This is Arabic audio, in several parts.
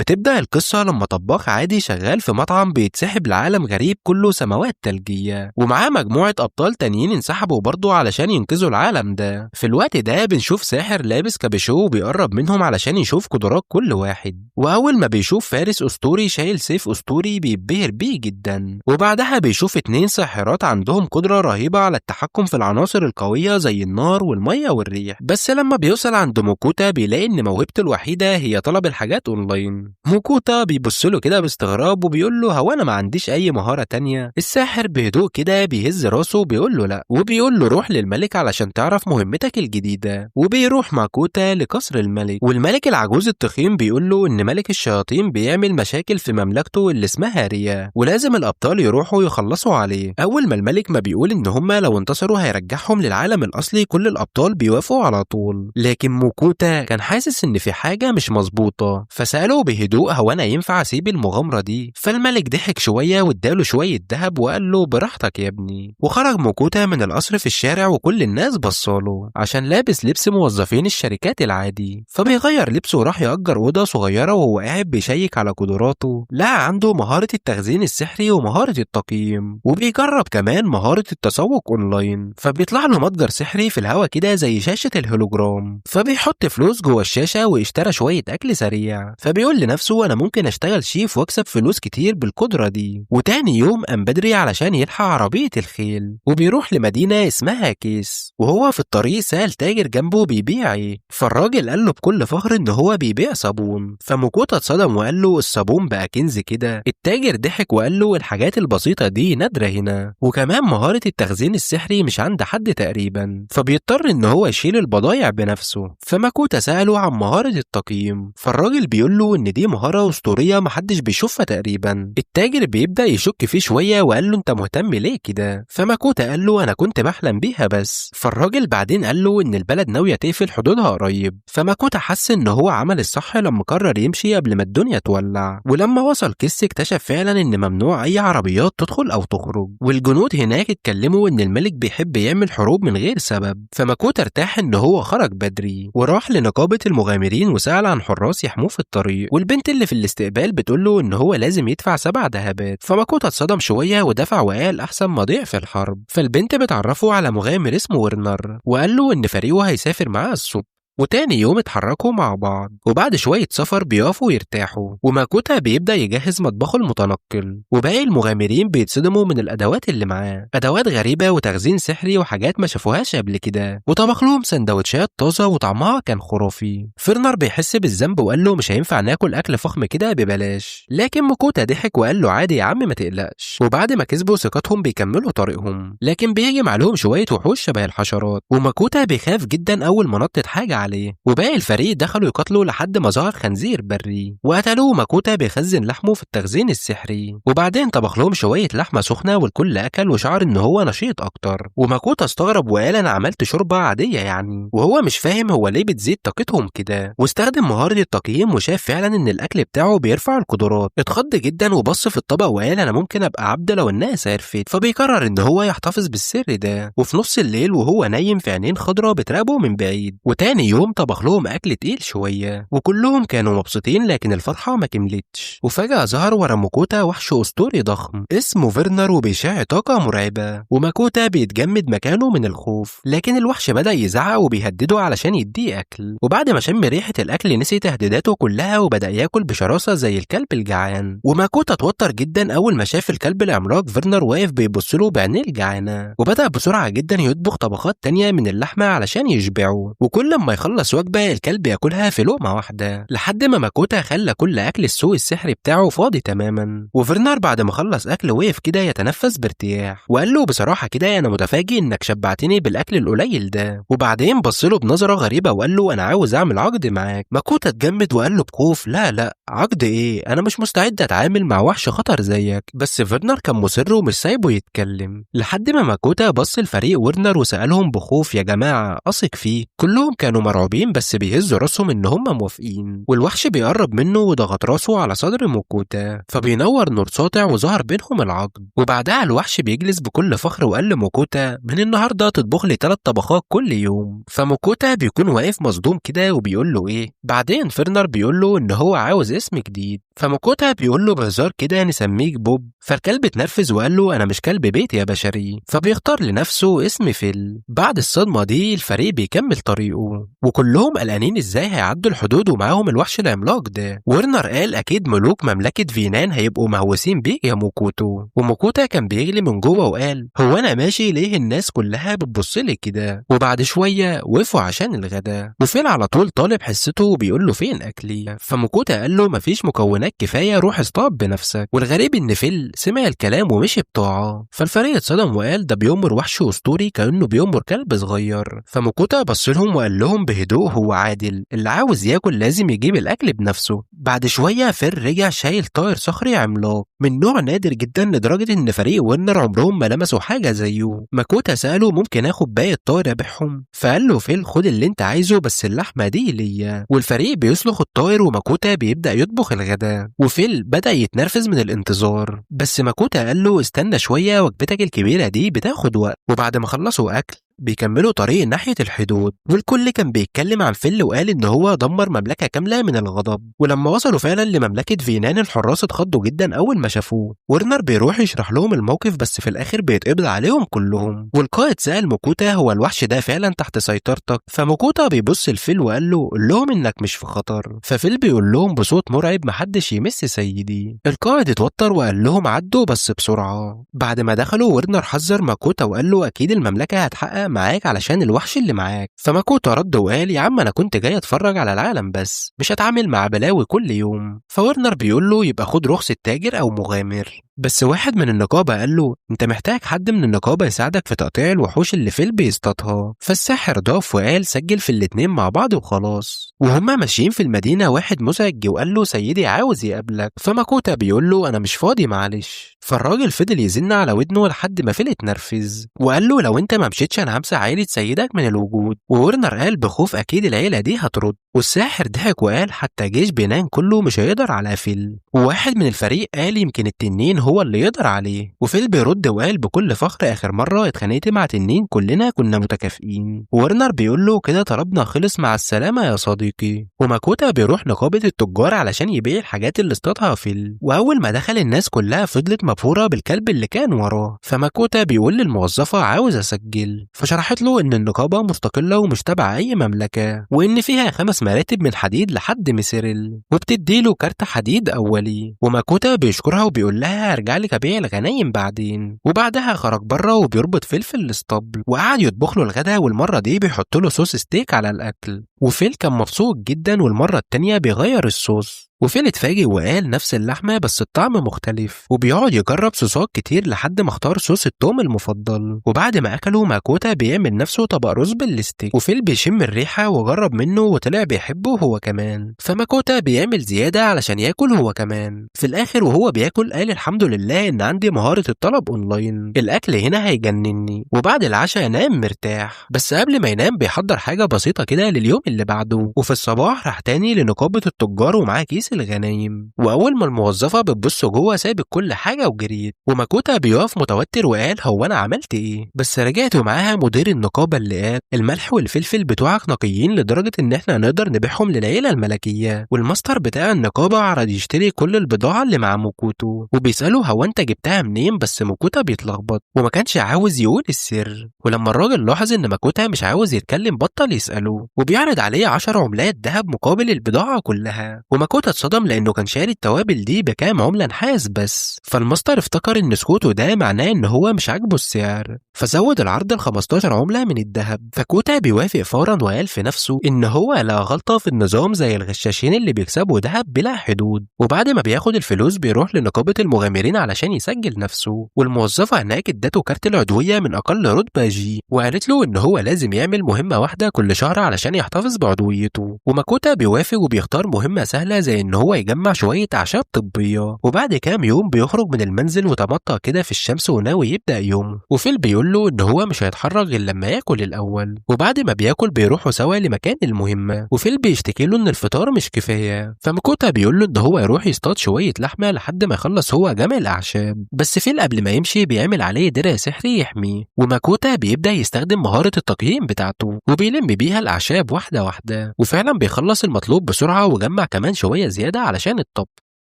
بتبدأ القصة لما طباخ عادي شغال في مطعم بيتسحب لعالم غريب كله سماوات تلجية، ومعاه مجموعة أبطال تانيين انسحبوا برضه علشان ينقذوا العالم ده. في الوقت ده بنشوف ساحر لابس كابيشو وبيقرب منهم علشان يشوف قدرات كل واحد، وأول ما بيشوف فارس أسطوري شايل سيف أسطوري بيتبهر بيه جدا، وبعدها بيشوف 2 ساحرات عندهم قدرة رهيبة على التحكم في العناصر القوية زي النار والمية والريح. بس لما بيوصل عند موكوتا بيلاقي إن موهبته الوحيدة هي طلب الحاجات أونلاين. موكوتا بيبصله كده باستغراب وبيقول له هو أنا ما عنديش أي مهارة تانية؟ الساحر بهدوء كده بيهز راسه وبيقول له لأ، وبيقول له روح للملك علشان تعرف مهمتك الجديدة. وبيروح ماكوتا لقصر الملك، والملك العجوز التخين بيقول له إن ملك الشياطين بيعمل مشاكل في مملكته اللي اسمها ريا، ولازم الأبطال يروحوا يخلصوا عليه. أول ما الملك ما بيقول إن هما لو انتصروا هيرجعهم للعالم الأصلي كل الأبطال بيوافقوا على طول، لكن موكوتا كان حاسس إن في حاجة مش مظبوطة، فسأله بهدوء هو أنا ينفع أسيب المغامرة دي؟ فالملك ضحك شوية واداله شوية دهب وقال له براحتك يا ابني. وخرج موكوتا من القصر في الشارع وكل الناس بصاله عشان لابس لبس موظفين الشركات العادي، فبيغير لبسه وراح يأجر أوضة صغيرة، وهو قاعد بيشيك على قدراته لقى عنده مهارة التخزين السحري ومهارة التقييم، وبيجرب كمان مهارة التسوق أونلاين. فبيطلع له متجر سحري في الهوا كده زي شاشة الهولوجرام، فبيحط فلوس جوه الشاشة واشترى شوية أكل سريع، فبيقول لنفسه أنا ممكن أشتغل شيف واكسب فلوس كتير بالقدرة دي. وتاني يوم قام بدري علشان يلحق عربية الخيل، وبيروح لمدينة اسمها كيس، وهو في الطريق سأل تاجر جنبه بيبيع ايه، فالراجل قال له بكل فخر إن هو بيبيع صابون. فموكوتا اتصدم وقال له الصابون بقى كنز كده؟ التاجر ضحك وقال له الحاجات البسيطة دي نادرة هنا، وكمان مهارة التخزين السحري مش عند حد تقريبا، فبيضطر إن هو يشيل البضايع بنفسه. فماكوتا سأله عن مهارة التقييم، فالراجل بيقول له إن دي مهارة أسطورية محدش بيشوفها تقريبا. التاجر بيبدأ يشك فيه شوية وقال له أنت مهتم ليه كده؟ فماكوتا قال له أنا كنت بحلم بيها بس. فالراجل بعدين قال له إن البلد ناوية تقفل حدودها قريب، فماكوتا حس إن هو عمل الصح لما قرر يمشي قبل ما الدنيا تولع. ولما وصل كيس اكتشف فعلا إن ممنوع أي عربيات تدخل أو تخرج، والجنود هناك اتكلموا إن الملك بيحب يعمل حروب من غير سبب. فماكوتا ارتاح إن هو خرج بدري وراح لنقابة المغامرين وسأل عن حراس يحموه في الطريق، والبنت اللي في الاستقبال بتقول له إن هو لازم يدفع 7 ذهبات. فماكوتا اتصدم شوية ودفع وقال أحسن ما ضيع في الحرب. فالبنت بتعرفه على مغامر اسمه ورنر، وقال له إن فريقه هيسافر معاه الصبح. وتاني يوم اتحركوا مع بعض، وبعد شوية سفر بيقفوا يرتاحوا، وماكوتا بيبدأ يجهز مطبخه المتنقل، وباقي المغامرين بيتصدموا من الأدوات اللي معاه، أدوات غريبة وتخزين سحري وحاجات ما شافوهاش قبل كده، وطبخ لهم سندوتشات طازة وطعمها كان خرافي. فرنر بيحس بالذنب وقال له مش هينفع ناكل أكل فخم كده ببلاش، لكن ماكوتا ضحك وقال له عادي يا عم ما تقلقش. وبعد ما كسبوا ثقتهم بيكملوا طريقهم، لكن بيهجم عليهم شوية وحوش شبه الحشرات، وماكوتا بيخاف جدا أول ما نطت حاجة عليه، وباقي الفريق دخلوا يقاتلوا لحد ما ظهر خنزير بري وقتلوه. ماكوتا بيخزن لحمه في التخزين السحري، وبعدين طبخ لهم شويه لحمه سخنه والكل اكل وشعر ان هو نشيط اكتر. وماكوتا استغرب وقال انا عملت شوربه عاديه يعني، وهو مش فاهم هو ليه بتزيد طاقتهم كده. واستخدم مهاره التقييم وشاف فعلا ان الاكل بتاعه بيرفع القدرات. اتخض جدا وبص في الطبق وقال انا ممكن ابقى عبد لو الناس عرفت. فبيقرر ان هو يحتفظ بالسر ده. وفي نص الليل وهو نايم في عينين خضراء بتراقبه من بعيد. وتاني يوم طبخ لهم اكل تقيل شويه وكلهم كانوا مبسوطين، لكن الفرحه ما كملتش. وفجاه ظهر ورا ماكوتا وحش اسطوري ضخم اسمه فيرنر وبيشع طاقه مرعبه، وماكوتا بيتجمد مكانه من الخوف. لكن الوحش بدا يزعق وبيهدده علشان يديه اكل، وبعد ما شم ريحه الاكل نسي تهديداته كلها وبدا ياكل بشراسه زي الكلب الجعان. وماكوتا اتوتر جدا اول ما شاف الكلب العملاق فيرنر واقف بيبص له بعينيه الجعانه، وبدا بسرعه جدا يطبخ طبقات تانية من اللحمه علشان يشبعه. وكل ما يخلص وجبه الكلب ياكلها في لقمه واحده، لحد ما ماكوتا خلى كل اكل السوق السحري بتاعه فاضي تماما. وفيرنر بعد ما خلص اكل وقف كده يتنفس بارتياح وقال له بصراحه كده انا متفاجئ انك شبعتني بالاكل القليل ده. وبعدين بص له بنظره غريبه وقال له انا عاوز اعمل عقد معاك. ماكوتا اتجمد وقال له بخوف لا عقد ايه؟ انا مش مستعد اتعامل مع وحش خطر زيك. بس فيرنر كان مصر ومش سايبه يتكلم، لحد ما ماكوتا بص لفريق ويرنر وسالهم بخوف يا جماعه اثق فيه؟ كلهم كانوا مرعوبين بس بيهزوا راسهم ان هم موافقين، والوحش بيقرب منه وضغط راسه على صدر موكوتا فبينور نور ساطع وظهر بينهم العقد. وبعدها الوحش بيجلس بكل فخر وقال لموكوتا من النهارده تطبخ لي 3 طبخات كل يوم. فموكوتا بيكون واقف مصدوم كده وبيقول له ايه. بعدين فرنر بيقول له ان هو عاوز اسم جديد، فموكوتا بيقول له بهزار كده نسميك بوب. فالكلب اتنرفز وقال له انا مش كلب بيت يا بشري، فبيختار لنفسه اسم فيل. بعد الصدمه دي الفريق بيكمل طريقه وكلهم قلقانين ازاي هيعدوا الحدود ومعاهم الوحش العملاق ده. ورنر قال اكيد ملوك مملكه فينان هيبقوا مهووسين بيك يا موكوتو. وموكوتا كان بيغلي من جوه وقال هو انا ماشي ليه الناس كلها بتبصلي كده. وبعد شويه وقفوا عشان الغدا وفيل على طول طالب حصته وبيقول له فين اكلي. فموكوتا قال له مفيش مكونات كفايه روح اصطاد بنفسك. والغريب ان فيل سمع الكلام ومشي بطاعه. فالفريق اتصدم وقال ده بيأمر وحش اسطوري كانه بيأمر كلب صغير. فموكوتا بص لهم وقال لهم بهدوء هو عادل، اللي عاوز ياكل لازم يجيب الاكل بنفسه. بعد شويه فيل رجع شايل طائر صخري عملاق من نوع نادر جدا لدرجه ان فريق ويرنر عمرهم ما لمسوا حاجه زيه. ماكوتا ساله ممكن اخد باقي الطائر ابيعهم، فقال له فيل خد اللي انت عايزه بس اللحمه دي ليا. والفريق بيسلخ الطائر وماكوتا بيبدا يطبخ الغداء. وفيل بدا يتنرفز من الانتظار بس ماكوتا قال له استنى شويه وجبتك الكبيره دي بتاخد وقت. وبعد ما خلصوا اكل بيكملوا طريق ناحية الحدود والكل كان بيتكلم عن فيل وقال ان هو دمر مملكة كاملة من الغضب. ولما وصلوا فعلا لمملكة فينان الحراس اتخضوا جدا اول ما شافوه. ورنر بيروح يشرح لهم الموقف بس في الاخر بيتقبض عليهم كلهم. والقائد سأل موكوتا هو الوحش ده فعلا تحت سيطرتك؟ فموكوتا بيبص لفيل وقال له قول لهم انك مش في خطر. ففيل بيقول لهم بصوت مرعب محدش يمس سيدي. القائد اتوتر وقال لهم عدوا بس بسرعة. بعد ما دخلوا ورنر حذر ماكوتا وقال له اكيد المملكة هتحقق معاك علشان الوحش اللي معاك. فماكوتا رد وقال يا عم انا كنت جاي اتفرج على العالم بس مش هتعامل مع بلاوي كل يوم. فورنر بيقول له يبقى خد رخصة تاجر او مغامر. بس واحد من النقابة قال له انت محتاج حد من النقابة يساعدك في تقطيع الوحوش اللي فيل بيصطادها. فالساحر ضاف وقال سجل في الاتنين مع بعض وخلاص. وهما ماشيين في المدينة واحد مزعج وقال له سيدي عاوز يقابلك. فماكوتا بيقول له انا مش فاضي معلش. فالراجل فضل يزن على ودنه لحد ما فيل اتنرفز وقال له لو انت ما مشيتش انا همسح عيلة سيدك من الوجود. وورنر قال بخوف اكيد العيلة دي هترد. والساحر ضحك وقال حتى جيش بينان كله مش هيقدر على فيل. وواحد من الفريق قال يمكن التنين هو اللي يقدر عليه. وفيل بيرد وقال بكل فخر اخر مرة اتخانقت مع تنين كلنا كنا متكافئين. وورنر بيقول له كده طلبنا خلص مع السلامة يا صديقي. وماكوتا بيروح نقابة التجار علشان يبيع الحاجات اللي اصطادها فيل. واول ما دخل الناس كلها فضلت مبهورة بالكلب اللي كان وراه. فماكوتا بيقول للموظفة عاوز اسجل. فشرحت له ان النقابة مستقلة ومش تبع اي مملكة وان فيها 5 مراتب من حديد لحد ميسيريل وبتديله كارت حديد اولي. وماكوتا بيشكرها وبيقول لها هرجع لك ابيع الغنايم بعدين. وبعدها خرج بره وبيربط فيل في الاسطبل وقعد يطبخ له الغدا والمره دي بيحط له صوص ستيك على الاكل. وفيل كان مبسوط جدا والمره التانيه بيغير الصوص. وفيل اتفاجئ وقال نفس اللحمة بس الطعم مختلف. وبيقعد يجرب صوصات كتير لحد ما اختار صوص التوم المفضل. وبعد ما اكله ماكوتا بيعمل نفسه طبق رز بالستيك. وفيل بيشم الريحة وجرب منه وطلع بيحبه هو كمان. فماكوتا بيعمل زيادة علشان ياكل هو كمان. في الاخر وهو بياكل قال الحمد لله ان عندي مهارة الطلب اونلاين، الاكل هنا هيجنني. وبعد العشاء نام مرتاح بس قبل ما ينام بيحضر حاجة بسيطة كده لليوم اللي بعده. وفي الصباح راح تاني لنقابة التجار ومعاه كيس الغنايم. واول ما الموظفه بتبص جوه سابت كل حاجه وجريت. وماكوتا بيقف متوتر وقال هو انا عملت ايه؟ بس رجعت معاها مدير النقابه اللي قال الملح والفلفل بتوعك نقيين لدرجه ان احنا نقدر نبيعهم للعيله الملكيه. والماستر بتاع النقابه عرض يشتري كل البضاعه اللي مع موكوتو وبيساله هو انت جبتها منين؟ بس موكوتا بيتلخبط وما كانش عاوز يقول السر. ولما الراجل لاحظ ان ماكوتا مش عاوز يتكلم بطل يساله وبيعرض عليه 10 عملات ذهب مقابل البضاعه كلها. وماكوتا اتصدم لانه كان شاري التوابل دي بكام عمله نحاس بس. فالماستر افتكر ان سكوته ده معناه ان هو مش عاجبه السعر فزود العرض ل 15 عمله من الذهب. فكوتا بيوافق فورا وقال في نفسه ان هو لا غلطه في النظام زي الغشاشين اللي بيكسبوا ذهب بلا حدود. وبعد ما بياخد الفلوس بيروح لنقابه المغامرين علشان يسجل نفسه. والموظفه هناك ادته كارت العضويه من اقل رتبه جي وقالت له ان هو لازم يعمل مهمه واحده كل شهر علشان يحتفظ يحتفظ بعضويته. وماكوتا بيوافق وبيختار مهمة سهلة زي إن هو يجمع شوية أعشاب طبية. وبعد كام يوم بيخرج من المنزل وتمطى كده في الشمس وناوي يبدأ يومه. وفيل بيقول له إن هو مش هيتحرك غير لما ياكل الأول. وبعد ما بياكل بيروحوا سوا لمكان المهمة. وفيل بيشتكي له إن الفطار مش كفاية. فماكوتا بيقول له إن هو يروح يصطاد شوية لحمة لحد ما يخلص هو جمع الأعشاب. بس فيل قبل ما يمشي بيعمل عليه درع سحري يحميه. وماكوتا بيبدأ يستخدم مهارة التقييم بتاعته وبيلم بيها الأعشاب واحدة واحدة. وفعلا بيخلص المطلوب بسرعة وجمع كمان شوية زيادة علشان الطبخ.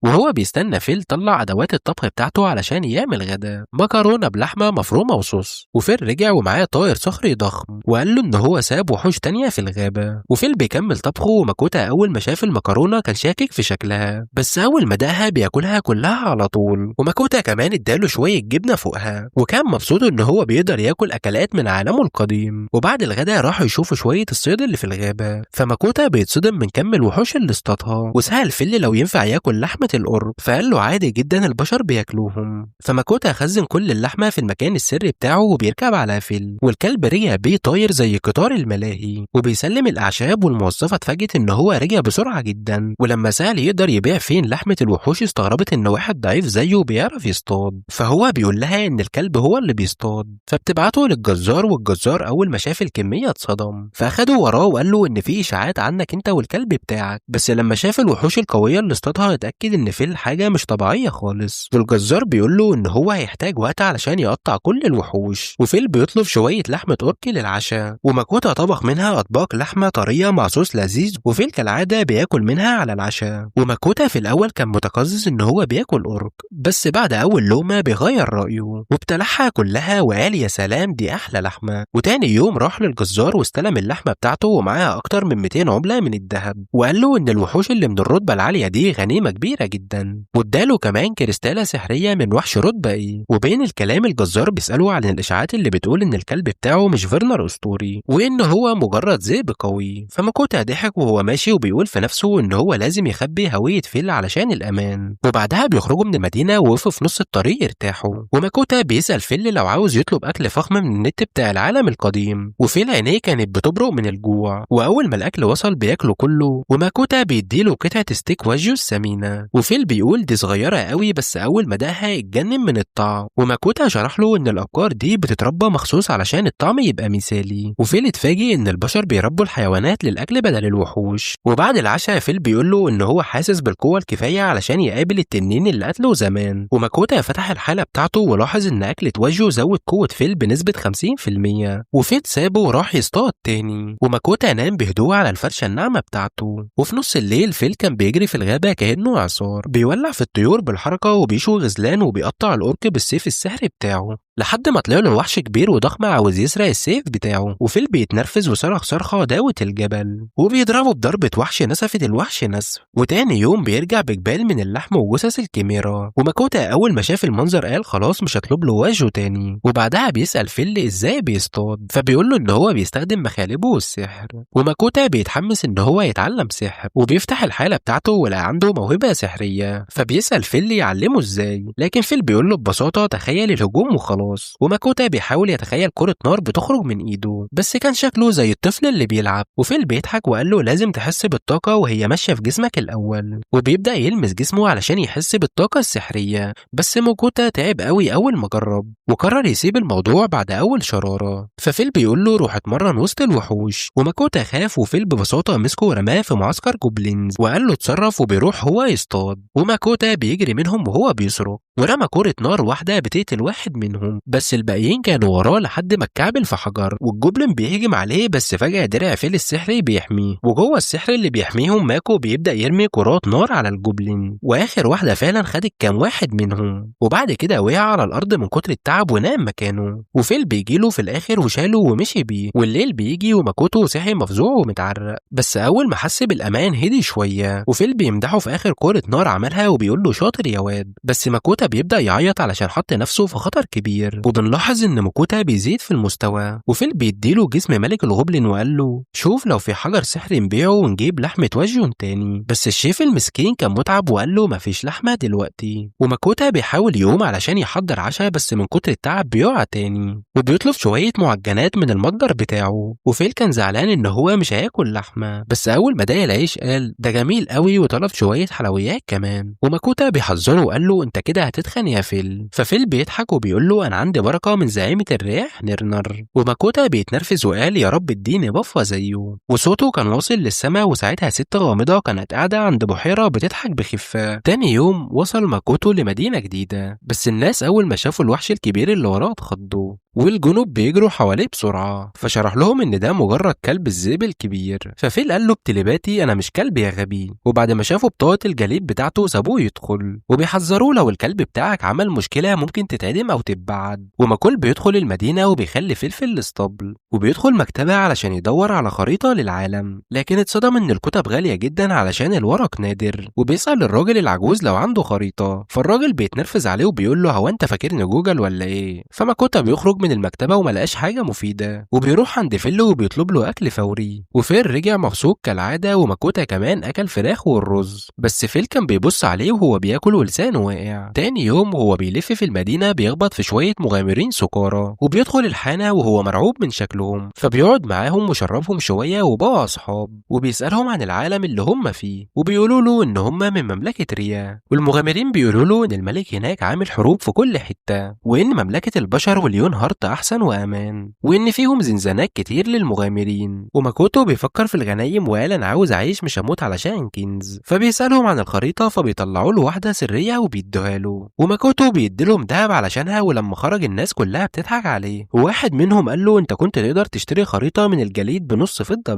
وهو بيستنى فيل طلع أدوات الطبخ بتاعته علشان يعمل غدا، مكرونة بلحمة مفرومة وصوص. وفيل رجع ومعاه طائر صخري ضخم وقال له إن هو ساب وحوش تانية في الغابة. وفيل بيكمل طبخه. وماكوتا أول ما شاف المكرونة كان شاكك في شكلها، بس أول ما دقها بياكلها كلها على طول. وماكوتا كمان اداله شوية جبنة فوقها وكان مبسوط إن هو بيقدر ياكل أكلات من عالمه القديم. وبعد الغدا راحوا يشوفوا شوية الصيد اللي في الغابة. فماكوتا بيتصدم من كم الوحوش اللي اصطادها وسأل فيل لو ينفع ياكل لحمة القرب. فقال له عادي جدا البشر بياكلوهم. فماكوتا خزن كل اللحمة في المكان السري بتاعه وبيركب على فيل. والكلب رجع بيه طاير زي قطار الملاهي وبيسلم الأعشاب. والموظفة اتفاجئت إن هو رجع بسرعة جدا. ولما سأل يقدر يبيع فين لحمة الوحوش استغربت إن واحد ضعيف زيه بيعرف يصطاد. فهو بيقول لها إن الكلب هو اللي بيصطاد. فبتبعته للجزار. والجزار أول ما شاف الكمية اتصدم. فأخده وراه وقال له إن في إشاعات عنك أنت والكلب بتاعك. بس لما شاف الوحوش القوية اللي اصطادها اتأكد إن فيل حاجة مش طبيعية خالص. والجزار بيقول له إن هو هيحتاج وقت علشان يقطع كل الوحوش. وفيل بيطلب شوية لحمة أوركي للعشاء. وماكوتا طبخ منها أطباق لحمة طرية مع صوص لذيذ. وفيل كالعادة بياكل منها على العشاء. وماكوتا في الأول كان متقزز إن هو بياكل أورك، بس بعد أول لقمة بيغير رأيه وابتلعها كلها وقال يا سلام دي أحلى لحمة. وتاني يوم راح للجزار واستلم اللحمة بتاعته ومعاها أكتر من 200 عملة من الذهب. وقال له إن الوحوش اللي من الرتبة العالية دي غنيمة كبيرة جدا. واداله كمان كريستالة سحرية من وحش رتبة إيه. وبين الكلام الجزار بيسأله عن الإشاعات اللي بتقول إن الكلب بتاعه مش فيرنر أسطوري وإن هو مجرد ذئب قوي. فماكوتا ضحك وهو ماشي وبيقول في نفسه إن هو لازم يخبي هوية فيل علشان الأمان. وبعدها بيخرجوا من المدينة ووقفوا في نص الطريق يرتاحوا. وماكوتا بيسأل فيل لو عاوز يطلب أكل فخم من النت بتاع العالم القديم. وفيل عينيه كانت بتبرق من الجوع. وأول ما الأكل وصل بياكله كله. وماكوتا بيديله قطعة ستيك واجيو الثمينة. وفيل بيقول دي صغيرة قوي بس أول ما دقها اتجنن من الطعم. وماكوتا شرح له إن الأبقار دي بتتربى مخصوص علشان الطعم يبقى مثالي. وفيل اتفاجئ إن البشر بيربوا الحيوانات للأكل بدل الوحوش. وبعد العشاء فيل بيقول له إن هو حاسس بالقوة الكفاية علشان يقابل التنين اللي قتله زمان. وماكوتا فتح الحالة بتاعته ولاحظ إن أكلة واجيو زود قوة فيل بنسبة 50%. وفيل سابه وراح يصطاد تاني. وماكوتا نام بهدوء على الفرشة الناعمة بتاعته. وفي نص الليل فيل كان بيجري في الغابة كأنه إعصار بيولع في الطيور بالحركة وبيشوي غزلان وبيقطع الأورك بالسيف السحري بتاعه لحد ما طلع له وحش كبير وضخم عاوز يسرق السيف بتاعه. وفيل بيتنرفز وصرخ صرخة داوت الجبل وبيضربه بضربة وحش نسفت الوحش نسف. وتاني يوم بيرجع بجبال من اللحم وجثث الكاميرا. وماكوتا أول ما شاف المنظر قال خلاص مش هطلب له واجهه تاني. وبعدها بيسأل فيل إزاي بيصطاد. فبيقول له إن هو بيستخدم مخالبه والسحر. وماكوتا بيتحمس إن هو يتعلم سحر وبيفتح الحالة بتاعته ولا عنده موهبة سحرية. فبيسأل فيل يعلمه إزاي. لكن فيل بيقول له ببساطة تخيل الهجوم وخلاص. وماكوتا بيحاول يتخيل كرة نار بتخرج من ايده بس كان شكله زي الطفل اللي بيلعب. وفيل بيضحك وقال له لازم تحس بالطاقة وهي ماشية في جسمك الأول. وبيبدأ يلمس جسمه علشان يحس بالطاقة السحرية. بس ماكوتا تعب قوي أول ما جرب وقرر يسيب الموضوع بعد أول شرارة. ففيل بيقول له روح اتمرن وسط الوحوش. وماكوتا خاف وفيل ببساطة مسكه ورماه في معسكر جوبلينز وقال له اتصرف وبيروح هو يصطاد. وماكوتا بيجري منهم وهو بيصرخ ورمى كرة نار واحدة بتقتل واحد منهم بس الباقيين كانوا وراه لحد ما اتكعبل في حجر. والجوبلين بيهجم عليه بس فجأة درع فيل السحري بيحميه. وجوه السحر اللي بيحميهم ماكو بيبدأ يرمي كرات نار على الجوبلين وآخر واحدة فعلا خدت كام واحد منهم. وبعد كده وقع على الأرض من كتر التعب ونام مكانه. وفيل بيجيله في الآخر وشاله ومشي بيه. والليل بيجي وماكوتو صحي مفزوع ومتعرق بس أول ما حس بالأمان هدي شوية. وفيل بيمدحه في آخر كرة نار عملها وبيقول له شاطر يا واد. بس ماكوتا بيبدأ يعيط علشان حط نفسه في خطر كبير. كتير، وبنلاحظ ان ماكوتا بيزيد في المستوى. وفيل بيديله جسم ملك الغوبلين وقال له شوف لو في حجر سحر نبيعه ونجيب لحمة وجيون تاني. بس الشيف المسكين كان متعب وقال له مفيش لحمة دلوقتي. وماكوتا بيحاول يقوم علشان يحضر عشاء بس من كتر التعب بيقع تاني، وبيطلب شوية معجنات من المتجر بتاعه. وفيل كان زعلان ان هو مش هياكل لحمة، بس اول ما داق العيش قال ده جميل قوي وطلب شوية حلويات كمان. وماكوتا بيحذره وقال له انت كده هتتخن يا فيل. ففيل بيضحك وبيقول له انا عندي بركة من زعيمة الرياح نرنر. وماكوتا بيتنرفز وقال يا رب اديني بفة زيه. وصوته كان واصل للسما، وساعتها ست غامضة كانت قاعدة عند بحيرة بتضحك بخفة. تاني يوم وصل ماكوتو لمدينة جديدة، بس الناس اول ما شافوا الوحش الكبير اللي وراه اتخضوا، والجنوب بيجروا حواليه بسرعة. فشرح لهم ان ده مجرد كلب الذئب الكبير. ففيل قال له بتليباتي انا مش كلب يا غبي. وبعد ما شافوا بطاقة الجليد بتاعته سابوه يدخل، وبيحذروه لو الكلب بتاعك عمل مشكلة ممكن تتعدم او تتبعد. وماكول بيدخل المدينة وبيخلي فلفل الاسطبل، وبيدخل مكتبة علشان يدور على خريطة للعالم، لكن اتصدم ان الكتب غالية جدا علشان الورق نادر. وبيسأل الراجل العجوز لو عنده خريطة، فالراجل بيتنرفز عليه وبيقول له هو انت فاكرني جوجل ولا ايه؟ فماكوتا بيخرج من المكتبة وملقاش حاجة مفيدة، وبيروح عند فيل وبيطلب له أكل فوري. وفيل رجع مبسوط كالعادة، وماكوتا كمان أكل فراخ والرز. بس فيل كان بيبص عليه وهو بياكل ولسانه واقع. تاني يوم وهو بيلف في المدينة بيخبط في شوية مغامرين سكارى، وبيدخل الحانة وهو مرعوب من شكلهم. فبيقعد معاهم وشربهم شوية وبقوا أصحاب، وبيسألهم عن العالم اللي هم فيه، وبيقولوا له إن هم من مملكة ريا. والمغامرين بيقولوا له إن الملك هناك عامل حروب في كل حتة، وإن مملكة البشر واليون هارت أحسن وأمان، وإن فيهم زنزانات كتير للمغامرين. وماكوتو بيفكر في الغنايم وقال أنا عاوز أعيش مش هموت علشان كنز. فبيسألهم عن الخريطة، فبيطلعوا له واحدة سرية وبيدوها له، وماكوتو بيديلهم دهب علشانها. ولما خرج الناس كلها بتضحك عليه، وواحد منهم قال له أنت كنت تقدر تشتري خريطة من الجليد بنص فضة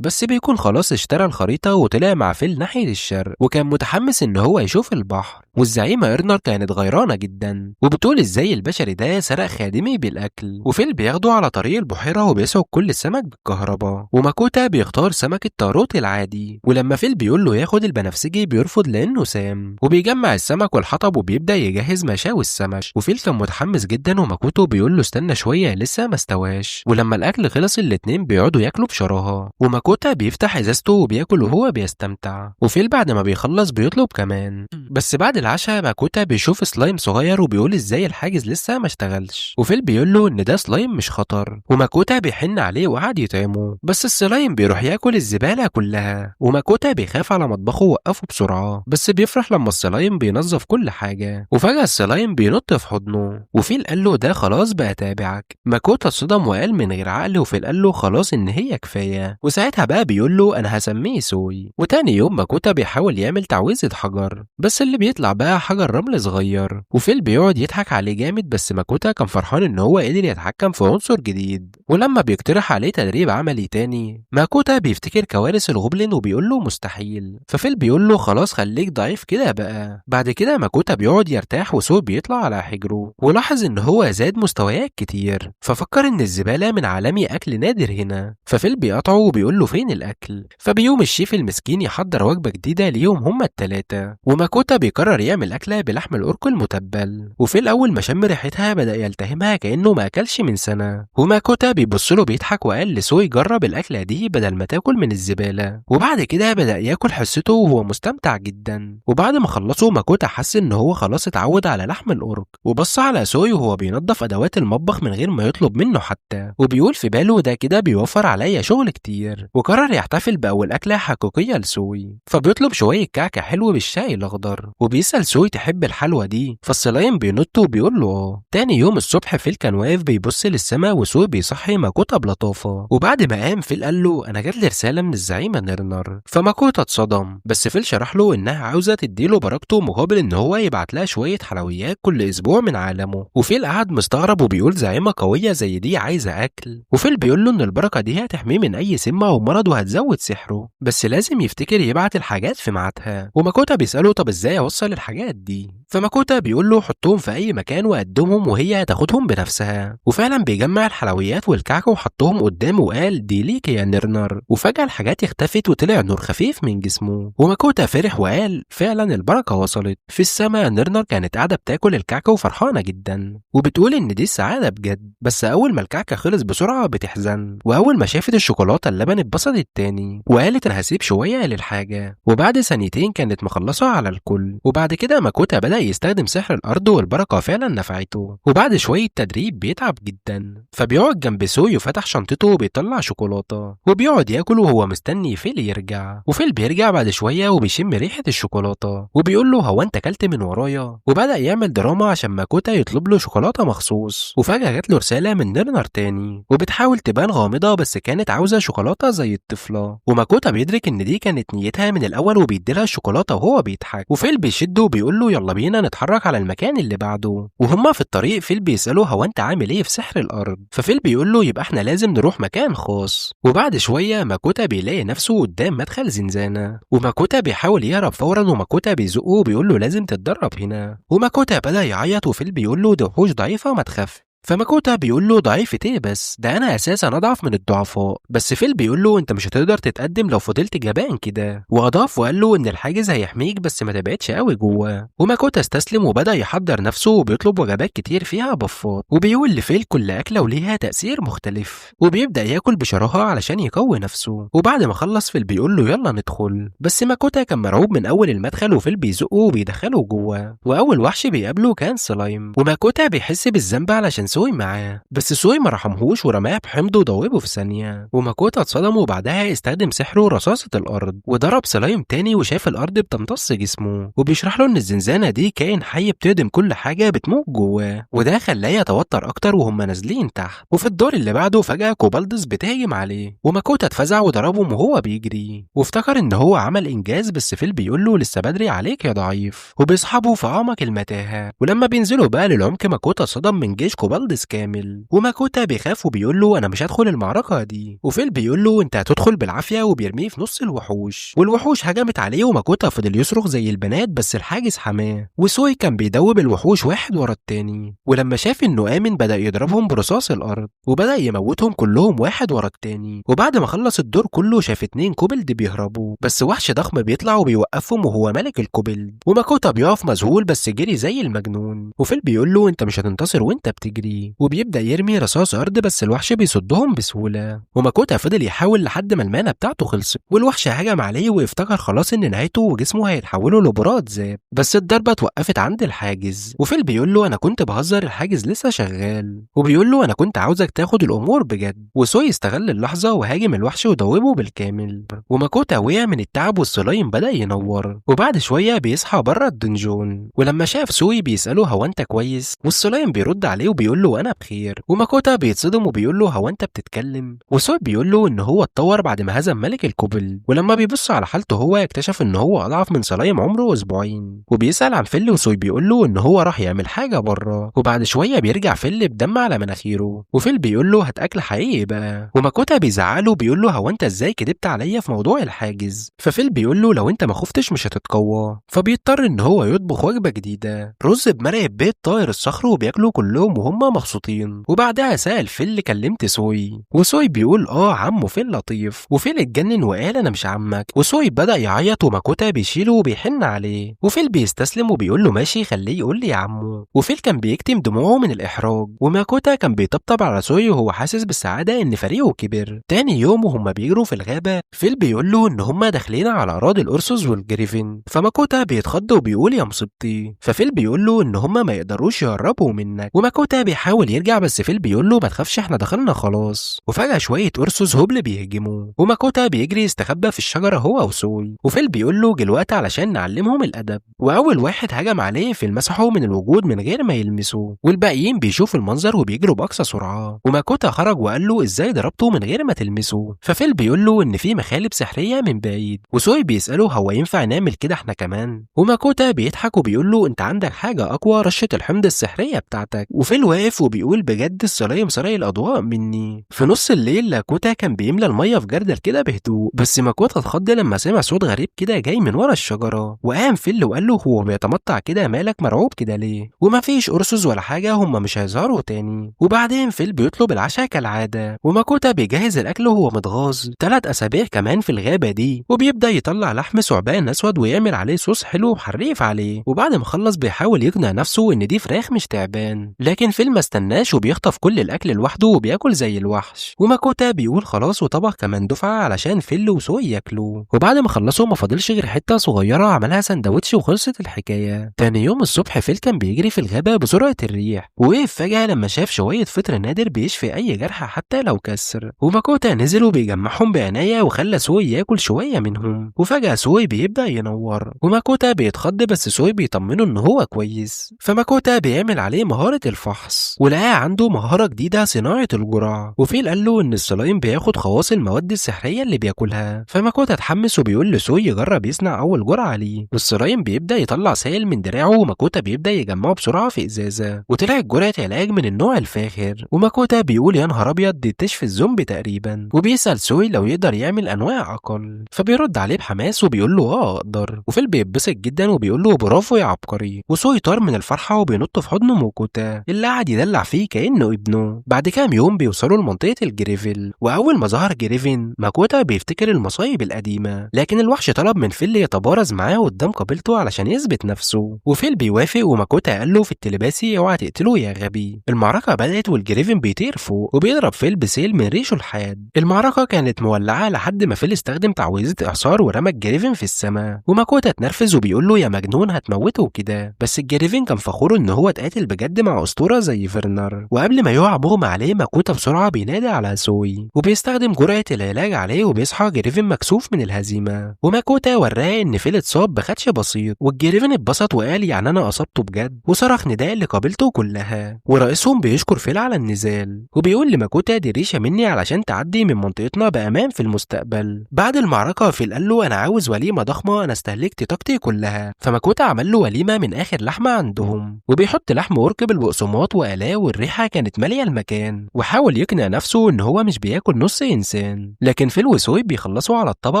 بس بيكون خلاص اشترى الخريطة وطلع مع فيل ناحية الشرق، وكان متحمس إن هو يشوف البحر. والزعيمة إرنر كانت غيرانة جدا، وبتقول إزاي البشري ده سرق خادمي بالأكل. وفيل بياخده على طريق البحيرة وبيسعق كل السمك بالكهرباء، وماكوتا بيختار سمك التاروت العادي. ولما فيل بيقول له ياخد البنفسجي بيرفض لأنه سام، وبيجمع السمك والحطب وبيبدأ يجهز مشاوي السمك. وفيل كان متحمس جدا، وماكوتو بيقول له استنى شوية لسه ما استواش. ولما الأكل خلص الاتنين بيقعدوا ياكلوا بشراهة، وماكوتا بيفتح إزازته وبياكل وهو بيستمتع. وفيل بعد ما بيخلص بيطلب كمان. بس بعد العشاء ماكوتا بيشوف سلايم صغير وبيقول ازاي الحاجز لسه ما اشتغلش. وفيل بيقول له ان ده سلايم مش خطر، وماكوتا بيحن عليه وقعد يطعمه. بس السلايم بيروح ياكل الزبالة كلها، وماكوتا بيخاف على مطبخه ووقفه بسرعة، بس بيفرح لما السلايم بينظف كل حاجة. وفجأة السلايم بينط في حضنه، وفيل قال له ده خلاص بقى تابعك. ماكوتا اتصدم وقال من غير عقل، وفيل قال له خلاص ان هي كفاية. وساعتها بقى بيقول له انا هسميه سوي. وتاني يوم ماكوتا بيحاول يعمل تعويذة حجر، بس اللي بيطلع بقى حجر رمل صغير. وفيل بيقعد يضحك عليه جامد، بس ماكوتا كان فرحان ان هو قدر يتحكم في عنصر جديد. ولما بيقترح عليه تدريب عملي تاني، ماكوتا بيفتكر كوارث الغوبلين وبيقول له مستحيل. ففيل بيقول له خلاص خليك ضعيف كده بقى. بعد كده ماكوتا بيقعد يرتاح، وسو بيطلع على حجره ولاحظ ان هو زاد مستويات كتير، ففكر ان الزبالة من عالمي اكل نادر هنا. ففيل بيقطعه وبيقول له فين الاكل. فبيقوم الشيف المسكين يحضر وجبة جديدة ليهم هما التلاتة، وماكوتا بيقرر يعمل اكلة بلحم الأورك المتبل. وفيل أول ما شم ريحتها بدأ يلتهمها كأنه ما أكلش من سنة. وماكوتا بيبص له بيضحك وقال لسوي جرب الأكلة دي بدل ما تاكل من الزبالة. وبعد كده بدأ ياكل حصته وهو مستمتع جدا. وبعد ما خلصوا ماكوتا حس إن هو خلاص اتعود على لحم الأورك، وبص على سوي وهو بينظف أدوات المطبخ من غير ما يطلب منه حتى، وبيقول في باله ده كده بيوفر عليا شغل كتير. وقرر يحتفل بأول أكلة حقيقية لسوي، فبيطلب شوية كعكة حلو بالشاي الأخضر، وبيسأل سوي تحب الحلوى دي. فالسلايم بينط وبيقول له اه. تاني يوم الصبح فيل كان واقف بيبص للسما، وسوي بيصحي ماكوتا بلطافة. وبعد ما قام فيل قال له انا جات لي رسالة من الزعيمة نرنر. فماكوتا اتصدم، بس فيل شرح له انها عاوزة تديله بركته مقابل ان هو يبعت لها شوية حلويات كل اسبوع من عالمه. وفيل قعد مستغرب وبيقول زعيمة قوية زي دي عايزة اكل. وفيل بيقول له ان البركة دي هتحميه من اي سم او مرض وهتزود سحره، بس لازم يفتكر يبعت الحاجات في ميعادها. وماكوتا بيسأله طب ازاي اوصل الحاجات دي؟ فماكوتا بيقول له حطهم في اي مكان وقدمهم وهي هتاخدهم بنفسها، وفعلا بيجمع الحلويات والكعكه وحطهم قدامه وقال دي ليك يا نيرنر، وفجاه الحاجات اختفت وطلع نور خفيف من جسمه، وماكوتا فرح وقال فعلا البركه وصلت. في السماء نيرنر كانت قاعده بتاكل الكعكه وفرحانه جدا وبتقول ان دي السعاده بجد، بس اول ما الكعكه خلص بسرعه بتحزن، واول ما شافت الشوكولاته اللبن اتبسطت تاني وقالت انا هسيب شويه للحاجه، وبعد ثانيتين كانت مخلصه على الكل. وبعد كده ماكوتا بدأ يستخدم سحر الارض والبركه فعلا نفعته، وبعد شويه تدريب بيتعب جدا، فبيقعد جنب سوي وفتح شنطته وبيطلع شوكولاته وبيقعد ياكل وهو مستني فيل يرجع. وفيل بيرجع بعد شويه وبيشم ريحه الشوكولاته وبيقول له هو انت اكلت من ورايا، وبدأ يعمل دراما عشان ماكوتا يطلب له شوكولاته مخصوص. وفجاه جات له رساله من نيرنر تاني وبتحاول تبان غامضه بس كانت عاوزه شوكولاته زي الطفله، وماكوتا بيدرك ان دي كانت نيتها من الاول وبيديلها الشوكولاته وهو بيضحك. وفيل بيشده وبيقول له يلا بينا نتحرك على المكان اللي بعده. وهما في الطريق فيل بيساله هو انت عامل ايه في سحر الارض، ففيل بيقول له يبقى احنا لازم نروح مكان خاص. وبعد شويه ماكوتا بيلاقي نفسه قدام مدخل زنزانه، وماكوتا بيحاول يهرب فورا وماكوتا بيزقه وبيقول له لازم تتدرب هنا. وماكوتا بدأ يعيط وفيل بيقول له ده وحوش ضعيفه ما تخاف. فماكوتا بيقول له ضعيفة ايه بس، ده انا اساسا اضعف من الضعفاء. بس فيل بيقول له انت مش هتقدر تتقدم لو فضلت جبان كده، واضاف وقال له ان الحاجز هيحميك بس ما تبعدش قوي جوه. وماكوتا استسلم وبدا يحضر نفسه وبيطلب وجبات كتير فيها بفات، وبيقول لفيل كل اكله وليها تاثير مختلف، وبيبدا ياكل بشراهه علشان يقوي نفسه. وبعد ما خلص فيل بيقول له يلا ندخل، بس ماكوتا كان مرعوب من اول المدخل وفيل بيزقه وبيدخله جوه. واول وحش بيقابله كان سلايم، وماكوتا بيحس بالذنب علشان سوي معاه، بس سوي ما رحمهوش ورماه بحمض وضوبه في ثانيه. وماكوتا اتصدم وبعدها استخدم سحره رصاصه الارض وضرب سلايم تاني وشاف الارض بتمتص جسمه، وبيشرح له ان الزنزانه دي كائن حي بتهدم كل حاجه بتموت جواه، وده خلاه يتوتر اكتر وهم نازلين تحت. وفي الدور اللي بعده فجاه كوبالدس بتهجم عليه، وماكوتا اتفزع وضربهم وهو بيجري وافتكر ان هو عمل انجاز، بس فيل بيقول له لسه بدري عليك يا ضعيف، وبيصحبوا في اعمق المتاهه. ولما بينزلوا بقى للعمق ماكوتا صدم من جيش كوبالدس كامل، وماكوتا بيخاف وبيقول له انا مش هدخل المعركه دي، وفيل بيقول له انت هتدخل بالعافيه وبيرميه في نص الوحوش، والوحوش هجمت عليه وماكوتا فضل يصرخ زي البنات بس الحاجز حماه. وسوي كان بيدوب الوحوش واحد ورا التاني، ولما شاف انه امن بدا يضربهم برصاص الارض وبدا يموتهم كلهم واحد ورا التاني. وبعد ما خلص الدور كله شاف 2 كوبلد بيهربوا، بس وحش ضخم بيطلع وبيوقفهم وهو ملك الكوبلد، وماكوتا بيقف مذهول بس جري زي المجنون. وفيل بيقول له انت مش هتنتصر وانت بتجري، وبيبدا يرمي رصاص ارض بس الوحش بيصدهم بسهوله. وماكوتا فضل يحاول لحد ما المانه بتاعته خلصت، والوحش هجم عليه وافتكر خلاص ان نهايته وجسمه هيتحولوا لبراد ذاب، بس الضربه اتوقفت عند الحاجز. وفيل بيقول له انا كنت بهزر الحاجز لسه شغال، وبيقول له انا كنت عاوزك تاخد الامور بجد. وسوي استغل اللحظه وهاجم الوحش ودوبه بالكامل، وماكوتا وقع من التعب والسلايم بدا ينور. وبعد شويه بيصحى بره الدنجون، ولما شاف سوي بيساله هو انت كويس، والسلايم بيرد عليه وبيقول له انا بخير. وماكوتا بيتصدم وبيقول له هو انت بتتكلم، وسوي بيقول له ان هو اتطور بعد ما هزم ملك الكوبل، ولما بيبص على حالته هو يكتشف ان هو اضعف من سلايم عمره اسبوعين. وبيسال عن فيل وسوي بيقول له ان هو راح يعمل حاجه بره. وبعد شويه بيرجع فيل بدم على مناخيره، وفيل بيقول له هات اكل حقيقي بقى. وماكوتا بيزعله بيقول له هو انت ازاي كدبت عليا في موضوع الحاجز، ففيل بيقول له لو انت ما خفتش مش هتتقوى. فبيضطر ان هو يطبخ وجبه جديده، رز بمرق بيض طاير الصخر وبياكلوا كلهم وهم مبسوطين. وبعدها سأل فيل كلمت سوي، وسوي بيقول عمه فيل لطيف. وفيل اتجنن وقال انا مش عمك، وسوي بدأ يعيط وماكوتا بيشيله وبيحن عليه، وفيل بيستسلم وبيقول له ماشي خليه يقول لي يا عمو. وفيل كان بيكتم دموعه من الإحراج، وماكوتا كان بيطبطب على سوي وهو حاسس بالسعادة ان فريقه كبر. تاني يوم وهم بيجروا في الغابة فيل بيقول له ان هم داخلين على اراضي الأرسوس والجريفين، فماكوتا بيتخض وبيقول يا مصيبتي. ففيل بيقول له ان هم ما يقدروش يقربوا منك، وماكوتا بيحاول يرجع بس فيل بيقول له ما تخافش احنا دخلنا خلاص. وفجأة شوية أرسوس هبل بيهجموا، وماكوتا بيجري يستخبى في الشجرة هو وسوي، وفيل بيقول له جه الوقت علشان نعلمهم الأدب. وأول واحد هجم عليه فيل مسحه من الوجود من غير ما يلمسه، والباقيين بيشوفوا المنظر وبيجروا بأقصى سرعة. وماكوتا خرج وقال له ازاي ضربته من غير ما تلمسه، ففيل بيقول له ان في مخالب سحرية من بعيد، وسوي بيسأله هو ينفع نعمل كده احنا كمان، وماكوتا بيضحك وبيقول له انت عندك حاجة أقوى، رشة الحمض السحرية بتاعتك. وفيل واقف واقف وبيقول بجد السلايم سرق الأضواء مني. في نص الليل لاكوتا كان بيملى المية في جردل كده بهدوء، بس ماكوتا اتخض لما سمع صوت غريب كده جاي من ورا الشجرة، وقام فيل وقال له هو بيتمطع كده مالك مرعوب كده ليه؟ ومفيش أرسوس ولا حاجة، هما مش هيظهروا تاني. وبعدين فيل بيطلب العشاء كالعادة، وماكوتا بيجهز الأكل وهو متغاظ 3 أسابيع كمان في الغابة دي، وبيبدأ يطلع لحم ثعبان أسود ويعمل عليه صوص حلو وحريف عليه، وبعد ما خلص بيحاول يقنع نفسه إن دي فراخ مش تعبان، لكن فيل ما استناش وبيخطف كل الأكل لوحده وبياكل زي الوحش. وماكوتا بيقول خلاص وطبخ كمان دفعة علشان فيل وسوي ياكلوا، وبعد ما خلصوا ما فاضلش غير حتة صغيرة عملها سندوتش وخلصت الحكاية. تاني يوم الصبح فيل كان بيجري في الغابة بسرعة الريح، ووقف فجأة لما شاف شوية فطر نادر بيشفي أي جرح حتى لو كسر. وماكوتا نزل وبيجمعهم بعناية وخلى سوي ياكل شوية منهم، وفجأة سوي بيبدأ ينور، وماكوتا بيتخض بس سوي بيطمنه إن هو كويس. فماكوتا بيعمل عليه مهارة الفحص، ولقى عنده مهارة جديدة صناعة الجرع. وفيل قال له إن السلايم بياخد خواص المواد السحرية اللي بياكلها، فماكوتا اتحمس وبيقول لسوي يجرب يصنع أول جرعة ليه. والسلايم بيبدأ يطلع سائل من دراعه، وماكوتا بيبدأ يجمعه بسرعة في إزازة، وطلعت جرعة علاج من النوع الفاخر. وماكوتا بيقول يا نهار أبيض دي تشفي الزومبي تقريبا، وبيسأل سوي لو يقدر يعمل أنواع أقل، فبيرد عليه بحماس وبيقول له أقدر. وفيل بيتبسط جدا وبيقول له برافو يا عبقري، وسوي طار من الفرحة وبينط في حضن ماكوتا اللي قعد يدلع فيه كأنه ابنه. بعد كام يوم بيوصلوا لمنطقة الجريفل، وأول ما ظهر جريفن ماكوتا بيفتكر المصايب القديمة، لكن الوحش طلب من فيل يتبارز معاه قدام قبيلته علشان يثبت نفسه، وفيل بيوافق، وماكوتا قال له في التلباسي اوعى تقتله يا غبي. المعركة بدأت والجريفن بيطير فوق وبيضرب فيل بسيل من ريشه الحاد. المعركة كانت مولعة لحد ما فيل استخدم تعويذة إعصار ورمى الجريفن في السماء، وماكوتا اتنرفز وبيقول له يا مجنون هتموته كده، بس الجريفن كان فخور ان هو اتقاتل بجد مع أسطورة زي فيرنر. وقبل ما يقع مغمى عليه ماكوتا بسرعة بينادي على سوي وبيستخدم جرعة العلاج عليه، وبيصحى جريفن مكسوف من الهزيمة. وماكوتا وراه ان فيل اتصاب بخدش بسيط، والجريفن اتبسط وقال يعني انا اصبته بجد، وصرخ نداء لقبيلته كلها. ورئيسهم بيشكر فيل على النزال، وبيقول لماكوتا دي ريشة مني علشان تعدي من منطقتنا بأمان في المستقبل. بعد المعركة فيل قال له انا عاوز وليمة ضخمة، انا استهلكت طاقتي كلها. فماكوتا عمل له وليمة من اخر لحمة عندهم، وبيحط لحم ورك بالبقسماط وقلاه، والريحة كانت مالية المكان، وحاول يقنع نفسه ان هو مش بياكل نص انسان. لكن فيل وسوي بيخلصوا على الطبق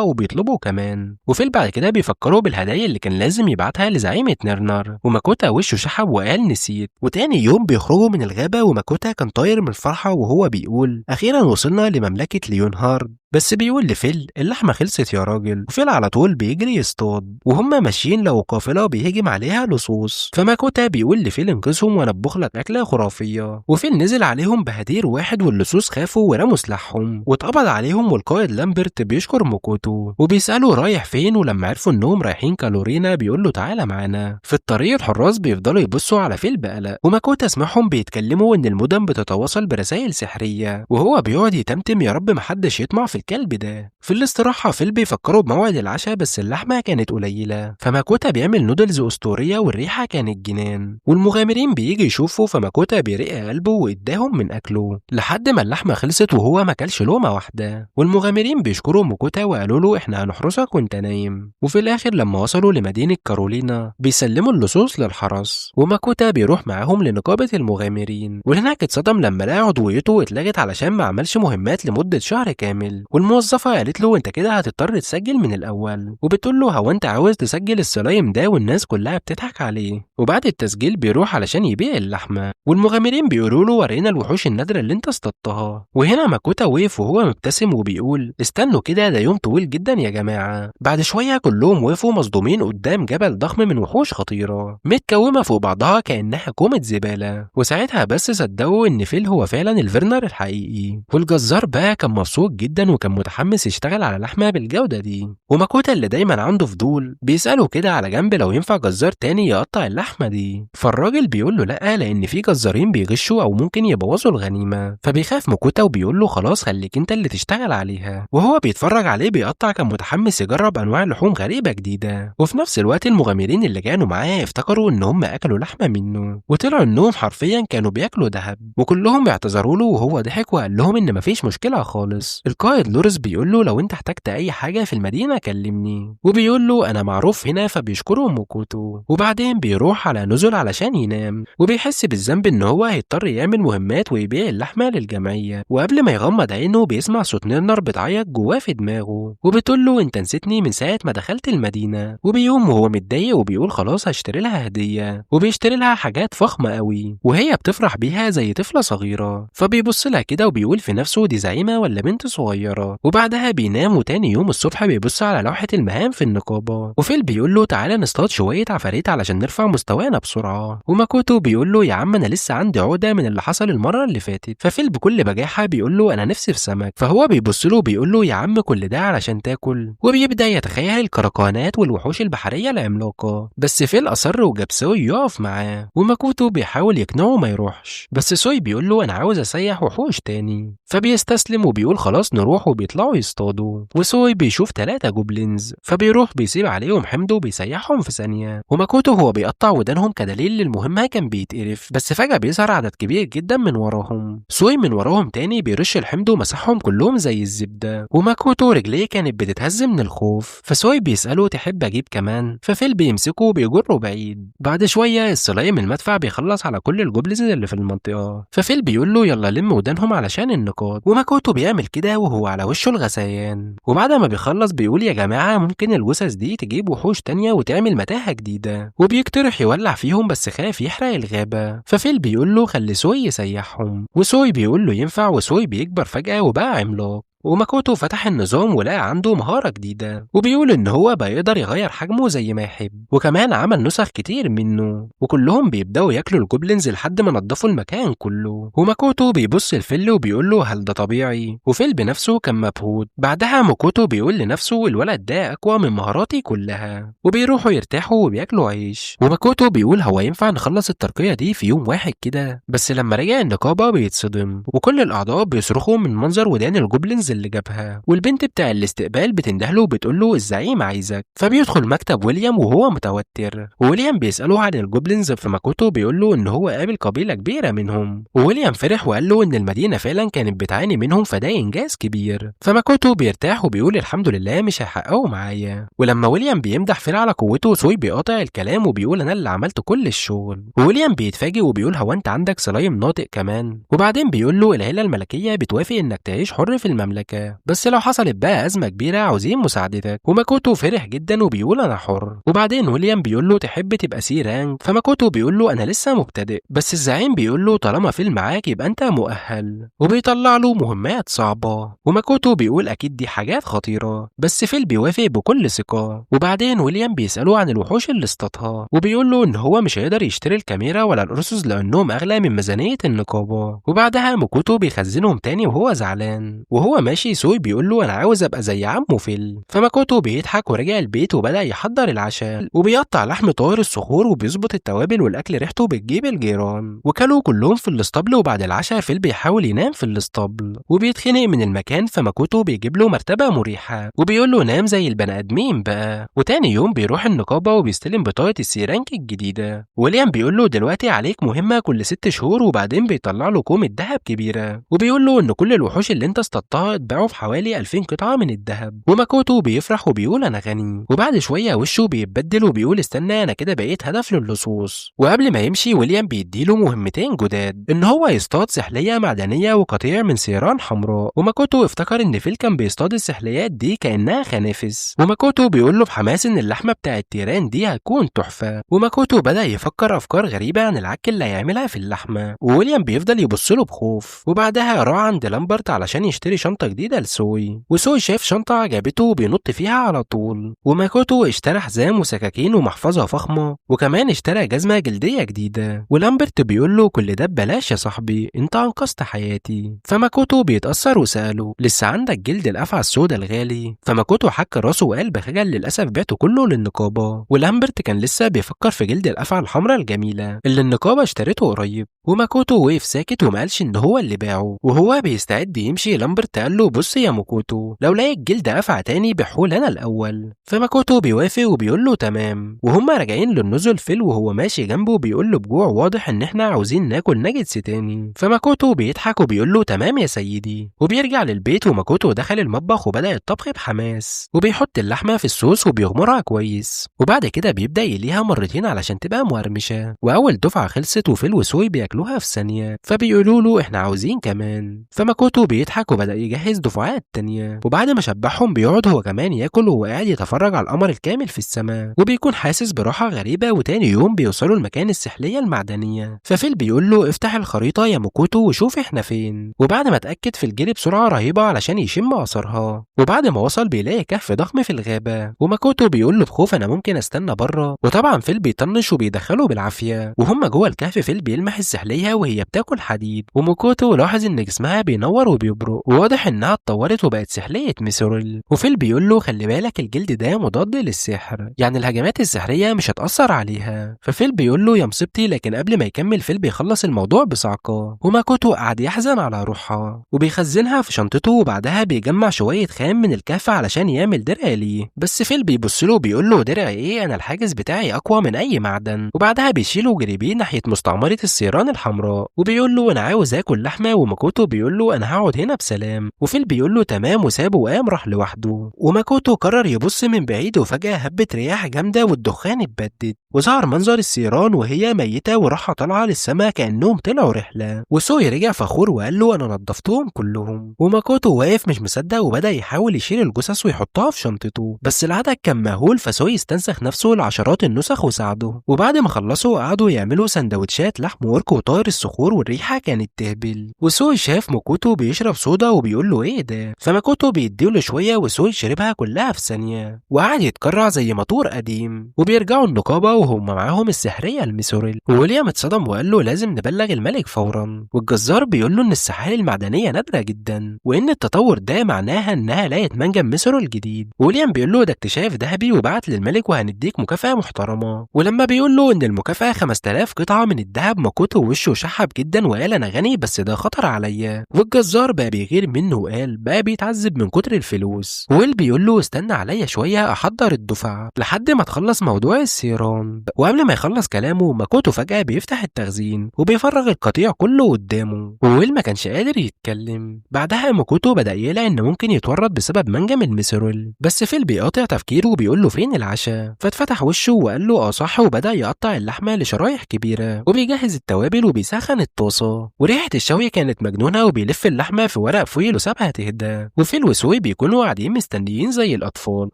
وبيطلبوا كمان، وفيل بعد كده بيفكروا بالهدايا اللي كان لازم يبعتها لزعيمة نيرنر، وماكوتا وشه شحب وقال نسيت. وتاني يوم بيخرجوا من الغابة، وماكوتا كان طاير من الفرحة وهو بيقول أخيرا وصلنا لمملكة ليونهارد. بس بيقول لفيل اللحمة خلصت يا راجل، وفيل على طول بيجري يصطاد، وهم ماشيين لو قافلة بيهجم عليها لصوص. فماكوتا بيقول لفيل انقذهم وانا اطبخ لك أكلة خرافية، وفيل نزل عليهم بهدير واحد واللصوص خافوا ورموا سلاحهم واتقبض عليهم. والقائد لامبرت بيشكر ماكوتو وبيسأله رايح فين، ولما عرفوا انهم رايحين كالورينا بيقول له تعالى معانا. في الطريق الحراس بيفضلوا يبصوا على فيل بقلق، وماكوتا سمعهم بيتكلموا ان المدن بتتواصل برسائل سحرية، وهو بيقعد يتمتم يا رب محدش يطمع في الكلب ده. في الاستراحة فيل بيفكروا بموعد العشاء، بس اللحمة كانت قليلة، فماكوتا بيعمل نودلز أسطورية والريحة كانت جنان. والمغامرين بيجي يشوفوا، فماكوتا بيرق قلبه واداهم من أكله لحد ما اللحمة خلصت وهو ما كلش لقمة واحدة. والمغامرين بيشكروا ماكوتا وقالوا له احنا هنحرسك وانت نايم. وفي الآخر لما وصلوا لمدينة كارولينا بيسلموا اللصوص للحرس، وماكوتا بيروح معاهم لنقابة المغامرين، وهناك اتصدم لما لقى عضويته اتلغت علشان ما عملش مهمات لمدة شهر كامل. والموظفة قالت له انت كده هتضطر تسجل من الأول، وبتقول له هو انت عاوز تسجل السلايم ده والناس كلها بتضحك عليه. وبعد التسجيل بيروح علشان يبيع اللحمة، والمغامرين بيقولوا له ورينا الوحوش النادرة اللي انت اصطدتها. وهنا ماكوتا وقف وهو مبتسم وبيقول استنوا كده ده يوم طويل جدا يا جماعة. بعد شوية كلهم وقفوا مصدومين قدام جبل ضخم من وحوش خطيرة متكومة فوق بعضها كأنها كومة زبالة، وساعتها بس صدقوا ان فيل هو فعلا الفيرنر الحقيقي. والجزار بقى كان مبسوط جدا وكان متحمس يشتغل على لحمة بالجودة دي. وماكوتا اللي دايما عنده فضول بيسأله كده على جنب لو ينفع جزار تاني يقطع اللحمة دي، فالراجل بيقول له لأ لأن في جزارين بيغشوا أو ممكن يبوظوا الغنيمة. فبيخاف ماكوتا وبيقول له خلاص خليك انت اللي تشتغل عليها. وهو بيتفرج عليه بيقطع كان متحمس يجرب أنواع لحوم غريبة جديدة. وفي نفس الوقت المغامرين اللي كانوا معاه افتكروا ان هم أكلوا لحمة منه، وطلعوا انهم حرفيا كانوا بياكلوا دهب. وكلهم اعتذروا له وهو ضحك وقال لهم ان مفيش مشكلة خالص. القائد لوريس بيقول له لو انت احتجت اي حاجه في المدينه كلمني، وبيقول له انا معروف هنا، فبيشكره موكوتو. وبعدين بيروح على نزل علشان ينام، وبيحس بالذنب ان هو هيضطر يعمل مهمات ويبيع اللحمه للجمعيه. وقبل ما يغمض عينه بيسمع صوت نيرنر بتعيط جواه في دماغه، وبتقول له انت نسيتني من ساعه ما دخلت المدينه. وبيقوم وهو متضايق وبيقول خلاص هشتري لها هديه، وبيشتري لها حاجات فخمه قوي وهي بتفرح بيها زي طفله صغيره. فبيبص لها كده وبيقول في نفسه دي زعيمه ولا بنت صغيره. وبعدها بينام، وتاني يوم الصبح بيبص على لوحه المهام في النقابه، وفيل بيقول له تعالى نصطاد شويه عفاريت علشان نرفع مستوانا بسرعه. وماكوتو بيقول له يا عم انا لسه عندي عقده من اللي حصل المره اللي فاتت. ففيل بكل بجاحه بيقول له انا نفسي في سمك. فهو بيبص له وبيقول له يا عم كل ده علشان تاكل. وبيبدا يتخيل الكركانات والوحوش البحريه العملاقه، بس فيل اصر وجاب سوي يقف معاه. وماكوتو بيحاول يقنعه ما يروحش، بس سوي بيقول له انا عاوز اسيح وحوش تاني. فبيستسلم وبيقول خلاص نروح، وبيطلعوا يصطادوا. وسوي بيشوف 3 جوبلينز، فبيروح بيسيب عليهم حمض وبيسيحهم في ثانيه. وماكوتو هو بيقطع ودانهم كدليل للمهمه كان بيتقرف، بس فجاه بيظهر عدد كبير جدا من وراهم. سوي من وراهم تاني بيرش الحمض ومسحهم كلهم زي الزبده. وماكوتو رجليه كانت بتتهز من الخوف، فسوي بيساله تحب اجيب كمان. ففيل بيمسكه وبيجره بعيد. بعد شويه السلايم المدفع بيخلص على كل الجوبلينز اللي في المنطقه، ففيل بيقول له يلا لم ودانهم علشان النقاط. وماكوتو بيعمل كده وهو على وشه الغثيان. وبعد ما بيخلص بيقول يا جماعه ممكن الجثث دي تجيب وحوش تانيه وتعمل متاهه جديده. وبيقترح يولع فيهم بس خايف يحرق الغابه. ففيل بيقول له خلي سوي يسيحهم، وسوي بيقول له ينفع. وسوي بيكبر فجاه وبقى عملاق. وماكوتو فتح النظام ولقى عنده مهارة جديدة، وبيقول إن هو بقى يقدر يغير حجمه زي ما يحب، وكمان عمل نسخ كتير منه، وكلهم بيبدأوا ياكلوا الجوبلينز لحد ما نضفوا المكان كله. وماكوتو بيبص لفيل وبيقول له هل ده طبيعي؟ وفيل بنفسه كان مبهوت. بعدها ماكوتو بيقول لنفسه الولد ده أقوى من مهاراتي كلها. وبيروحوا يرتاحوا وبياكلوا عيش. وماكوتو بيقول هو ينفع نخلص الترقية دي في يوم واحد كده؟ بس لما رجع النقابة بيتصدم، وكل الأعضاء بيصرخوا من منظر ودان الجوبلينز اللي جابها. والبنت بتاع الاستقبال بتندهله وبتقول له الزعيم عايزك. فبيدخل مكتب ويليام وهو متوتر، وويليام بيسأله عن الجوبلينز. فماكوتو بيقول له ان هو قابل قبيلة كبيرة منهم، وويليام فرح وقال له ان المدينة فعلا كانت بتعاني منهم، فده انجاز كبير. فماكوتو بيرتاح وبيقول الحمد لله مش هيحققوا معايا. ولما ويليام بيمدح فيل على قوته، سوي بيقاطع الكلام وبيقول انا اللي عملت كل الشغل. وويليام بيتفاجئ وبيقول هو انت عندك سلايم ناطق كمان؟ وبعدين بيقول له العيلة الملكية بتوافق انك تعيش حر في المملكة، بس لو حصلت بقى أزمة كبيرة عاوزين مساعدتك. وماكوتو فرح جدا وبيقول أنا حر. وبعدين ويليام بيقول له تحب تبقى سي رانك؟ فماكوتو بيقول له أنا لسه مبتدئ، بس الزعيم بيقول له طالما فيل معاك يبقى أنت مؤهل، وبيطلع له مهمات صعبة. وماكوتو بيقول أكيد دي حاجات خطيرة، بس فيل بيوافق بكل ثقة. وبعدين ويليام بيسأله عن الوحوش اللي اصطادها، وبيقول له إن هو مش هيقدر يشتري الكاميرا ولا الأرسوس لأنهم أغلى من ميزانية النقابة. وبعدها ماكوتو بيخزنهم تاني وهو زعلان. وهو ماشي سوي بيقول له انا عاوز ابقى زي عمه فيل. فماكوتو بيضحك ورجع البيت وبدا يحضر العشاء، وبيقطع لحم طائر الصخور وبيظبط التوابل والاكل ريحته بتجيب الجيران. وكلوا كلهم في الاسطبل. وبعد العشاء فيل بيحاول ينام في الاسطبل وبيتخنق من المكان، فماكوتو بيجيب له مرتبه مريحه وبيقول له نام زي البني ادمين بقى. وتاني يوم بيروح النقابه وبيستلم بطاقه السيرانك الجديده. ويليام بيقول له دلوقتي عليك مهمه كل 6 شهور، وبعدين بيطلع له كومه ذهب كبيره، وبيقول له ان كل الوحوش اللي انت اصطادتها اتباعوا في حوالي 2000 قطعة من الذهب. وماكوتو بيفرح وبيقول أنا غني. وبعد شوية وشه بيتبدل وبيقول استنى أنا كده بقيت هدف للصوص. وقبل ما يمشي ويليام بيديله مهمتين جداد، إن هو يصطاد سحلية معدنية وقطيع من سيران حمراء. وماكوتو افتكر إن فيل كان بيصطاد السحليات دي كأنها خنافس. وماكوتو بيقول له بحماس إن اللحمة بتاع التيران دي هتكون تحفة. وماكوتو بدأ يفكر أفكار غريبة عن العك اللي هيعملها في اللحمة، وويليام بيفضل يبص له بخوف. وبعدها راح عند لامبرت علشان يشتري شنطة جديدة لسوي، وسوي شاف شنطة عجبته وبينط فيها على طول. وماكوتو اشترى حزام وسكاكين ومحفظة فخمة، وكمان اشترى جزمة جلدية جديدة. ولامبرت بيقول له كل ده ببلاش يا صاحبي، انت انقذت حياتي. فماكوتو بيتأثر وسأله لسه عندك جلد الأفعى السودا الغالي؟ فماكوتو حك راسه وقال بخجل للأسف بعته كله للنقابة. ولامبرت كان لسه بيفكر في جلد الأفعى الحمراء الجميلة اللي النقابة اشترته قريب. وماكوتو وقف ساكت ومقالش ان هو اللي باعه. وهو بيستعد يمشي لامبرت قال له له بص يا ماكوتو، لو لقيت جلد أفعى تاني بحول أنا الأول. فماكوتو بيوافق وبيقول له تمام، وهما راجعين للنزل فيل وهو ماشي جنبه بيقول له بجوع واضح إن إحنا عاوزين ناكل ناجتس تاني. فماكوتو بيضحك وبيقول له تمام يا سيدي، وبيرجع للبيت وماكوتو دخل المطبخ وبدأ الطبخ بحماس، وبيحط اللحمة في الصوص وبيغمرها كويس، وبعد كده بيبدأ يقليها مرتين علشان تبقى مقرمشة. وأول دفعة خلصت وفيل وسوي بياكلوها في ثانية، فبيقولوا له إحنا عاوزين كمان. فماكوتو بيضحك وبدأ يجهز دفعات تانية، وبعد ما شبعهم بيقعد هو كمان ياكل وهو قاعد يتفرج على القمر الكامل في السماء، وبيكون حاسس براحة غريبة. وتاني يوم بيوصلوا المكان السحلية المعدنية، ففيل بيقول له افتح الخريطة يا ماكوتو وشوف احنا فين. وبعد ما اتأكد فيل جري بسرعة رهيبة علشان يشم آثارها، وبعد ما وصل بيلاقي كهف ضخم في الغابة، وماكوتو بيقول له بخوف انا ممكن استنى بره. وطبعا فيل بيطنش وبيدخله بالعافية، وهم جوه الكهف فيل بيلمح السحلية وهي بتاكل حديد، وماكوتو لاحظ ان جسمها بينور وبيبرق وواضح انها اتطورت وبقت سحلية ميسوريل. وفيل بيقول له خلي بالك الجلد ده مضاد للسحر، يعني الهجمات السحرية مش هتأثر عليها. ففيل بيقول له يا مصيبتي، لكن قبل ما يكمل فيل بيخلص الموضوع بصعقة، وماكوتو قعد يحزن على روحها وبيخزنها في شنطته. وبعدها بيجمع شوية خام من الكهف علشان يعمل درع ليه، بس فيل بيبص له وبيقول له درع ايه، انا الحاجز بتاعي اقوى من اي معدن. وبعدها بيشيله جري بيه ناحية مستعمرة الثيران الحمراء، وبيقول له انا عاوز اكل لحمة. وماكوتو بيقول له انا هقعد هنا بسلام، وفيل بيقول له تمام وسابه وقام راح لوحده. وماكوتو قرر يبص من بعيد، وفجأة هبت رياح جامدة والدخان اتبدد، وظهر منظر الثيران وهي ميتة وراحة طالعة للسما كأنهم طلعوا رحلة. وسوي رجع فخور وقال له انا نضفتهم كلهم. وماكوتو واقف مش مصدق وبدأ يحاول يشيل الجثث ويحطها في شنطته، بس العدد كان مهول، فسوي استنسخ نفسه لعشرات النسخ وساعده. وبعد ما خلصوا قعدوا يعملوا سندوتشات لحم ورك وطائر الصخور، والريحة كانت تهبل. وسوي شاف ماكوتو بيشرب صودا وبيقول له ايه ده، فماكوتو بيديله شوية وسوي شربها كلها في ثانية وقعد يتكرع زي موتور قديم. وبيرجعوا النقابة وهم معاهم السحرية الميسوريل، وويليام اتصدم وقال له لازم نبلغ الملك فورا. والجزار بيقول له ان السحالي المعدنية نادرة جدا، وان التطور ده معناها انها لقت منجم ميسوريل جديد. ويليام بيقول له ده اكتشاف ذهبي وبعت للملك وهنديك مكافأة محترمة. ولما بيقول له ان المكافأة 5000 قطعة من الذهب، ماكوتو وشه شحب جدا وقال انا غني بس ده خطر عليا. والجزار بقى بيغير منه وقال بقى بيتعذب من كتر الفلوس. ويل بيقول له استنى عليا شوية احضر الدفعة لحد ما تخلص موضوع الثيران. وقبل ما يخلص كلامه ماكوتو فجأة بيفتح التخزين وبيفرغ القطيع كله قدامه، وويل ما كانش قادر يتكلم. بعدها ماكوتو بدأ يقلق انه ممكن يتورط بسبب منجم الميسوريل، بس فيل بيقاطع تفكيره وبيقول له فين العشاء. فاتفتح وشه وقال له صح، وبدأ يقطع اللحمة لشرايح كبيرة وبيجهز التوابل وبيسخن الطاسة. وريحة الشوي كانت مجنونة، وبيلف اللحمة في ورق فويل وسابها تهدى. وفيل وسوي بيكونوا قاعدين مستنيين زي الأطفال،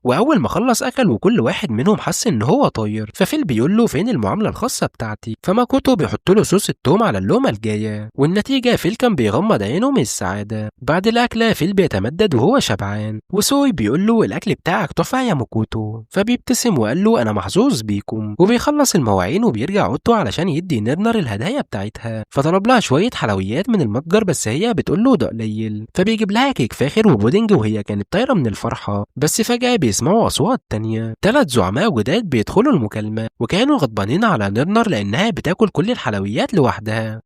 وأول ما خلص أكل وكل واحد منهم حس إن هو طاير. ففيل بيقول له فين المعاملة الخاصة بتاعتي، فماكوتو بيحط له صوص التوم على اللقمة الجاية، والنتيجة فيل كان بيغمض عينه من السعادة. بعد الأكلة فيل بيتمدد وهو شبعان، وسوي بيقول له الأكل بتاعك تحفة يا ماكوتو، فبيبتسم وقال له أنا محظوظ بيكم. وبيخلص المواعين وبيرجع اوضته علشان يدي نيرنر الهدايا بتاعتها، فطلب لها شوية حلويات من المتجر بس هي بتقول له ده قليل، فبيجيب لها كيك فاخر وبودنج وهي كانت طايرة من الفرحة. بس فجأة بيسمعوا أصوات تانية، 3 زعماء جداد بيدخلوا المكالمة، وكانوا غضبانين على نيرنر لأنها بتاكل كل الحلويات لوحدها.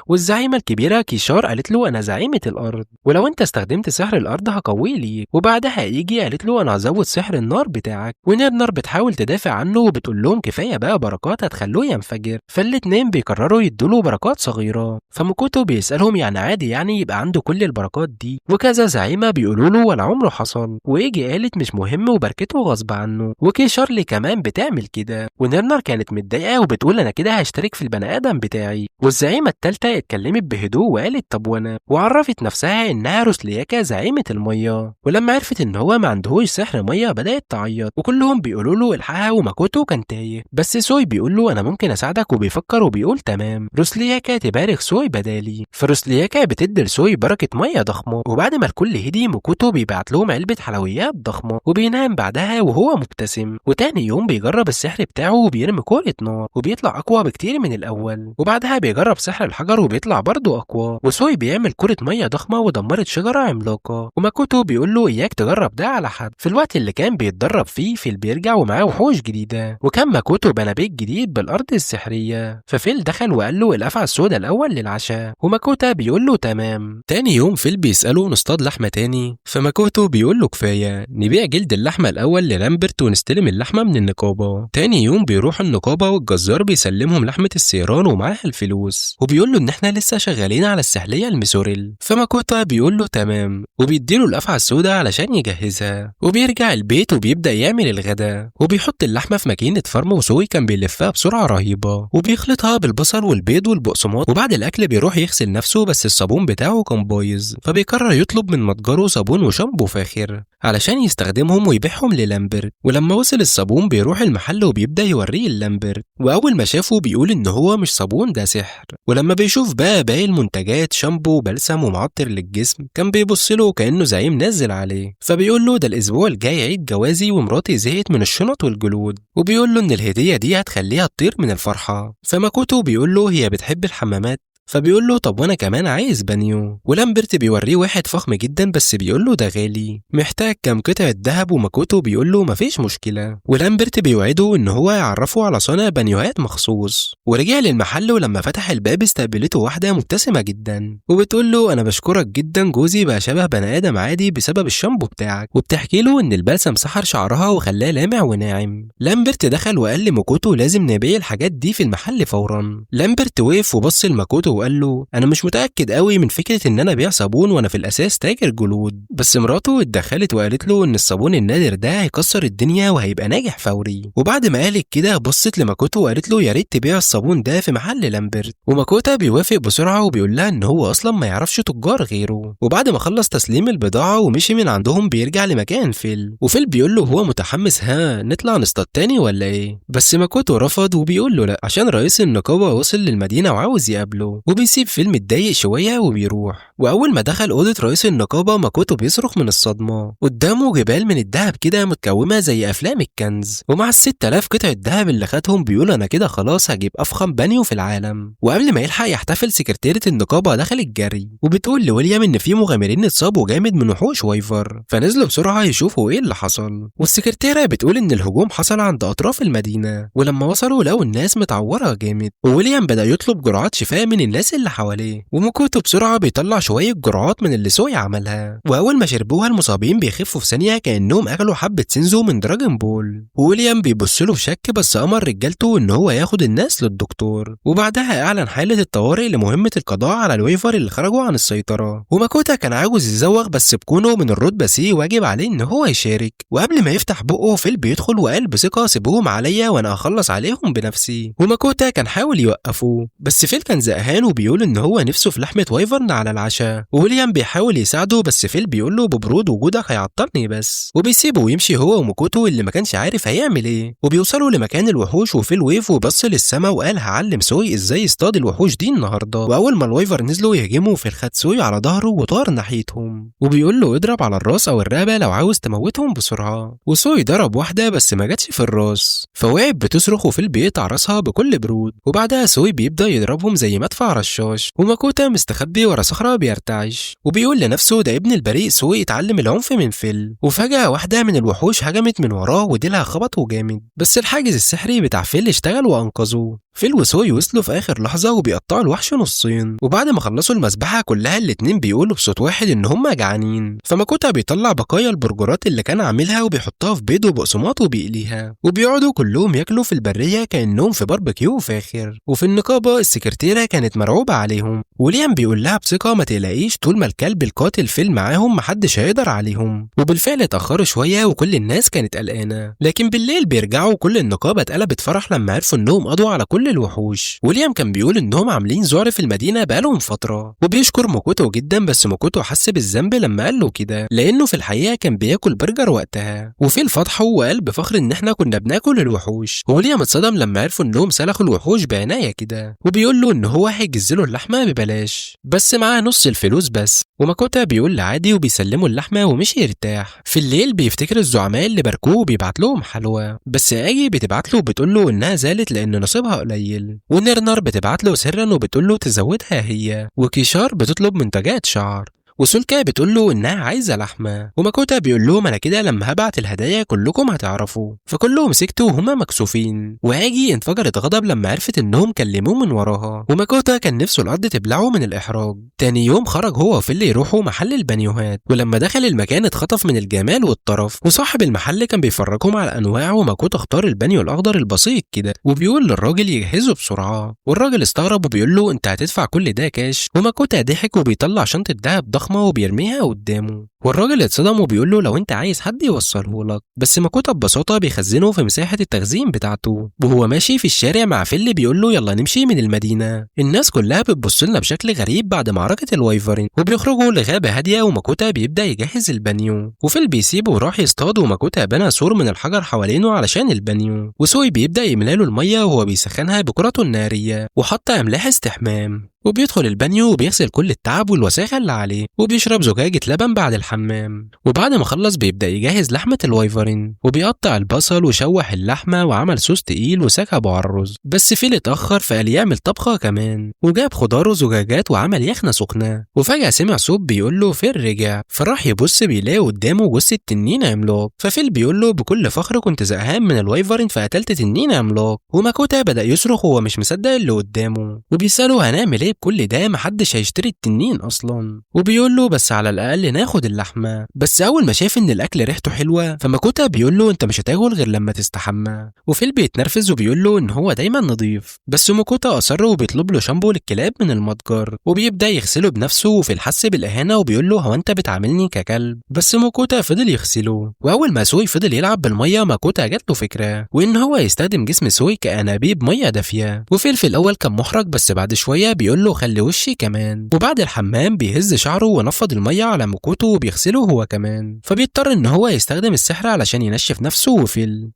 والزعيمة الكبيرة كيشار قالت له أنا زعيمة الأرض، ولو أنت استخدمت سحر الأرض هقويه ليك. وبعدها إيجي قالت له أنا هزود سحر النار بتاعك. ونيرنر بتحاول تدافع عنه وبتقول لهم كفاية بقى بركات هتخلوه ينفجر. فالاتنين بيقرروا يدوله بركات صغيرة، فماكوتو بيسألهم يعني عادي يعني يبقى عنده كل البركات دي، وكذا زعيمة بيقولوا له ولا عمره حصل. وإيجي قالت مش مهم وبركته غصب عنه، وكيشارلي كمان بتعمل كده. ونيرنر كانت متضايقة وبتقول أنا كده هشترك في البني آدم بتاعي. والزعيمة التالتة اتكلمت بهدوء وقالت طب وانا، وعرفت نفسها انها روسلياكا زعيمة المية. ولما عرفت ان هو ما عندهوش سحر مية بدأت تعيط، وكلهم بيقولوا له الحقها وماكوتو كان تايه. بس سوي بيقول له انا ممكن اساعدك، وبيفكر وبيقول تمام. روسلياكا تبارك سوي بدالي، فروسلياكا بتدي لسوي بركة مية ضخمة. وبعد ما الكل هدي ماكوتو بيبعت لهم علبة حلويات ضخمة وبينام بعدها وهو مبتسم. وتاني يوم بيجرب السحر بتاعه وبيرمي كورة نار وبيطلع اقوى بكتير من الاول. وبعدها بيجرب سحر الحجر الحجر وبيطلع برضه أقوى، وسوي بيعمل كرة مية ضخمة ودمرت شجرة عملاقة، وماكوتو بيقول له إياك تجرب ده على حد. في الوقت اللي كان بيتدرب فيه فيل بيرجع ومعاه وحوش جديدة، وكان ماكوتو بنى بيت جديد بالأرض السحرية، ففيل دخل وقال له الأفعى السوداء الأول للعشاء، وماكوتا بيقول له تمام. تاني يوم فيل بيسأله نصطاد لحمة تاني، فماكوتو بيقول له كفاية، نبيع جلد اللحمة الأول للامبرت ونستلم اللحمة من النقابة. تاني يوم بيروح النقابة والجزار بيسلمهم لحمة السيران ومعاها الفلوس، وبيقول له إن إحنا لسه شغالين على السحلية الميسوريل، فماكوتا بيقول له تمام، وبيديله الأفعى السوداء علشان يجهزها، وبيرجع البيت وبيبدأ يعمل الغدا، وبيحط اللحمة في ماكينة فرم، وسوي كان بيلفها بسرعة رهيبة وبيخلطها بالبصل والبيض والبقسماط، وبعد الأكل بيروح يغسل نفسه بس الصابون بتاعه كان بايظ، فبيقرر يطلب من متجره صابون وشامبو فاخر علشان يستخدمهم ويبيعهم للامبرت. ولما وصل الصابون بيروح المحل وبيبدأ يوريه اللامبرت، وأول ما شافه بيقول إن هو مش صابون ده سحر. ولما بيشوف بقى باقي المنتجات شامبو وبلسم ومعطر للجسم كان بيبص له كأنه زعيم نزل عليه، فبيقول له ده الأسبوع الجاي عيد جوازي ومراتي زهقت من الشنط والجلود، وبيقول له إن الهدية دي هتخليها تطير من الفرحة. فماكوتو بيقول له هي بتحب الحمامات، فبيقول له طب وانا كمان عايز بانيو. ولامبرت بيوريه واحد فخم جدا بس بيقول له ده غالي، محتاج كام قطعة ذهب، وماكوتو بيقول له مفيش مشكلة، ولامبرت بيوعده ان هو يعرفه على صنع بانيوهات مخصوص. ورجع للمحل ولما فتح الباب استقبلته واحدة مبتسمة جدا وبتقول له انا بشكرك جدا، جوزي بقى شبه بني ادم عادي بسبب الشامبو بتاعك، وبتحكي له ان البلسم سحر شعرها وخلاه لامع وناعم. لامبرت دخل وقال لماكوتو لازم نبيع الحاجات دي في المحل فورا. لامبرت وقف وبص لماكوتو وقال له انا مش متاكد قوي من فكره ان انا ابيع صابون وانا في الاساس تاجر جلود، بس مراته اتدخلت وقالت له ان الصابون النادر ده هيكسر الدنيا وهيبقى ناجح فوري. وبعد ما قالت كده بصت لماكوتو وقالت له يا ريت تبيع الصابون ده في محل لامبرت، وماكوتا بيوافق بسرعه وبيقول لها ان هو اصلا ما يعرفش تجار غيره. وبعد ما خلص تسليم البضاعه ومشي من عندهم بيرجع لمكان فيل، وفيل بيقول له هو متحمس ها نطلع نصطاد تاني ولا ايه، بس ماكوتو رفض وبيقول له لا عشان رئيس النقابه وصل للمدينه وعاوز يقابله، وبيسيب فيل متضايق شويه وبيروح. واول ما دخل اوضه رئيس النقابه ماكوتو بيصرخ من الصدمه، قدامه جبال من الذهب كده متكومه زي افلام الكنز، ومع ال6000 قطعه ذهب اللي خدهم بيقول انا كده خلاص هجيب افخم بانيو في العالم. وقبل ما يلحق يحتفل سكرتيره النقابه دخلت جري وبتقول لويليام ان في مغامرين اتصابوا جامد من وحوش وايفر، فنزلوا بسرعه يشوفوا ايه اللي حصل. والسكرتيره بتقول ان الهجوم حصل عند اطراف المدينه، ولما وصلوا لقوا الناس متعوره جامد، وويليام بدا يطلب جرعات شفاء من الناس اللي حواليه، وماكوتو بسرعه بيطلع شويه جرعات من اللي سوي عملها، واول ما شربوها المصابين بيخفوا في ثانيه كانهم اكلوا حبه سينزو من دراجون بول. وويليام بيبص له بشك بس امر رجالته ان هو ياخد الناس للدكتور، وبعدها اعلن حاله الطوارئ لمهمه القضاء على الويفر اللي خرجوا عن السيطره. وماكوتا كان عاوز يزوغ بس بكونه من الرتبه سي واجب عليه ان هو يشارك، وقبل ما يفتح بقه فيل بيدخل وقال بثقه سيبوهم عليا وانا هخلص عليهم بنفسي. وماكوتا كان حاول يوقفه بس فيل كان زهقان وبيقول ان هو نفسه في لحمه وايفرن على العشاء، وويليام بيحاول يساعده بس فيل بيقول له ببرود وجودك هيعطلني بس، وبيسيبه ويمشي هو وماكوتو اللي ما كانش عارف هيعمل ايه. وبيوصلوا لمكان الوحوش وفيل ويف وبص للسما وقال هعلم سوي ازاي يصطاد الوحوش دي النهارده. واول ما الوايفر نزلوا يهجموا فيل خد سوي على ظهره وطار ناحيتهم، وبيقول له اضرب على الراس او الرقبه لو عاوز تموتهم بسرعه. وسوي ضرب واحده بس ما جاتش في الراس، فوقعت بتصرخ وفيل بيقطع راسها بكل برود، وبعدها سوي بيبدا يضربهم زي مدفع رشاش، وماكوتا مستخبي ورا صخره بيرتعش وبيقول لنفسه ده ابن البريء سوي اتعلم العنف من فيل. وفجاه واحده من الوحوش هجمت من وراه وديلها خبطه جامد، بس الحاجز السحري بتاع فيل اشتغل وانقذوه. فيل وسوي وصلوا في اخر لحظه وبيقطعوا الوحش نصين، وبعد ما خلصوا المذبحه كلها الاتنين بيقولوا بصوت واحد ان هما جعانين، فماكوتا بيطلع بقايا البرجرات اللي كان عاملها وبيحطها في بيض وبقسماط وبيقليها، وبيقعدوا كلهم ياكلوا في البريه كانهم في باربيكيو فاخر. وفي النقابه السكرتيره كانت مرعوبه عليهم، وليام بيقول لها بثقه ما تقلقيش طول ما الكلب القاتل فيل معاهم محدش هيقدر عليهم. وبالفعل اتاخروا شويه وكل الناس كانت قلقانه، لكن بالليل بيرجعوا كل النقابه اتقلبت فرح لما عرفوا انهم قضوا على كل الوحوش. وليام كان بيقول انهم عاملين ذعر في المدينه بقالهم فتره، وبيشكر ماكوتو جدا بس ماكوتو حس بالذنب لما قال له كده لانه في الحقيقه كان بياكل برجر وقتها. وفيل فضحه وقال بفخر ان احنا كنا بناكل الوحوش، وليام اتصدم لما عرفوا انهم سلخوا الوحوش بعنايه كده، وبيقول له ان هو هيجز له اللحمه ببلاش بس معاه نص الفلوس بس. وماكوتا بيقول عادي وبيسلموا اللحمة ومشي يرتاح. في الليل بيفتكر الزعماء اللي باركوه وبيبعت لهم حلوى، بس اجي بتبعت له وبتقول له انها زالت لان نصيبها قليل، ونرنر بتبعت له سرا وبتقول له تزودها هي، وكيشار بتطلب منتجات شعر، وسولكا بتقول له انها عايزه لحمه، وماكوتا بيقول لهم انا كده لما هبعت الهدايا كلكم هتعرفوا، فكلهم سكتوا وهما مكسوفين. واجي انفجرت غضب لما عرفت انهم كلموه من وراها، وماكوتا كان نفسه الارض تبلعه من الاحراج. تاني يوم خرج هو وفيل يروحوا محل البانيوهات، ولما دخل المكان اتخطف من الجمال والطرف، وصاحب المحل كان بيفرجهم على الانواع، وماكوتا اختار البانيو الاخضر البسيط كده، وبيقول للراجل يجهزه بسرعه، والراجل استغرب وبيقول له انت هتدفع كل ده كاش، وماكوتا ضحك وبيطلع شنطه دهب ضخمه وبيرميها قدامه، والراجل اتصدم وبيقول له لو انت عايز حد يوصله لك، بس ماكوتا ببساطه بيخزنه في مساحه التخزين بتاعته. وهو ماشي في الشارع مع فيل بيقول له يلا نمشي من المدينه، الناس كلها بتبص لنا بشكل غريب بعد معركه الوايفرين، وبيخرجوا لغابه هاديه وماكوتا بيبدا يجهز البانيو، وفيل بيسيبه وراح يصطاد، وماكوتا بنى سور من الحجر حوالينه علشان البانيو، وسوي بيبدا يملى له الميه وهو بيسخنها بكرته الناريه، وحط املاح استحمام، وبيدخل البانيو وبيغسل كل التعب والوساخة اللي عليه، وبيشرب زجاجة لبن بعد الحمام، وبعد ما خلص بيبدأ يجهز لحمة الوايفرين، وبيقطع البصل وشوح اللحمة وعمل صوص تقيل وسكبه على الرز، بس فيل اتأخر فقال يعمل طبخة كمان، وجاب خضار وزجاجات وعمل يخنة سخنة، وفجأة سمع صوت بيقول له فيل رجع، فراح يبص بيلاقي قدامه جثة تنين عملاق، ففيل بيقول له بكل فخر كنت زهقان من الوايفرين فقتلت تنين عملاق، وماكوتا بدأ يصرخ وهو مش مصدق اللي قدامه، وبيسأله هنعمل ايه بكل ده محدش هيشتري التنين اصلا، وبيقول له بس على الاقل ناخد اللحمه، بس اول ما شاف ان الاكل ريحته حلوه فماكوتا بيقول له انت مش هتاكل غير لما تستحمى، وفيل بيتنرفز وبيقول له ان هو دايما نظيف، بس ماكوتا اصر وبيطلب له شامبو للكلاب من المتجر، وبيبدا يغسله بنفسه، وفي الحس بالاهانه وبيقول له هو انت بتعاملني ككلب، بس ماكوتا فضل يغسله، واول ما سوي فضل يلعب بالميه ماكوتا جات له فكره، وان هو يستخدم جسم سوي كانابيب ميه دافيه، وفيل في الاول كان محرج بس بعد شويه بيقول له خلي وشي كمان، وبعد الحمام بيهز شعره ونفض الميه على ماكوتو وبيغسله هو كمان، فبيضطر ان هو يستخدم السحر علشان ينشف نفسه.